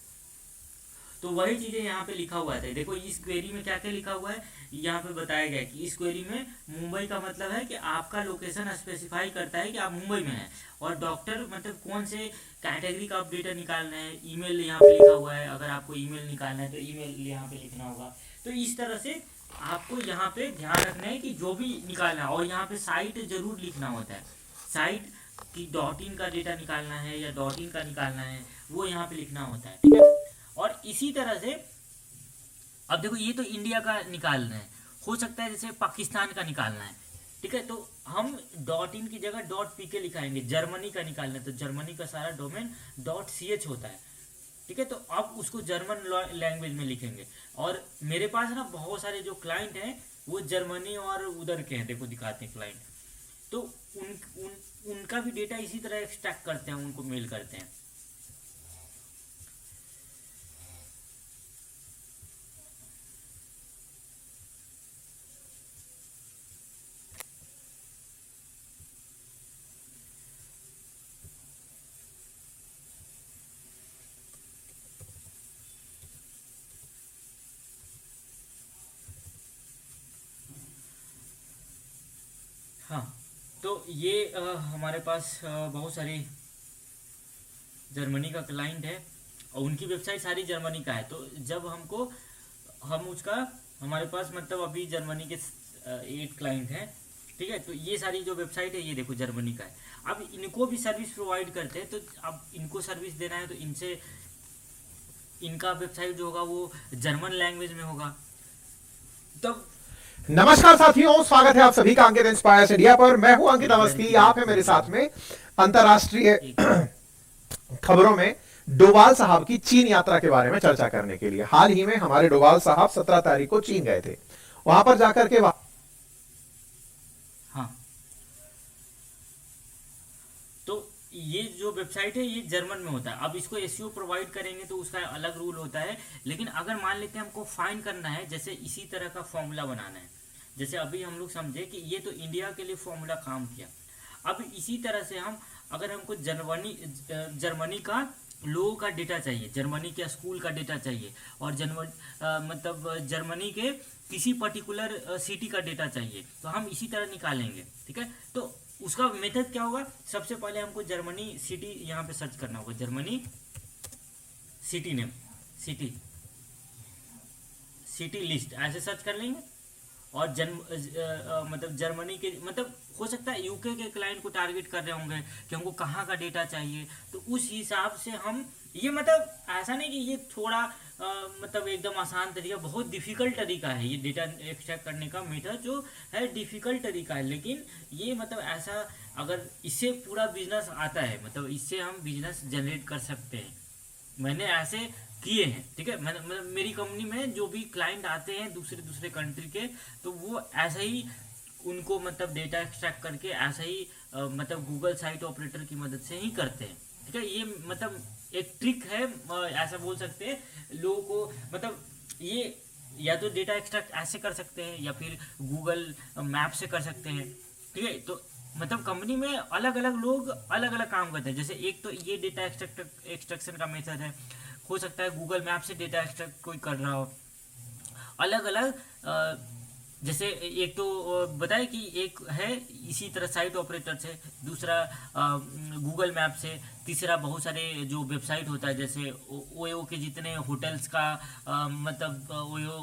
तो वही चीज़ें यहाँ पे लिखा हुआ है। देखो इस क्वेरी में क्या क्या लिखा हुआ है, यहाँ पे बताया गया है कि इस क्वेरी में मुंबई का मतलब है कि आपका लोकेशन स्पेसिफाई करता है कि आप मुंबई में हैं, और डॉक्टर मतलब कौन से कैटेगरी का आप डेटा निकालना है। ईमेल यहाँ पे लिखा हुआ है, अगर आपको ईमेल निकालना है तो ईमेल यहाँ पे लिखना होगा। तो इस तरह से आपको यहाँ पे ध्यान रखना है कि जो भी निकालना है, और यहाँ पे साइट जरूर लिखना होता है। साइट की .in का डेटा निकालना है या .in का निकालना है, वो यहाँ पे लिखना होता है, ठीक है। और इसी तरह से अब देखो ये तो इंडिया का निकालना है, हो सकता है जैसे पाकिस्तान का निकालना है, ठीक है। तो हम .in की जगह .pk लिखाएंगे। जर्मनी का निकालना है तो जर्मनी का सारा डोमेन .ch होता है, ठीक है। तो अब उसको जर्मन लैंग्वेज में लिखेंगे। और मेरे पास ना बहुत सारे जो क्लाइंट हैं वो जर्मनी और उधर के हैं, देखो दिखाते हैं क्लाइंट। तो उनका भी डेटा इसी तरह एक्सट्रैक्ट करते हैं, उनको मेल करते हैं। हाँ, तो ये हमारे पास बहुत सारी जर्मनी का क्लाइंट है और उनकी वेबसाइट सारी जर्मनी का है। तो जब हम उसका हमारे पास मतलब अभी जर्मनी के 8 क्लाइंट हैं, ठीक है। तो ये सारी जो वेबसाइट है ये देखो जर्मनी का है। अब इनको भी सर्विस प्रोवाइड करते हैं, तो अब इनको सर्विस देना है तो इनका वेबसाइट जो होगा वो जर्मन लैंग्वेज में होगा। तब नमस्कार साथियों, स्वागत है आप सभी का अंकित इंस्पायर्स इंडिया पर। मैं हूं अंकित अवस्थी, आप है मेरे साथ में अंतरराष्ट्रीय खबरों में डोवाल साहब की चीन यात्रा के बारे में चर्चा करने के लिए। हाल ही में हमारे डोवाल साहब 17 तारीख को चीन गए थे। वहां पर जाकर के हाँ, तो ये जो वेबसाइट है ये जर्मन में होता है। अब इसको एसईओ प्रोवाइड करेंगे तो उसका अलग रूल होता है। लेकिन अगर मान लेते हैं हमको फाइंड करना है, जैसे इसी तरह का फॉर्मूला बनाना है, जैसे अभी हम लोग समझे कि ये तो इंडिया के लिए फॉर्मूला काम किया। अब इसी तरह से अगर हमको जर्मनी का लोगों का डेटा चाहिए, जर्मनी के स्कूल का डेटा चाहिए, और मतलब जर्मनी के किसी पर्टिकुलर सिटी का डेटा चाहिए, तो हम इसी तरह निकालेंगे, ठीक है। तो उसका मेथड क्या होगा, सबसे पहले हमको जर्मनी सिटी यहाँ पे सर्च करना होगा। Germany city name, city list ऐसे सर्च कर लेंगे। और मतलब जर्मनी के मतलब हो सकता है यूके के क्लाइंट को टारगेट कर रहे होंगे कि हमको कहाँ का डेटा चाहिए, तो उस हिसाब से हम ये मतलब ऐसा नहीं कि ये थोड़ा मतलब एकदम आसान तरीका, बहुत डिफ़िकल्ट तरीका है ये डेटा एक्सट्रैक्ट करने का मेथड जो है, डिफ़िकल्ट तरीका है। लेकिन ये मतलब ऐसा अगर इससे पूरा बिजनेस आता है, मतलब इससे हम बिजनेस जनरेट कर सकते हैं। मैंने ऐसे किए हैं, ठीक है। मतलब मेरी कंपनी में जो भी क्लाइंट आते हैं दूसरे कंट्री के, तो वो ऐसा ही उनको मतलब डेटा एक्सट्रैक्ट करके ऐसा ही मतलब गूगल साइट ऑपरेटर की मदद से ही करते हैं, ठीक है। ये मतलब एक ट्रिक है, ऐसा बोल सकते हैं लोगों को। मतलब ये या तो डेटा एक्सट्रैक्ट ऐसे कर सकते हैं या फिर गूगल मैप से कर सकते हैं, ठीक है। तो मतलब कंपनी में अलग अलग लोग अलग अलग काम करते हैं। जैसे एक तो ये डेटा एक्सट्रैक्शन का मेथड है, हो सकता है गूगल मैप से डेटा एक्सट्रैक्ट कोई कर रहा हो, अलग अलग। जैसे एक तो बताए कि एक है इसी तरह साइट ऑपरेटर से, दूसरा गूगल मैप से, तीसरा बहुत सारे जो वेबसाइट होता है जैसे ओयो के जितने होटल्स का मतलब ओयो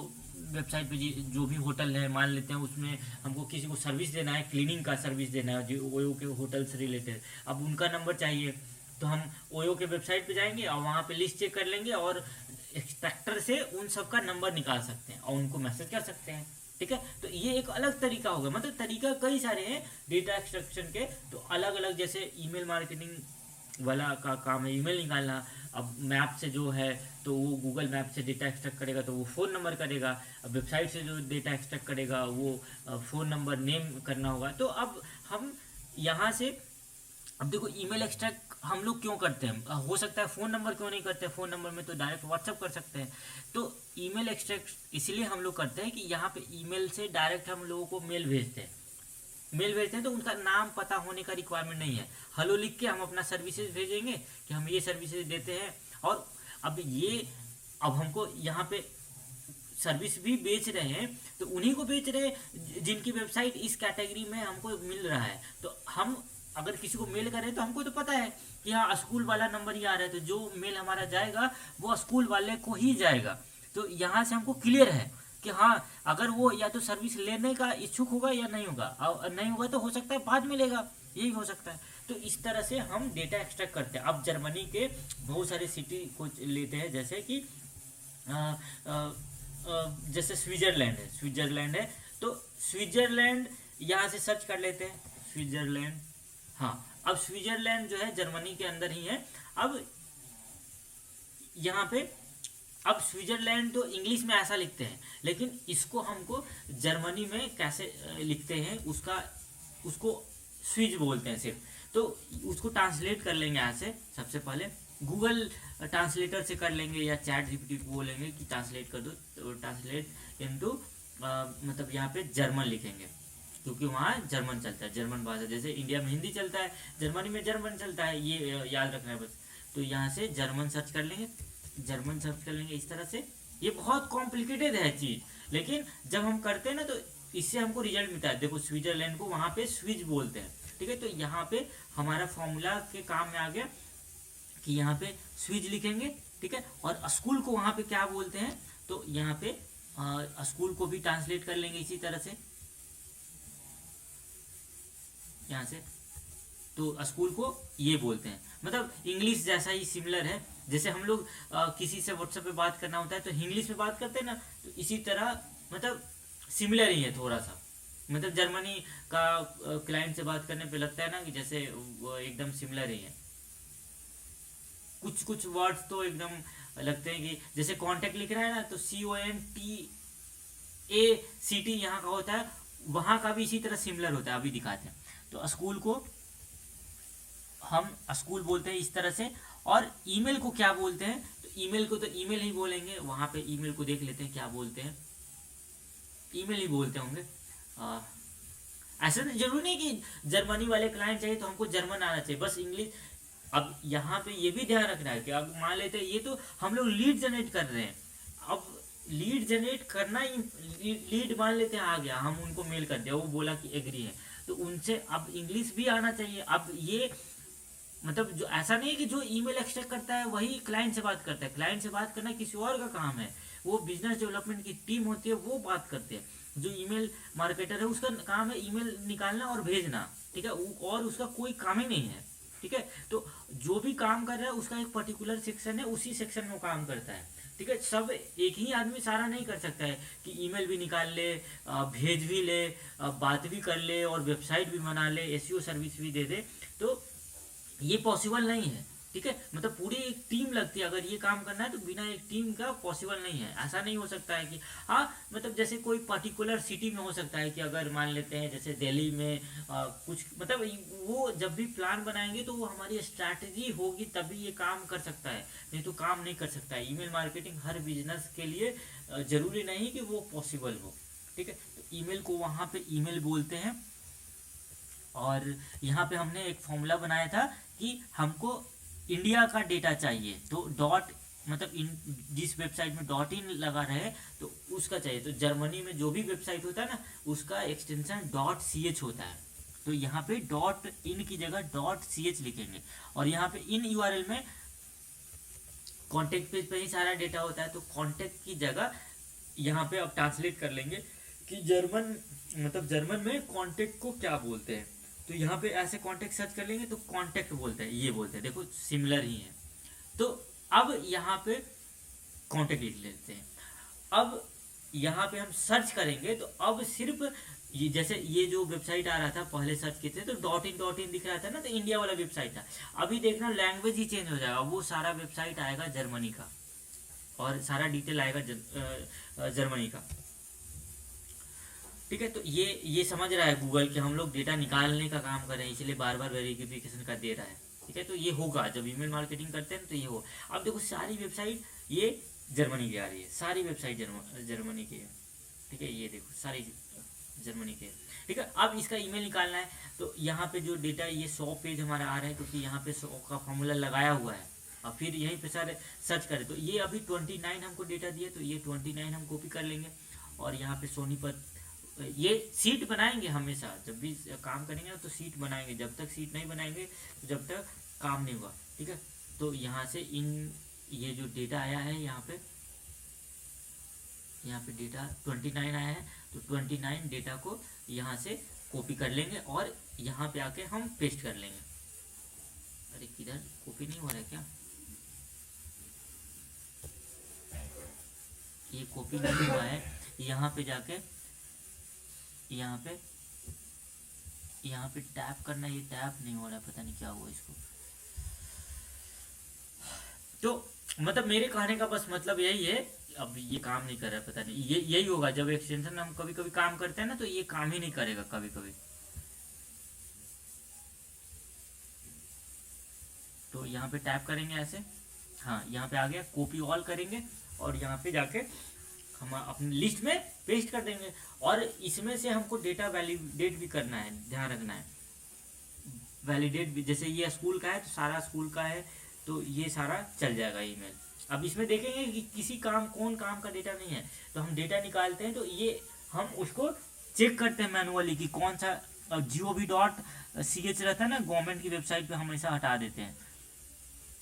वेबसाइट पे जो भी होटल है मान लेते हैं, उसमें हमको किसी को सर्विस देना है, क्लीनिंग का सर्विस देना है जो ओयो के होटल से रिलेटेड। अब उनका नंबर चाहिए तो हम ओयो के वेबसाइट पे जाएंगे और वहाँ पे लिस्ट चेक कर लेंगे और एक्सट्रैक्टर से उन सब का नंबर निकाल सकते हैं और उनको मैसेज कर सकते हैं, ठीक है। तो ये एक अलग तरीका होगा। मतलब तरीका कई सारे हैं डेटा एक्सट्रैक्शन के, तो अलग अलग जैसे ईमेल मार्केटिंग वाला का काम है ईमेल निकालना। अब मैप से जो है तो वो गूगल मैप से डेटा एक्सट्रैक्ट करेगा तो वो फ़ोन नंबर करेगा। अब वेबसाइट से जो डेटा एक्सट्रैक्ट करेगा वो फ़ोन नंबर नेम करना होगा। तो अब हम यहाँ से अब देखो ईमेल एक्सट्रैक्ट हम लोग क्यों करते हैं, हो सकता है फ़ोन नंबर क्यों नहीं करते, फ़ोन नंबर में तो डायरेक्ट व्हाट्सअप कर सकते हैं। तो ईमेल एक्सट्रैक्ट इसलिए हम लोग करते हैं कि यहाँ पे ईमेल से डायरेक्ट हम लोगों को मेल भेजते हैं। मेल भेजते हैं तो उनका नाम पता होने का रिक्वायरमेंट नहीं है। हेलो लिख के हम अपना सर्विसेज भेजेंगे कि हम ये सर्विसेज देते हैं। और अब हमको यहाँ पे सर्विस भी बेच रहे हैं तो उन्हीं को बेच रहे हैं जिनकी वेबसाइट इस कैटेगरी में हमको मिल रहा है। तो हम अगर किसी को मेल करें तो हमको तो पता है कि हाँ स्कूल वाला नंबर ही आ रहा है, तो जो मेल हमारा जाएगा वो स्कूल वाले को ही जाएगा। तो यहाँ से हमको क्लियर है कि हाँ अगर वो या तो सर्विस लेने का इच्छुक होगा या नहीं होगा, और नहीं होगा तो हो सकता है बाद में लेगा, यही हो सकता है। तो इस तरह से हम डेटा एक्सट्रैक्ट करते हैं। अब जर्मनी के बहुत सारे सिटी को लेते हैं, जैसे कि जैसे स्विट्जरलैंड है तो स्विट्जरलैंड यहाँ से सर्च कर लेते हैं स्विट्जरलैंड। हाँ अब स्विट्जरलैंड जो है जर्मनी के अंदर ही है। अब यहाँ पे अब स्विट्जरलैंड तो इंग्लिश में ऐसा लिखते हैं, लेकिन इसको हमको जर्मनी में कैसे लिखते हैं उसको स्विच बोलते हैं सिर्फ। तो उसको ट्रांसलेट कर लेंगे यहाँ से। सबसे पहले गूगल ट्रांसलेटर से कर लेंगे या चैट जीपीटी को बोलेंगे कि ट्रांसलेट कर दो, तो ट्रांसलेट इनटू मतलब यहाँ पे जर्मन लिखेंगे क्योंकि वहाँ जर्मन चलता है, जर्मन भाषा। जैसे इंडिया में हिंदी चलता है, जर्मनी में जर्मन चलता है, ये याद रखना है बस। तो यहाँ से जर्मन सर्च कर लेंगे इस तरह से। ये बहुत कॉम्प्लिकेटेड है चीज़, लेकिन जब हम करते हैं ना तो इससे हमको रिजल्ट मिलता है। देखो स्विट्जरलैंड को वहाँ पे स्विच बोलते हैं, ठीक है। तो यहाँ पे हमारा फॉर्मूला के काम में आ गया कि यहाँ पे स्विच लिखेंगे, ठीक है। और स्कूल को वहाँ पे क्या बोलते हैं, तो यहाँ पे स्कूल को भी ट्रांसलेट कर लेंगे इसी तरह से यहाँ से। तो स्कूल को ये बोलते हैं, मतलब इंग्लिश जैसा ही सिमिलर है। जैसे हम लोग किसी से व्हाट्सएप पे बात करना होता है तो इंग्लिश में बात करते हैं ना, तो इसी तरह मतलब सिमिलर ही है थोड़ा सा। मतलब जर्मनी का क्लाइंट से बात करने पे लगता है ना कि जैसे एकदम सिमिलर ही है। कुछ वर्ड्स तो एकदम लगते हैं कि जैसे कांटेक्ट लिख रहा है ना तो CONTACT यहाँ का होता है, वहाँ का भी इसी तरह सिमिलर होता है। अभी दिखाते हैं। तो स्कूल को हम स्कूल बोलते हैं इस तरह से। और ईमेल को क्या बोलते हैं, तो ईमेल को तो ईमेल ही बोलेंगे। वहाँ पे ईमेल को देख लेते हैं क्या बोलते हैं, ईमेल ही बोलते होंगे। ऐसा तो जरूरी नहीं कि जर्मनी वाले क्लाइंट चाहिए तो हमको जर्मन आना चाहिए, बस इंग्लिश। अब यहाँ पे ये भी ध्यान रखना है कि अब मान लेते हैं ये तो हम लोग लीड जनरेट कर रहे हैं। अब लीड जनरेट करना ही, लीड मान लेते हैं आ गया, हम उनको मेल कर दिया, वो बोला कि एग्री है, तो उनसे अब इंग्लिश भी आना चाहिए। अब ये मतलब जो ऐसा नहीं है कि जो ईमेल एक्सट्रैक्ट करता है वही क्लाइंट से बात करता है। क्लाइंट से बात करना किसी और का काम है, वो बिजनेस डेवलपमेंट की टीम होती है, वो बात करते हैं। जो ईमेल मार्केटर है उसका काम है ईमेल निकालना और भेजना, ठीक है, और उसका कोई काम ही नहीं है, ठीक है। तो जो भी काम कर रहा है उसका एक पर्टिकुलर सेक्शन है, उसी सेक्शन में वो काम करता है, ठीक है। सब एक ही आदमी सारा नहीं कर सकता है कि ईमेल भी निकाल ले, भेज भी ले, बात भी कर ले और वेबसाइट भी बना ले, एसईओ सर्विस भी दे दे। तो ये पॉसिबल नहीं है, ठीक है। मतलब पूरी एक टीम लगती है अगर ये काम करना है, तो बिना एक टीम का पॉसिबल नहीं है। ऐसा नहीं हो सकता है कि हाँ मतलब जैसे कोई पर्टिकुलर सिटी में हो सकता है कि अगर मान लेते हैं जैसे दिल्ली में कुछ मतलब वो जब भी प्लान बनाएंगे तो वो हमारी स्ट्रैटेजी होगी तभी ये काम कर सकता है, नहीं तो काम नहीं कर सकता है। ईमेल मार्केटिंग हर बिजनेस के लिए जरूरी नहीं कि वो पॉसिबल हो, ठीक है। तो ईमेल को वहाँ पे ईमेल बोलते हैं। और यहाँ पे हमने एक फॉर्मूला बनाया था कि हमको इंडिया का डेटा चाहिए, तो डॉट मतलब जिस वेबसाइट में .in लगा रहे तो उसका चाहिए। तो जर्मनी में जो भी वेबसाइट होता है ना उसका एक्सटेंशन .ch होता है। तो यहाँ पे .in की जगह .ch लिखेंगे। और यहाँ पे इन URL में कॉन्टेक्ट पेज पे ही सारा डेटा होता है, तो कॉन्टेक्ट की जगह यहाँ पे अब ट्रांसलेट कर लेंगे कि जर्मन में कॉन्टेक्ट को क्या बोलते हैं। तो यहाँ पे ऐसे कॉन्टेक्ट सर्च कर लेंगे तो कॉन्टेक्ट बोलते हैं, ये बोलते हैं, देखो सिमिलर ही है। तो अब यहाँ पे कॉन्टेक्ट लिख लेते हैं। अब यहाँ पे हम सर्च करेंगे तो अब सिर्फ ये जैसे ये जो वेबसाइट आ रहा था पहले सर्च किए थे तो .in दिख रहा था ना, तो इंडिया वाला वेबसाइट था। अभी देखना लैंग्वेज ही चेंज हो जाएगा, वो सारा वेबसाइट आएगा जर्मनी का और सारा डिटेल आएगा जर्मनी का। ठीक है, तो ये समझ रहा है गूगल कि हम लोग डेटा निकालने का काम कर रहे हैं, इसलिए बार बार वेरिफिकेशन का दे रहा है। ठीक है, तो ये होगा जब ईमेल मार्केटिंग करते हैं तो ये हो। अब देखो सारी वेबसाइट ये जर्मनी की आ रही है, सारी वेबसाइट जर्मनी की है। ठीक है, ये देखो सारी जर्मनी के। ठीक है, अब इसका ईमेल निकालना है तो यहाँ पे जो डेटा ये 100 पेज हमारा आ रहा है क्योंकि यहाँ पे 100 का फॉर्मूला लगाया हुआ है। और फिर यहीं पे सारे सर्च करें तो ये अभी 29 हमको डेटा दिया, तो ये 29 हम कॉपी कर लेंगे और यहाँ पे सोनीपत, ये सीट बनाएंगे हमेशा जब भी काम करेंगे ना, तो सीट बनाएंगे। जब तक सीट नहीं बनाएंगे तो जब तक काम नहीं हुआ। ठीक है, तो यहाँ से ये जो डेटा आया है यहाँ पे डेटा 29 आया है, तो 29 डेटा को यहाँ से कॉपी कर लेंगे और यहाँ पे आके हम पेस्ट कर लेंगे। अरे किधर कॉपी नहीं हो रहा है क्या? ये कॉपी नहीं हुआ है, यहाँ पे जाके यहाँ पे टैप करना, ये टैप नहीं हो रहा है, पता नहीं क्या हुआ इसको। तो मतलब मेरे कहने का बस मतलब यही है, अब ये काम नहीं कर रहा है, पता नहीं ये यही होगा जब एक्सटेंशन हम कभी कभी काम करते हैं ना, तो ये काम ही नहीं करेगा कभी कभी। तो यहाँ पे टैप करेंगे ऐसे, हाँ यहाँ पे आ गया, कॉपी ऑल करेंगे और यहाँ पे जाके हम अपनी लिस्ट में पेस्ट कर देंगे। और इसमें से हमको डेटा वैलिडेट भी करना है, ध्यान रखना है वैलिडेट भी। जैसे ये स्कूल का है तो सारा स्कूल का है, तो ये सारा चल जाएगा ईमेल। अब इसमें देखेंगे कि किसी कौन काम का डेटा नहीं है, तो हम डेटा निकालते हैं तो ये हम उसको चेक करते हैं मैनुअली कि कौन सा gov.ch रहता है ना, गवर्नमेंट की वेबसाइट पे हमेशा हटा देते हैं।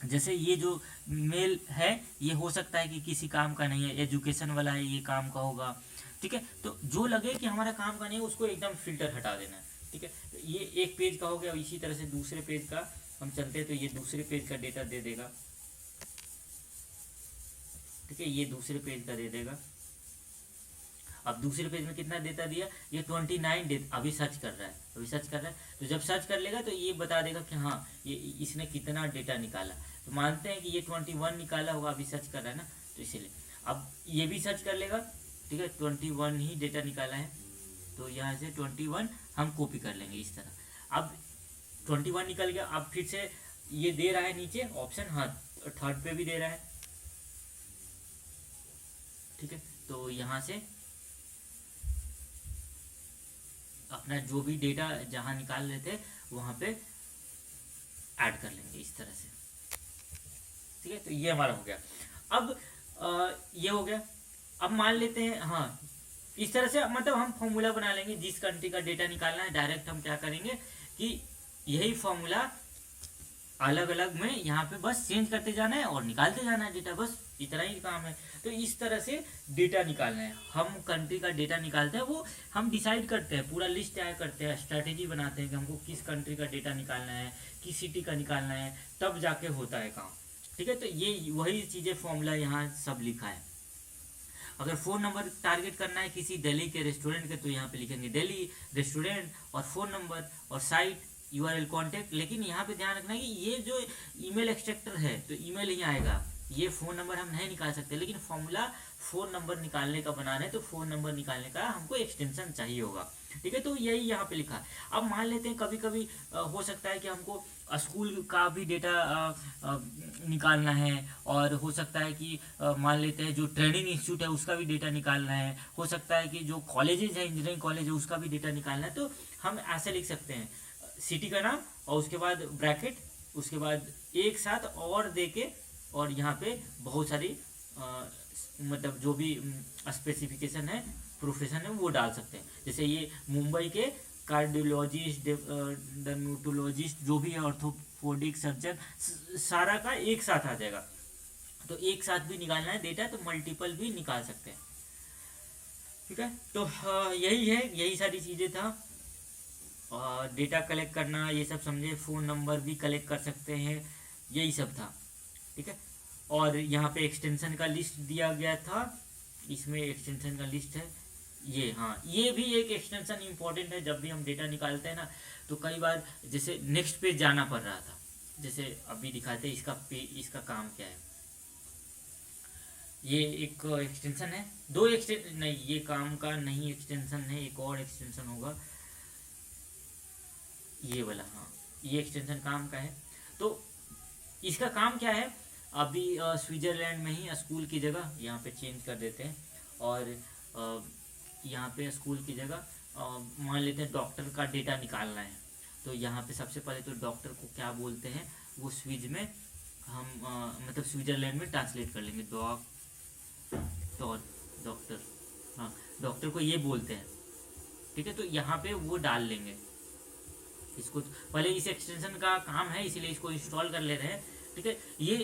जैसे ये जो मेल है ये हो सकता है कि किसी काम का नहीं है, एजुकेशन वाला है, ये काम का होगा। ठीक है, तो जो लगे कि हमारा काम का नहीं है उसको एकदम फिल्टर हटा देना है। ठीक है, तो ये एक पेज का हो गया। इसी तरह से दूसरे पेज का हम चलते हैं तो ये दूसरे पेज का डेटा दे देगा। ठीक है, ये दूसरे पेज का दे देगा। अब दूसरे पेज में कितना डेटा दिया, ये 29 अभी सर्च कर रहा है, तो जब सर्च कर लेगा तो ये बता देगा कि हाँ ये इसने कितना डेटा निकाला। तो मानते हैं कि ये 21 निकाला होगा, अभी सर्च कर रहा है ना, तो इसीलिए अब ये भी सर्च कर लेगा। ठीक है, 21 ही डेटा निकाला है, तो यहाँ से 21 हम कॉपी कर लेंगे इस तरह। अब 21 निकल गया, अब फिर से ये दे रहा है नीचे ऑप्शन, हाँ थर्ड पे भी दे रहा है। ठीक है, तो यहाँ से अपना जो भी डेटा जहाँ निकाल रहे थे वहाँ पे ऐड कर लेंगे इस तरह से। ठीक है, तो ये हमारा हो गया। अब ये हो गया। अब मान लेते हैं, हाँ इस तरह से मतलब हम फॉर्मूला बना लेंगे जिस कंट्री का डेटा निकालना है। डायरेक्ट हम क्या करेंगे कि यही फॉर्मूला अलग अलग में यहाँ पे बस चेंज करते जाना है और निकालते जाना है डेटा, बस इतना ही काम है। तो इस तरह से डेटा निकालना है। हम कंट्री का डेटा निकालते हैं, वो हम डिसाइड करते हैं, पूरा लिस्ट तैयार करते हैं, स्ट्रैटेजी बनाते हैं कि हमको किस कंट्री का डेटा निकालना है, किस सिटी का निकालना है, तब जाके होता है काम। ठीक है, तो ये वही चीज़ें फॉर्मूला यहाँ सब लिखा है। अगर फ़ोन नंबर टारगेट करना है किसी दिल्ली के रेस्टोरेंट के, तो यहाँ पे लिखेंगे दिल्ली रेस्टोरेंट और फ़ोन नंबर और साइट URL कॉन्टैक्ट। लेकिन यहाँ पे ध्यान रखना है कि ये जो ईमेल एक्सट्रैक्टर है तो ईमेल ही आएगा, ये फ़ोन नंबर हम नहीं निकाल सकते। लेकिन फॉर्मूला फ़ोन नंबर निकालने का बनाना है, तो फ़ोन नंबर निकालने का हमको एक्सटेंशन चाहिए होगा। ठीक है, तो यही यहाँ पे लिखा है। अब मान लेते हैं कभी कभी हो सकता है कि हमको स्कूल का भी डेटा निकालना है, और हो सकता है कि मान लेते हैं जो ट्रेनिंग इंस्टीट्यूट है उसका भी डेटा निकालना है, हो सकता है कि जो कॉलेजेस है, इंजीनियरिंग कॉलेज है, उसका भी डेटा निकालना है। तो हम ऐसे लिख सकते हैं, सिटी का नाम और उसके बाद ब्रैकेट, उसके बाद एक साथ और देके, और यहाँ पे बहुत सारी मतलब जो भी स्पेसिफिकेशन है, प्रोफेशन है, वो डाल सकते हैं। जैसे ये मुंबई के कार्डियोलॉजिस्ट, डर्मेटोलॉजिस्ट जो भी है, ऑर्थोपोडिक सर्जन, सारा का एक साथ आ जाएगा। तो एक साथ भी निकालना है डेटा, तो मल्टीपल भी निकाल सकते हैं। ठीक है, तो यही है, यही सारी चीज़ें था। डेटा कलेक्ट करना, ये सब समझे, फ़ोन नंबर भी कलेक्ट कर सकते हैं, यही सब था। ठीक है, और यहाँ पे एक्सटेंशन का लिस्ट दिया गया था, इसमें एक्सटेंशन का लिस्ट है, ये, हाँ, ये भी एक एक्सटेंशन इंपॉर्टेंट है। जब भी हम डेटा निकालते हैं ना, तो कई बार जैसे नेक्स्ट पेज जाना पड़ रहा था, जैसे अभी दिखाते हैं इसका काम क्या है। ये एक एक्सटेंशन है, दो एक्सटेंशन नहीं, ये काम का नहीं एक्सटेंशन है, एक और एक्सटेंशन होगा ये वाला, हाँ, ये एक्सटेंशन काम का है। तो इसका काम क्या है, अभी स्विट्जरलैंड में ही स्कूल की जगह यहाँ पे चेंज कर देते हैं, और यहाँ पे स्कूल की जगह मान लेते हैं डॉक्टर का डेटा निकालना है। तो यहाँ पे सबसे पहले तो डॉक्टर को क्या बोलते हैं, वो स्विच में हम मतलब स्विट्जरलैंड में ट्रांसलेट कर लेंगे, डॉक्टर, हाँ, डॉक्टर को ये बोलते हैं, ठीक है। तो यहाँ पे वो डाल लेंगे इसको। पहले इस एक्सटेंशन का काम है, इसीलिए इसको इंस्टॉल कर ले रहे हैं, ठीक है। ये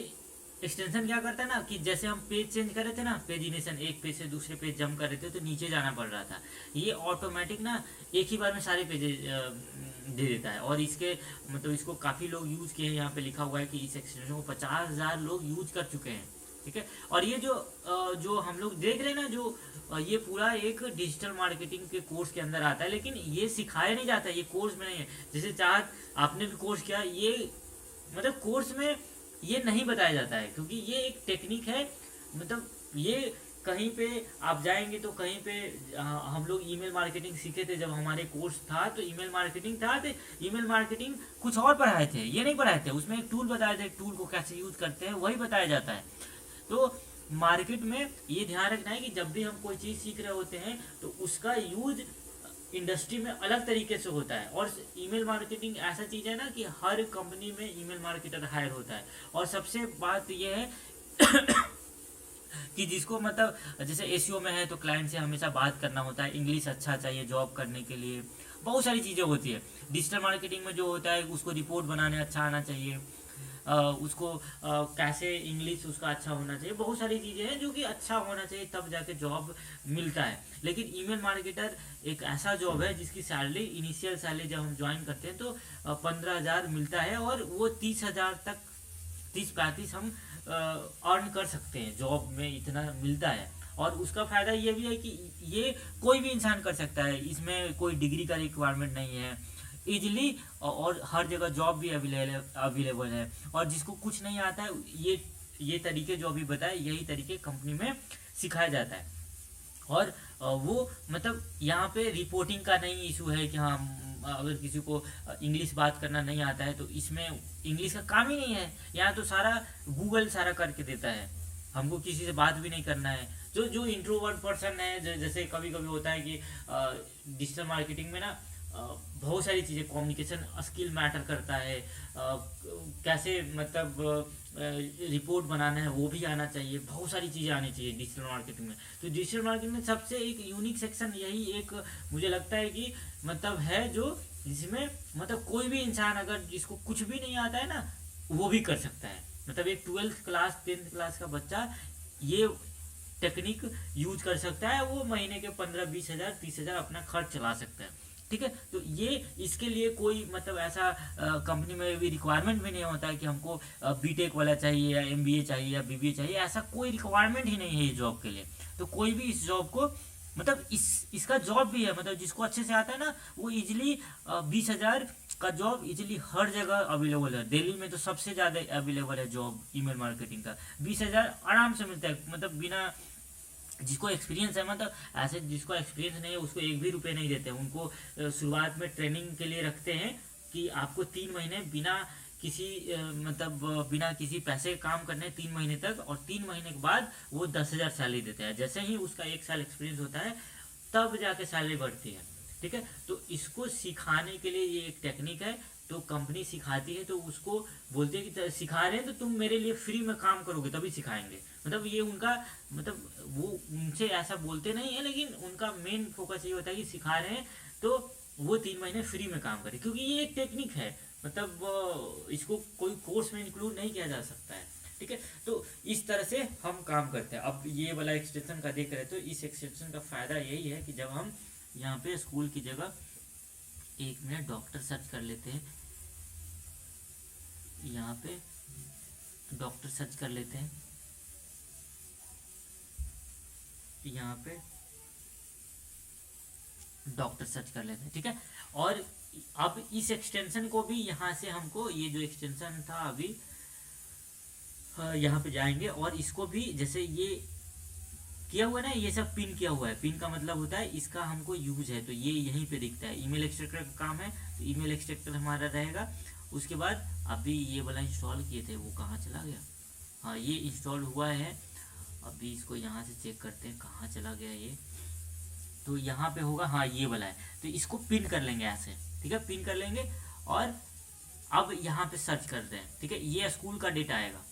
एक्सटेंशन क्या करता है ना, कि जैसे हम पेज चेंज कर रहे थे ना, पेजिनेशन, एक पेज से दूसरे पेज जंप कर रहे थे तो नीचे जाना पड़ रहा था, ये ऑटोमेटिक ना एक ही बार में सारे पेज दे देता है। और इसके मतलब इसको काफ़ी लोग यूज़ किए हैं, यहाँ पे लिखा हुआ है कि इस एक्सटेंशन को 50,000 लोग यूज कर चुके हैं, ठीक है। और ये जो हम लोग देख रहे हैं ना, जो ये पूरा एक डिजिटल मार्केटिंग के कोर्स के अंदर आता है, लेकिन ये सिखाया नहीं जाता है, ये कोर्स में नहीं है। जैसे चार आपने भी कोर्स किया, ये मतलब कोर्स में ये नहीं बताया जाता है, क्योंकि ये एक टेक्निक है। मतलब ये कहीं पे आप जाएंगे तो कहीं पे हम लोग ईमेल मार्केटिंग सीखे थे, जब हमारे कोर्स था तो ईमेल मार्केटिंग था, तो ईमेल मार्केटिंग कुछ और पढ़ाए थे, ये नहीं पढ़ाए थे। उसमें एक टूल बताया था, एक टूल को कैसे यूज करते हैं वही बताया जाता है। तो मार्केट में ये ध्यान रखना है कि जब भी हम कोई चीज़ सीख रहे होते हैं तो उसका यूज इंडस्ट्री में अलग तरीके से होता है। और ईमेल मार्केटिंग ऐसा चीज़ है ना कि हर कंपनी में ईमेल मार्केटर हायर होता है। और सबसे बात यह है कि जिसको मतलब जैसे एसईओ में है तो क्लाइंट से हमेशा बात करना होता है, इंग्लिश अच्छा चाहिए जॉब करने के लिए, बहुत सारी चीज़ें होती है। डिजिटल मार्केटिंग में जो होता है उसको रिपोर्ट बनाने अच्छा आना चाहिए, उसको कैसे इंग्लिश उसका अच्छा होना चाहिए, बहुत सारी चीज़ें हैं जो कि अच्छा होना चाहिए, तब जाके जॉब मिलता है। लेकिन ईमेल मार्केटर एक ऐसा जॉब है जिसकी सैलरी, इनिशियल सैलरी जब हम ज्वाइन करते हैं तो 15,000 मिलता है, और वो 30,000 तक, 30-35 हम अर्न कर सकते हैं। जॉब में इतना मिलता है। और उसका फ़ायदा ये भी है कि ये कोई भी इंसान कर सकता है, इसमें कोई डिग्री का रिक्वायरमेंट नहीं है, इजीली, और हर जगह जॉब भी अवेलेबल है। और जिसको कुछ नहीं आता है, ये तरीके जो अभी बताए, यही तरीके कंपनी में सिखाया जाता है। और वो मतलब यहाँ पे रिपोर्टिंग का नहीं इशू है कि हाँ, अगर किसी को इंग्लिश बात करना नहीं आता है तो इसमें इंग्लिश का काम ही नहीं है। यहाँ तो सारा गूगल सारा करके देता है, हमको किसी से बात भी नहीं करना है। जो इंट्रोवर्ट पर्सन है, जैसे कभी कभी होता है कि डिजिटल मार्केटिंग में ना बहुत सारी चीज़ें, कम्युनिकेशन स्किल मैटर करता है, कैसे मतलब रिपोर्ट बनाना है वो भी आना चाहिए, बहुत सारी चीज़ें आनी चाहिए डिजिटल मार्केटिंग में। तो डिजिटल मार्केटिंग में सबसे एक यूनिक सेक्शन यही एक मुझे लगता है कि मतलब है, जो जिसमें मतलब कोई भी इंसान अगर जिसको कुछ भी नहीं आता है ना, वो भी कर सकता है। मतलब एक 12th क्लास 10th क्लास का बच्चा ये टेक्निक यूज कर सकता है, वो महीने के 15-20 हज़ार 30 हज़ार अपना खर्च चला सकता है, ठीक है। तो ये इसके लिए कोई मतलब ऐसा कंपनी में भी रिक्वायरमेंट भी नहीं होता है कि हमको बीटेक वाला चाहिए या एमबीए चाहिए या बीबीए चाहिए, ऐसा कोई रिक्वायरमेंट ही नहीं है ये जॉब के लिए। तो कोई भी इस जॉब को मतलब इसका जॉब भी है, मतलब जिसको अच्छे से आता है ना, वो इजिली 20,000 का जॉब इजिली हर जगह अवेलेबल है। दिल्ली में तो सबसे ज़्यादा अवेलेबल है जॉब ईमेल मार्केटिंग का, 20,000 आराम से मिलता है। मतलब बिना, जिसको एक्सपीरियंस है, मतलब ऐसे जिसको एक्सपीरियंस नहीं है उसको एक भी रुपये नहीं देते हैं। उनको शुरुआत में ट्रेनिंग के लिए रखते हैं कि आपको 3 महीने बिना किसी मतलब बिना किसी पैसे काम करने 3 महीने तक, और 3 महीने के बाद वो 10,000 सैलरी देते हैं। जैसे ही उसका 1 साल एक्सपीरियंस होता है तब जाके सैलरी बढ़ती है, ठीक है। तो इसको सिखाने के लिए ये एक टेक्निक है, तो कंपनी सिखाती है तो उसको बोलते हैं कि सिखा रहे हैं तो तुम मेरे लिए फ्री में काम करोगे तभी सिखाएंगे। मतलब ये उनका मतलब वो उनसे ऐसा बोलते नहीं है, लेकिन उनका मेन फोकस ये होता है कि सिखा रहे हैं तो वो 3 महीने फ्री में काम करे, क्योंकि ये एक टेक्निक है। मतलब इसको कोई कोर्स में इंक्लूड नहीं किया जा सकता है, ठीक है। तो इस तरह से हम काम करते हैं। अब ये वाला एक्सटेंशन का देख रहे हैं, तो इस एक्सटेंशन का फ़ायदा यही है कि जब हम यहाँ पे स्कूल की जगह 1 मिनट डॉक्टर सर्च कर लेते हैं, यहाँ पे डॉक्टर सर्च कर लेते हैं, यहाँ पे डॉक्टर सर्च कर लेते हैं, ठीक है। और अब इस एक्सटेंशन को भी यहाँ से हमको, ये जो एक्सटेंशन था अभी यहाँ पे जाएंगे और इसको भी जैसे ये किया हुआ है ना, ये सब पिन किया हुआ है। पिन का मतलब होता है इसका हमको यूज है, तो ये यहीं पे दिखता है। ईमेल एक्सट्रैक्टर का काम है, तो ईमेल एक्सट्रैक्टर हमारा रहेगा। उसके बाद अभी ये वाला इंस्टॉल किए थे, वो कहाँ चला गया? हाँ, ये इंस्टॉल हुआ है। अभी इसको यहाँ से चेक करते हैं कहाँ चला गया ये। तो यहाँ पे होगा, हाँ ये वाला है। तो इसको पिन कर लेंगे ऐसे, ठीक है, पिन कर लेंगे। और अब यहाँ पे सर्च करते हैं, ठीक है। ये स्कूल का डेटा आएगा,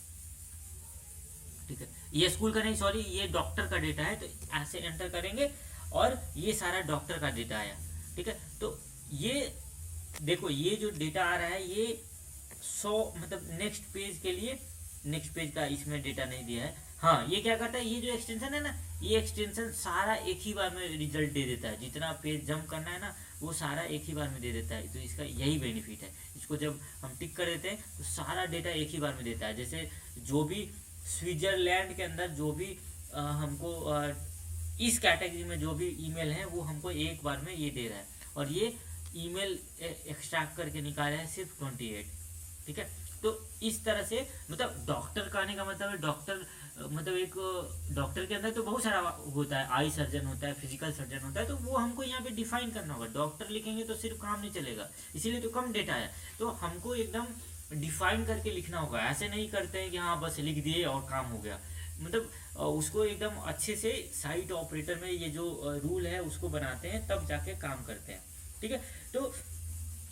ठीक है। ये स्कूल का नहीं, सॉरी, ये डॉक्टर का डेटा है। तो ऐसे एंटर करेंगे और ये सारा डॉक्टर का डेटा आया, ठीक है। तो ये देखो, ये जो डेटा आ रहा है ये 100 मतलब नेक्स्ट पेज के लिए, नेक्स्ट पेज का इसमें डेटा नहीं दिया है। हाँ, ये क्या करता है, ये जो एक्सटेंशन है ना, ये एक्सटेंशन सारा एक ही बार में रिजल्ट दे देता है। जितना पेज जंप करना है ना, वो सारा एक ही बार में दे देता है। तो इसका यही बेनिफिट है। इसको जब हम टिक कर देते हैं तो सारा डेटा एक ही बार में देता है। जैसे जो भी स्विट्जरलैंड के अंदर जो भी हमको इस कैटेगरी में जो भी ईमेल है वो हमको एक बार में ये दे रहा है। और ये ईमेल एक्सट्रैक्ट करके निकाला है सिर्फ 28, ठीक है। तो इस तरह से मतलब डॉक्टर का आने का मतलब है, डॉक्टर मतलब एक डॉक्टर के अंदर तो बहुत सारा होता है, आई सर्जन होता है, फिजिकल सर्जन होता है। तो वो हमको यहाँ पे डिफाइन करना होगा। डॉक्टर लिखेंगे तो सिर्फ काम नहीं चलेगा, इसीलिए तो कम डेटा है। तो हमको एकदम डिफाइन करके लिखना होगा। ऐसे नहीं करते हैं कि हाँ बस लिख दिए और काम हो गया। मतलब उसको एकदम अच्छे से साइट ऑपरेटर में ये जो रूल है उसको बनाते हैं, तब जाके काम करते हैं, ठीक है। तो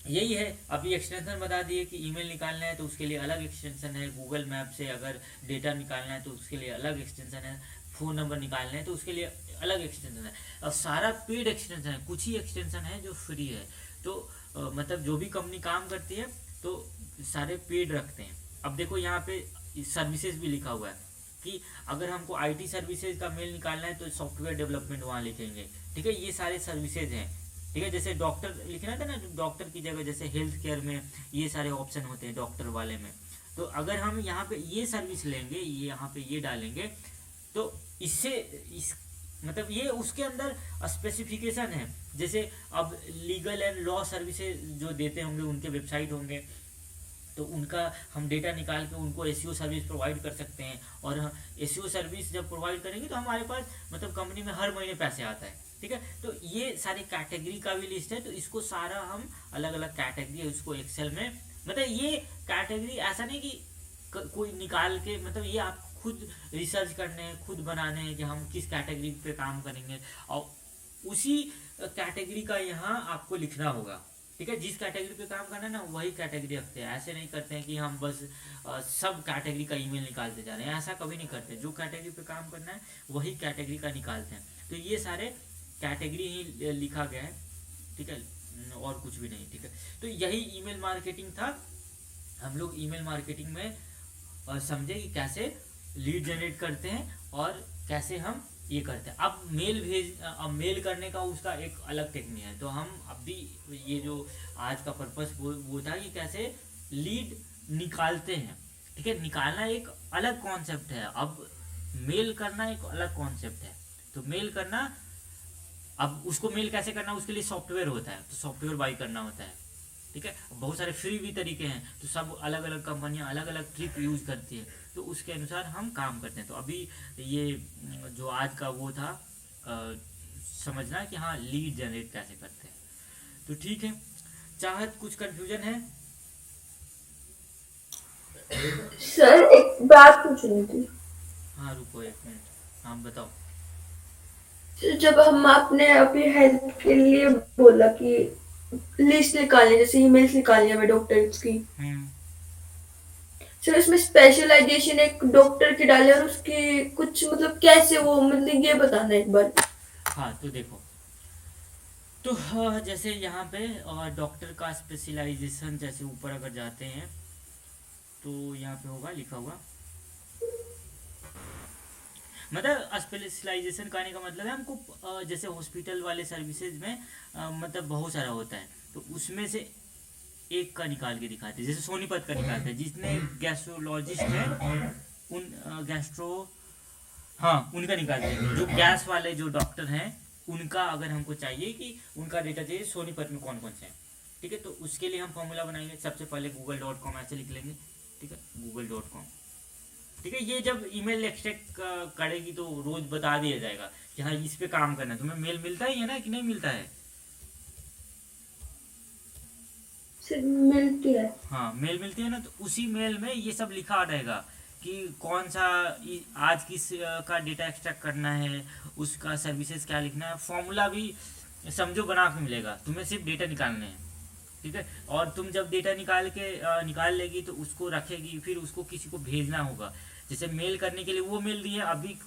यही है। अभी एक्सटेंशन बता दिए कि ईमेल निकालना है तो उसके लिए अलग एक्सटेंशन है, गूगल मैप से अगर डेटा निकालना है तो उसके लिए अलग एक्सटेंशन है, फ़ोन नंबर निकालना है तो उसके लिए अलग एक्सटेंशन है। और सारा पेड एक्सटेंशन है, कुछ ही एक्सटेंशन है जो फ्री है। तो मतलब जो भी कंपनी काम करती है तो सारे पेड रखते हैं। अब देखो यहाँ पे सर्विसेज भी लिखा हुआ है कि अगर हमको आईटी सर्विसेज का मेल निकालना है तो सॉफ्टवेयर डेवलपमेंट वहाँ लिखेंगे, ठीक है। ये सारे सर्विसेज हैं, ठीक है। जैसे डॉक्टर लिखना था ना, डॉक्टर की जगह जैसे हेल्थ केयर में ये सारे ऑप्शन होते हैं डॉक्टर वाले में। तो अगर हम यहाँ पे ये सर्विस लेंगे, ये यहाँ पे ये डालेंगे, तो इससे इस मतलब ये उसके अंदर स्पेसिफिकेशन है। जैसे अब लीगल एंड लॉ सर्विसेज जो देते होंगे उनके वेबसाइट होंगे, तो उनका हम डेटा निकाल के उनको एसईओ सर्विस प्रोवाइड कर सकते हैं। और एसईओ सर्विस जब प्रोवाइड करेंगे तो हमारे पास मतलब कंपनी में हर महीने पैसे आता है, ठीक है। तो ये सारी कैटेगरी का भी लिस्ट है। तो इसको सारा हम अलग अलग कैटेगरी है उसको एक्सेल में, मतलब ये कैटेगरी ऐसा नहीं कि कोई निकाल के, मतलब ये आप खुद रिसर्च करने हैं, खुद बनाने हैं कि हम किस कैटेगरी पे काम करेंगे और उसी कैटेगरी का यहाँ आपको लिखना होगा, ठीक है। जिस कैटेगरी पे काम करना है ना वही कैटेगरी रखते हैं। ऐसे नहीं करते हैं कि हम बस सब कैटेगरी का ईमेल निकालते जा रहे हैं, ऐसा कभी नहीं करते। जो कैटेगरी पे काम करना है वही कैटेगरी का निकालते हैं। तो ये सारे कैटेगरी ही लिखा गया है, ठीक है, और कुछ भी नहीं, ठीक है। तो यही ईमेल मार्केटिंग था। हम लोग ईमेल मार्केटिंग में समझे कि कैसे लीड जनरेट करते हैं और कैसे हम ये करते हैं। अब मेल करने का उसका एक अलग टेक्निक है। तो हम अभी ये जो आज का पर्पस वो था कि कैसे लीड निकालते हैं, ठीक है। निकालना एक अलग कॉन्सेप्ट है, अब मेल करना एक अलग कॉन्सेप्ट है। तो मेल करना, अब उसको मेल कैसे करना, उसके लिए सॉफ्टवेयर होता है, तो सॉफ्टवेयर बाई करना होता है, ठीक है। बहुत सारे फ्री भी तरीके हैं, तो सब अलग अलग कंपनियां अलग अलग ट्रिक यूज करती है, तो उसके अनुसार हम काम करते हैं। तो अभी ये जो आज का वो था समझना कि हाँ लीड जनरेट कैसे करते हैं। तो ठीक है, चाहत कुछ कंफ्यूजन है? सर एक बात पूछनी थी। हाँ रुको एक मिनट, हाँ बताओ। जब हम आपने अभी हेल्थ के लिए बोला कि लिस्ट निकालनी, जैसे ईमेल्स निकालनी है डॉक्टर्स की, सर इसमें स्पेशलाइजेशन एक डॉक्टर की डाले और उसकी कुछ मतलब कैसे वो, मतलब ये बताना एक बार। हाँ तो देखो, तो हाँ, जैसे यहाँ पे डॉक्टर का स्पेशलाइजेशन, जैसे ऊपर अगर जाते हैं तो यहाँ पे होगा लिखा हुआ, मतलब स्पेशलाइजेशन करने का मतलब है हमको जैसे हॉस्पिटल वाले सर्विसेज में मतलब बहुत सारा होता है, तो उसमें से एक का निकाल के दिखाते हैं। जैसे सोनीपत का निकालते हैं, जितने गैस्ट्रोलॉजिस्ट हैं उन हाँ उनका निकालते हैं। जो गैस वाले जो डॉक्टर हैं उनका अगर हमको चाहिए कि उनका डेटा चाहिए सोनीपत में कौन कौन से हैं, ठीक है। तो उसके लिए हम फॉर्मूला बनाएंगे। सबसे पहले google.com ऐसे लिख लेंगे, ठीक है, google.com, ठीक है। ये जब ईमेल एक्सट्रैक्ट करेगी तो रोज बता दिया जाएगा कि हाँ इस पे काम करना है। तुम्हें मेल मिलता ही है ना कि नहीं मिलता है? सर मिलती है। हाँ मेल मिलती है ना, तो उसी मेल में ये सब लिखा रहेगा कि कौन सा आज किस का डेटा एक्सट्रैक्ट करना है, उसका सर्विसेज क्या लिखना है। फॉर्मूला भी समझो बना के मिलेगा, तुम्हें सिर्फ डेटा निकालने हैं, ठीक है। और तुम जब डेटा निकाल लेगी तो उसको रखेगी, फिर उसको किसी को भेजना होगा। जैसे मेल करने के लिए वो मेल दिए, अभी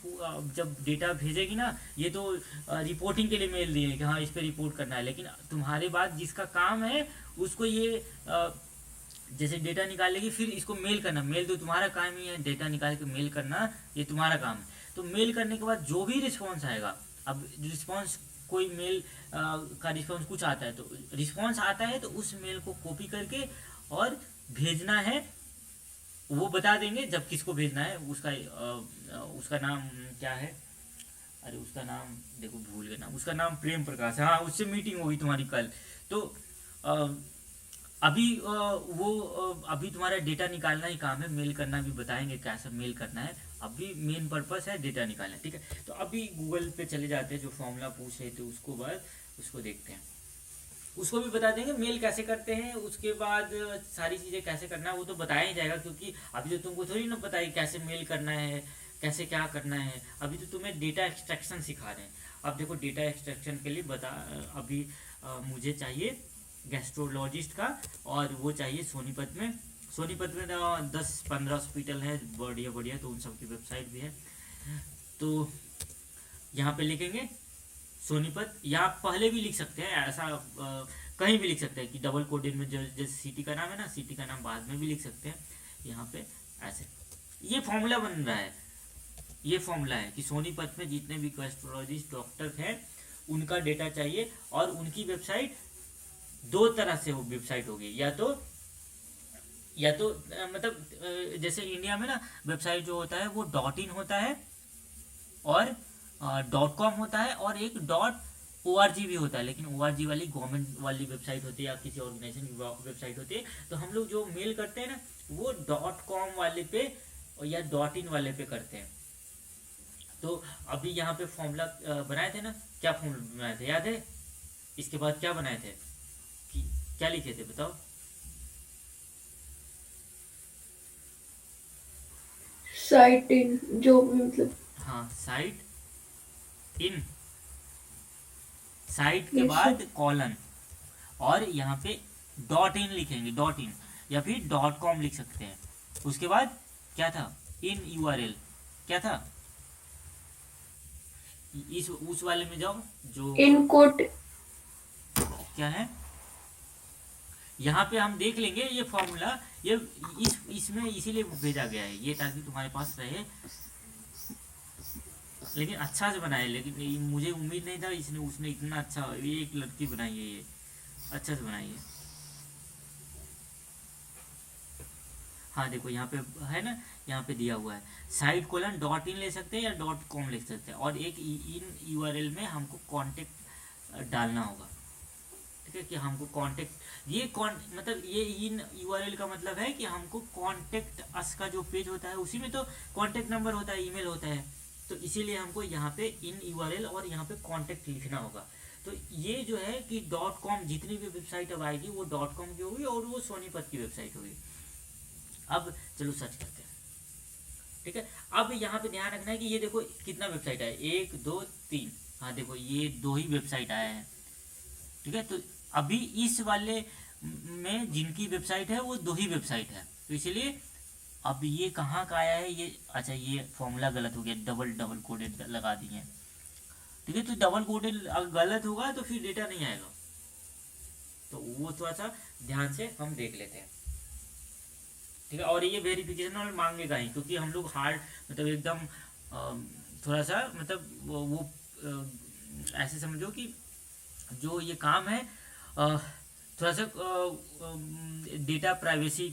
जब डेटा भेजेगी ना, ये तो रिपोर्टिंग के लिए मेल दिए कि हाँ इस पे रिपोर्ट करना है। लेकिन तुम्हारे बाद जिसका काम है उसको ये जैसे डेटा निकालेगी फिर इसको मेल करना। मेल तो तुम्हारा काम ही है, डेटा निकाल के मेल करना ये तुम्हारा काम है। तो मेल करने के बाद जो भी रिस्पॉन्स आएगा, अब रिस्पॉन्स कोई मेल का रिस्पॉन्स कुछ आता है तो रिस्पॉन्स आता है तो उस मेल को कॉपी करके और भेजना है। वो बता देंगे जब किसको भेजना है। उसका नाम क्या है, अरे उसका नाम देखो भूल गया नाम, उसका नाम प्रेम प्रकाश है। हाँ उससे मीटिंग होगी तुम्हारी कल। तो अभी तुम्हारा डेटा निकालना ही काम है, मेल करना भी बताएंगे कैसा मेल करना है। अभी मेन पर्पस है डेटा निकालना, ठीक है। तो अभी गूगल पे चले जाते हैं, जो फॉर्मूला पूछ रहे थे उसको बाद उसको देखते हैं, उसको भी बता देंगे मेल कैसे करते हैं। उसके बाद सारी चीज़ें कैसे करना है वो तो बताया ही जाएगा, क्योंकि अभी तो तुमको थोड़ी ना पता है कैसे मेल करना है, कैसे क्या करना है। अभी तो तुम्हें डेटा एक्सट्रैक्शन सिखा रहे हैं। अब देखो डेटा एक्सट्रैक्शन के लिए अभी मुझे चाहिए गैस्ट्रोलॉजिस्ट का, और वो चाहिए सोनीपत में। सोनीपत में 10-15 हॉस्पिटल है बढ़िया बढ़िया, तो उन सब की वेबसाइट भी है। तो यहाँ पे लिखेंगे सोनीपत, या पहले भी लिख सकते हैं ऐसा, कहीं भी लिख सकते हैं कि डबल कोडेड में जैसे सिटी का नाम है ना, सिटी का नाम बाद में भी लिख सकते हैं। यहाँ पे ऐसे ये फॉर्मूला बन रहा है, ये फॉर्मूला है कि सोनीपत में जितने भी गैस्ट्रोलॉजिस्ट डॉक्टर हैं उनका डेटा चाहिए। और उनकी वेबसाइट दो तरह से वो वेबसाइट होगी, या तो मतलब जैसे इंडिया में ना वेबसाइट जो होता है वो .in होता है और .com होता है, और एक .org भी होता है। लेकिन org वाली गवर्नमेंट वाली वेबसाइट होती है या किसी ऑर्गेनाइजेशन की वेबसाइट होती है। तो हम लोग जो मेल करते हैं ना वो .com वाले पे या .in वाले पे करते हैं। तो अभी यहाँ पे फॉर्मूला बनाए थे ना, क्या फॉर्मूला बनाए थे याद है? इसके बाद क्या बनाए थे, क्या लिखे थे बताओ? साइट इन, जो भी मतलब, हाँ साइट इन, साइट के Yes, बाद कॉलन, और यहाँ पे .in लिखेंगे, .in या फिर .com लिख सकते हैं। उसके बाद क्या था, इन URL क्या था, इस उस वाले में जाओ जो इन कोट क्या है। यहाँ पे हम देख लेंगे ये फॉर्मूला, ये इसमें इसीलिए भेजा गया है ये, ताकि तुम्हारे पास रहे। लेकिन अच्छा से बनाए, लेकिन मुझे उम्मीद नहीं था उसने इतना अच्छा, ये एक लड़की बनाई है, ये अच्छा से बनाई है। हाँ देखो यहाँ पे है ना, यहाँ पे दिया हुआ है साइट कोलन .in ले सकते हैं या .com ले सकते हैं, और एक इन URL में हमको कॉन्टेक्ट डालना होगा, ठीक है। कि हमको कॉन्टेक्ट मतलब ये इन URL का मतलब है कि हमको कॉन्टेक्ट अस का जो पेज होता है उसी में तो कॉन्टेक्ट नंबर होता है, ईमेल होता है। तो इसीलिए हमको यहाँ पे इन URL और यहाँ पे कॉन्टेक्ट लिखना होगा। तो ये जो है कि .com जितनी भी वेबसाइट अब आएगी वो .com की होगी और वो सोनीपत की वेबसाइट होगी। अब चलो सर्च करते हैं, ठीक है। अब यहाँ पे ध्यान रखना है कि ये देखो कितना वेबसाइट है, 1 2 3, हाँ देखो ये 2 ही वेबसाइट आया है, ठीक है। तो अभी इस वाले में जिनकी वेबसाइट है वो 2 ही वेबसाइट है, तो इसलिए अब ये कहाँ का आया है ये, अच्छा ये फॉर्मूला गलत हो गया, डबल कोडेड लगा दिए, ठीक है। तो डबल कोडेड गलत होगा तो फिर डेटा नहीं आएगा, तो वो थोड़ा सा ध्यान से हम देख लेते हैं, ठीक है। और ये वेरिफिकेशन और मांगेगा ही, क्योंकि हम लोग हार्ड मतलब एकदम थोड़ा सा मतलब वो ऐसे समझो कि जो ये काम है थोड़ा सा डेटा प्राइवेसी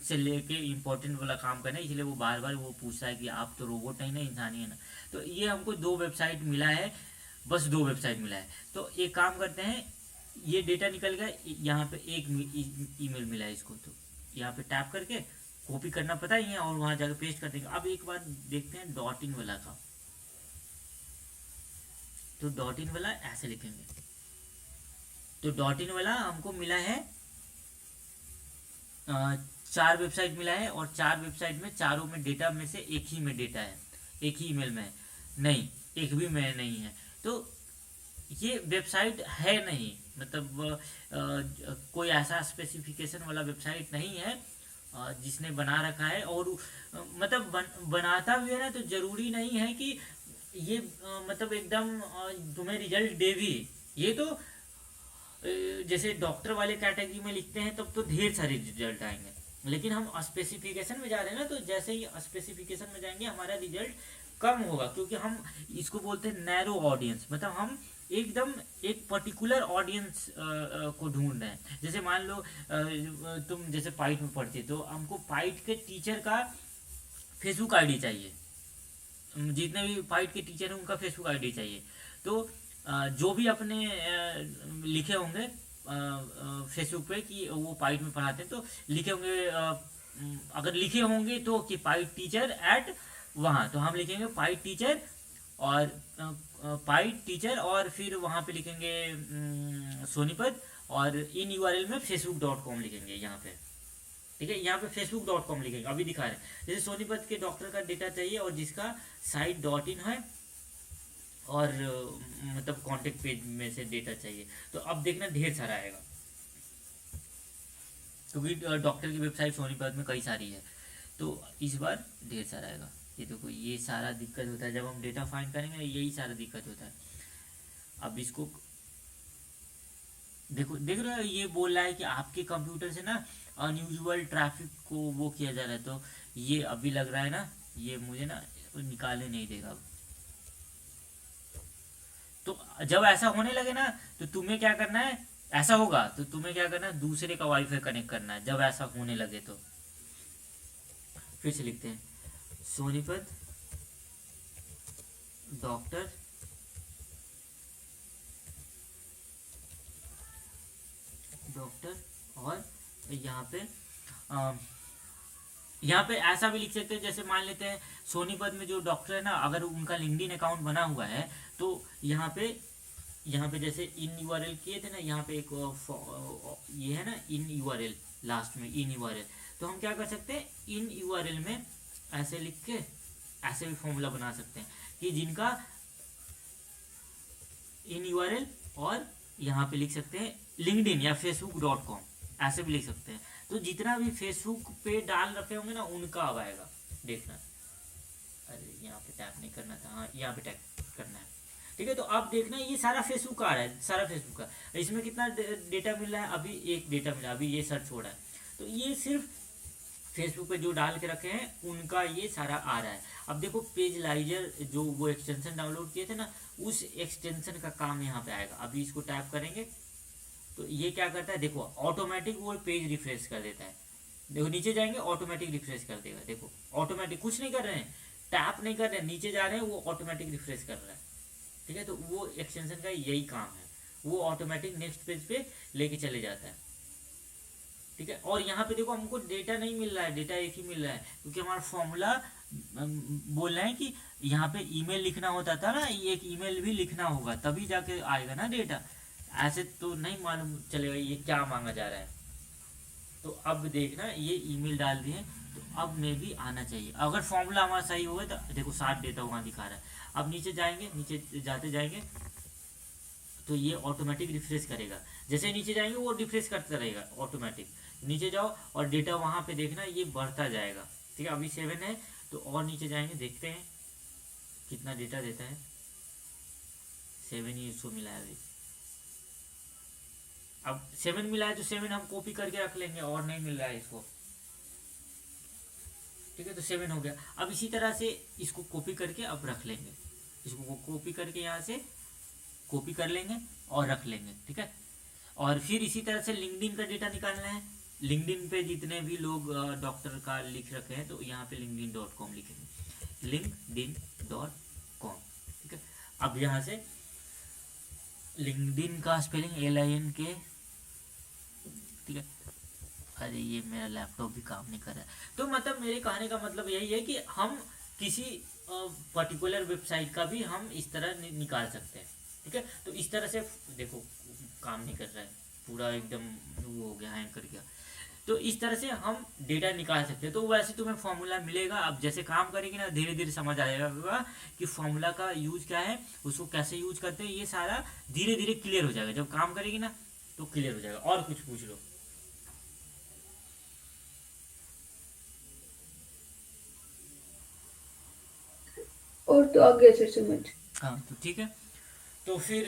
से लेके इम्पोर्टेंट वाला काम करना है, इसलिए वो बार बार वो पूछता है कि आप तो रोबोट नहीं ना, इंसान ही है ना। तो ये हमको 2 वेबसाइट मिला है, बस 2 वेबसाइट मिला है। तो एक काम करते हैं, ये डेटा निकल गया, यहाँ पे एक ईमेल मिला है इसको, तो यहाँ पे टैप करके कॉपी करना पता ही है और वहाँ जाकर पेस्ट कर देंगे। अब एक बार देखते हैं डॉट इन वाला का, तो डॉट इन वाला ऐसे लिखेंगे, तो डॉट इन वाला हमको मिला है 4 वेबसाइट मिला है, और 4 वेबसाइट में चारों में डेटा में से एक ही में डेटा है, एक ही ईमेल में है, नहीं एक भी में नहीं है। तो ये वेबसाइट है नहीं, मतलब कोई ऐसा स्पेसिफिकेशन वाला वेबसाइट नहीं है जिसने बना रखा है। और मतलब बनाता भी है ना, तो ज़रूरी नहीं है कि ये मतलब एकदम तुम्हें रिजल्ट दे भी। ये तो जैसे डॉक्टर वाले कैटेगरी में लिखते हैं तब तो ढेर सारे रिजल्ट आएंगे, लेकिन हम स्पेसिफिकेशन में जा रहे हैं ना, तो जैसे ही स्पेसिफिकेशन में जाएंगे हमारा रिजल्ट कम होगा, क्योंकि हम इसको बोलते हैं नैरो ऑडियंस, मतलब हम एकदम एक पर्टिकुलर ऑडियंस को ढूंढ रहे हैं। जैसे मान लो तुम जैसे पाइट में पढ़ती, तो हमको पाइट के टीचर का फेसबुक आईडी चाहिए, जितने भी पाइट के टीचर हैं उनका फेसबुक आईडी चाहिए। तो जो भी अपने लिखे होंगे फेसबुक पे कि वो पाइट में पढ़ाते हैं, तो लिखे होंगे अगर लिखे होंगे तो कि पाइट टीचर एट वहाँ, तो हम लिखेंगे पाइट टीचर और पाइट टीचर, और फिर वहाँ पे लिखेंगे सोनीपत, और इन यूआरएल में facebook.com लिखेंगे यहाँ पे, ठीक है। यहाँ पे facebook.com लिखेंगे, अभी दिखा रहे हैं। जैसे सोनीपत के डॉक्टर का डेटा चाहिए और जिसका साइट .in है, और मतलब कॉन्टेक्ट पेज में से डेटा चाहिए, तो अब देखना ढेर सारा आएगा, क्योंकि डॉक्टर की वेबसाइट सोनीपत में कई सारी है, तो इस बार ढेर सारा आएगा। ये देखो, ये सारा दिक्कत होता है जब हम डेटा फाइंड करेंगे, यही सारा दिक्कत होता है। अब इसको देखो, देख रहे हो, ये बोल रहा है कि आपके कंप्यूटर से ना अनयूजुअल ट्रैफिक को वो किया जा रहा है, तो ये अभी लग रहा है ना, ये मुझे ना निकालने नहीं देगा। तो जब ऐसा होने लगे ना, तो तुम्हें क्या करना है, ऐसा होगा तो तुम्हें क्या करना है, दूसरे का वाईफाई कनेक्ट करना है जब ऐसा होने लगे। तो फिर से लिखते हैं सोनीपत डॉक्टर और यहाँ पे ऐसा भी लिख सकते हैं, जैसे मान लेते हैं सोनीपत में जो डॉक्टर है ना, अगर उनका लिंक्डइन अकाउंट बना हुआ है, तो यहाँ पे जैसे इन यूआरएल किए थे ना, यहाँ पे एक ये है ना इन यूआरएल, लास्ट में इन यूआरएल, तो हम क्या कर सकते हैं, इन यूआरएल में ऐसे लिख के ऐसे भी फॉर्मूला बना सकते हैं कि जिनका इन यूआरएल, और यहाँ पे लिख सकते हैं लिंक्डइन या facebook.com, ऐसे भी लिख सकते हैं। तो जितना भी फेसबुक पे डाल रखे होंगे ना, उनका अब आएगा, देखना। अरे यहाँ पे टैप नहीं करना था, हाँ यहाँ पे टैप करना है, ठीक है। तो अब देखना, ये सारा फेसबुक का आ रहा है, सारा फेसबुक का। इसमें कितना डेटा मिल रहा है, अभी एक डेटा मिला, अभी ये सर्च हो रहा है, तो ये सिर्फ फेसबुक पे जो डाल के रखे हैं उनका ये सारा आ रहा है। अब देखो, पेजलाइजर जो वो एक्सटेंशन डाउनलोड किए थे ना, उस एक्सटेंशन का काम यहाँ पे आएगा। अभी इसको टैप करेंगे तो ये क्या करता है, देखो ऑटोमेटिक वो पेज रिफ्रेश कर देता है। देखो नीचे जाएंगे ऑटोमेटिक रिफ्रेश कर देगा, देखो ऑटोमेटिक, कुछ नहीं कर रहे हैं, टैप नहीं कर रहे हैं, नीचे जा रहे हैं, वो ऑटोमेटिक रिफ्रेश कर रहा है, ठीक है। तो वो एक्सटेंशन का यही काम है, वो ऑटोमेटिक नेक्स्ट पेज पे लेके चले जाता है, ठीक है। और यहाँ पे देखो, हमको डेटा नहीं मिल रहा है, डेटा एक ही मिल रहा है, क्योंकि हमारा फॉर्मूला बोल रहे हैं कि यहाँ पे ईमेल लिखना होता था ना, ये एक ईमेल भी लिखना होगा तभी जाके आएगा ना डेटा, ऐसे तो नहीं मालूम चलेगा ये क्या मांगा जा रहा है। तो अब देखना, ये ईमेल डाल दिए, तो अब में भी आना चाहिए। अगर फॉर्मूला हमारा सही हुआ तो देखो 60 डेटा वहाँ दिखा रहा है। अब नीचे जाएंगे, नीचे जाते जाएंगे तो ये ऑटोमेटिक रिफ्रेश करेगा, जैसे नीचे जाएंगे वो रिफ्रेश करता रहेगा ऑटोमेटिक। नीचे जाओ और डेटा वहाँ पे देखना, ये बढ़ता जाएगा, ठीक है। अभी 7 है, तो और नीचे जाएंगे, देखते हैं कितना डेटा देता है। 7 ही इसको मिला है अभी। अब 7 मिला है तो 7 हम कॉपी करके रख लेंगे, और नहीं मिल रहा है इसको, ठीक है। तो 7 हो गया। अब इसी तरह से इसको कॉपी करके अब रख लेंगे, इसको कॉपी करके यहाँ से कॉपी कर लेंगे और रख लेंगे, ठीक है। और फिर इसी तरह से लिंक्डइन का डेटा निकालना है। लिंक्डइन पे जितने भी लोग डॉक्टर का लिख रखे हैं, तो यहाँ पे linkedin.com लिखेंगे, linkedin.com, ठीक है। अब यहाँ से लिंक्डइन का स्पेलिंग LINK, ठीक है। अरे ये मेरा लैपटॉप भी काम नहीं कर रहा है। तो मतलब मेरे कहने का मतलब यही है कि हम किसी पर्टिकुलर वेबसाइट का भी हम इस तरह निकाल सकते हैं, ठीक है। तो इस तरह से देखो काम नहीं कर रहा है, पूरा एकदम वो हो गया, हैंग कर गया। तो इस तरह से हम डेटा निकाल सकते हैं। तो वैसे तुम्हें फॉर्मूला मिलेगा, अब जैसे काम करेगी ना धीरे धीरे समझ आएगा कि फॉर्मूला का यूज क्या है, उसको कैसे यूज करते हैं, ये सारा धीरे धीरे क्लियर हो जाएगा। जब काम करेगी ना तो क्लियर हो जाएगा। और कुछ पूछ लो। और तो आगे से समझ। हाँ तो ठीक है। तो फिर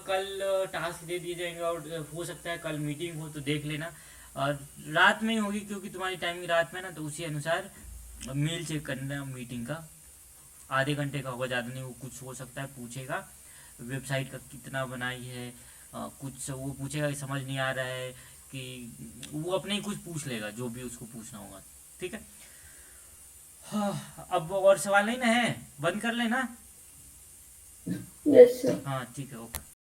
कल टास्क दे दिए जाएंगे और हो सकता है कल मीटिंग हो तो देख लेना। और रात में ही होगी क्योंकि तुम्हारी टाइमिंग रात में ना, तो उसी अनुसार मेल चेक करना मीटिंग का। आधे घंटे का होगा, ज़्यादा नहीं। वो कुछ हो सकता है पूछेगा वेबसाइट का कितना बनाई है, कुछ वो पूछेगा कि समझ नहीं आ रहा है, कि वो अपने ही कुछ पूछ लेगा जो भी उसको पूछना होगा, ठीक है। हाँ, अब और सवाल नहीं ना है, बंद कर लेना। Yes sir. हाँ ठीक है, ओके।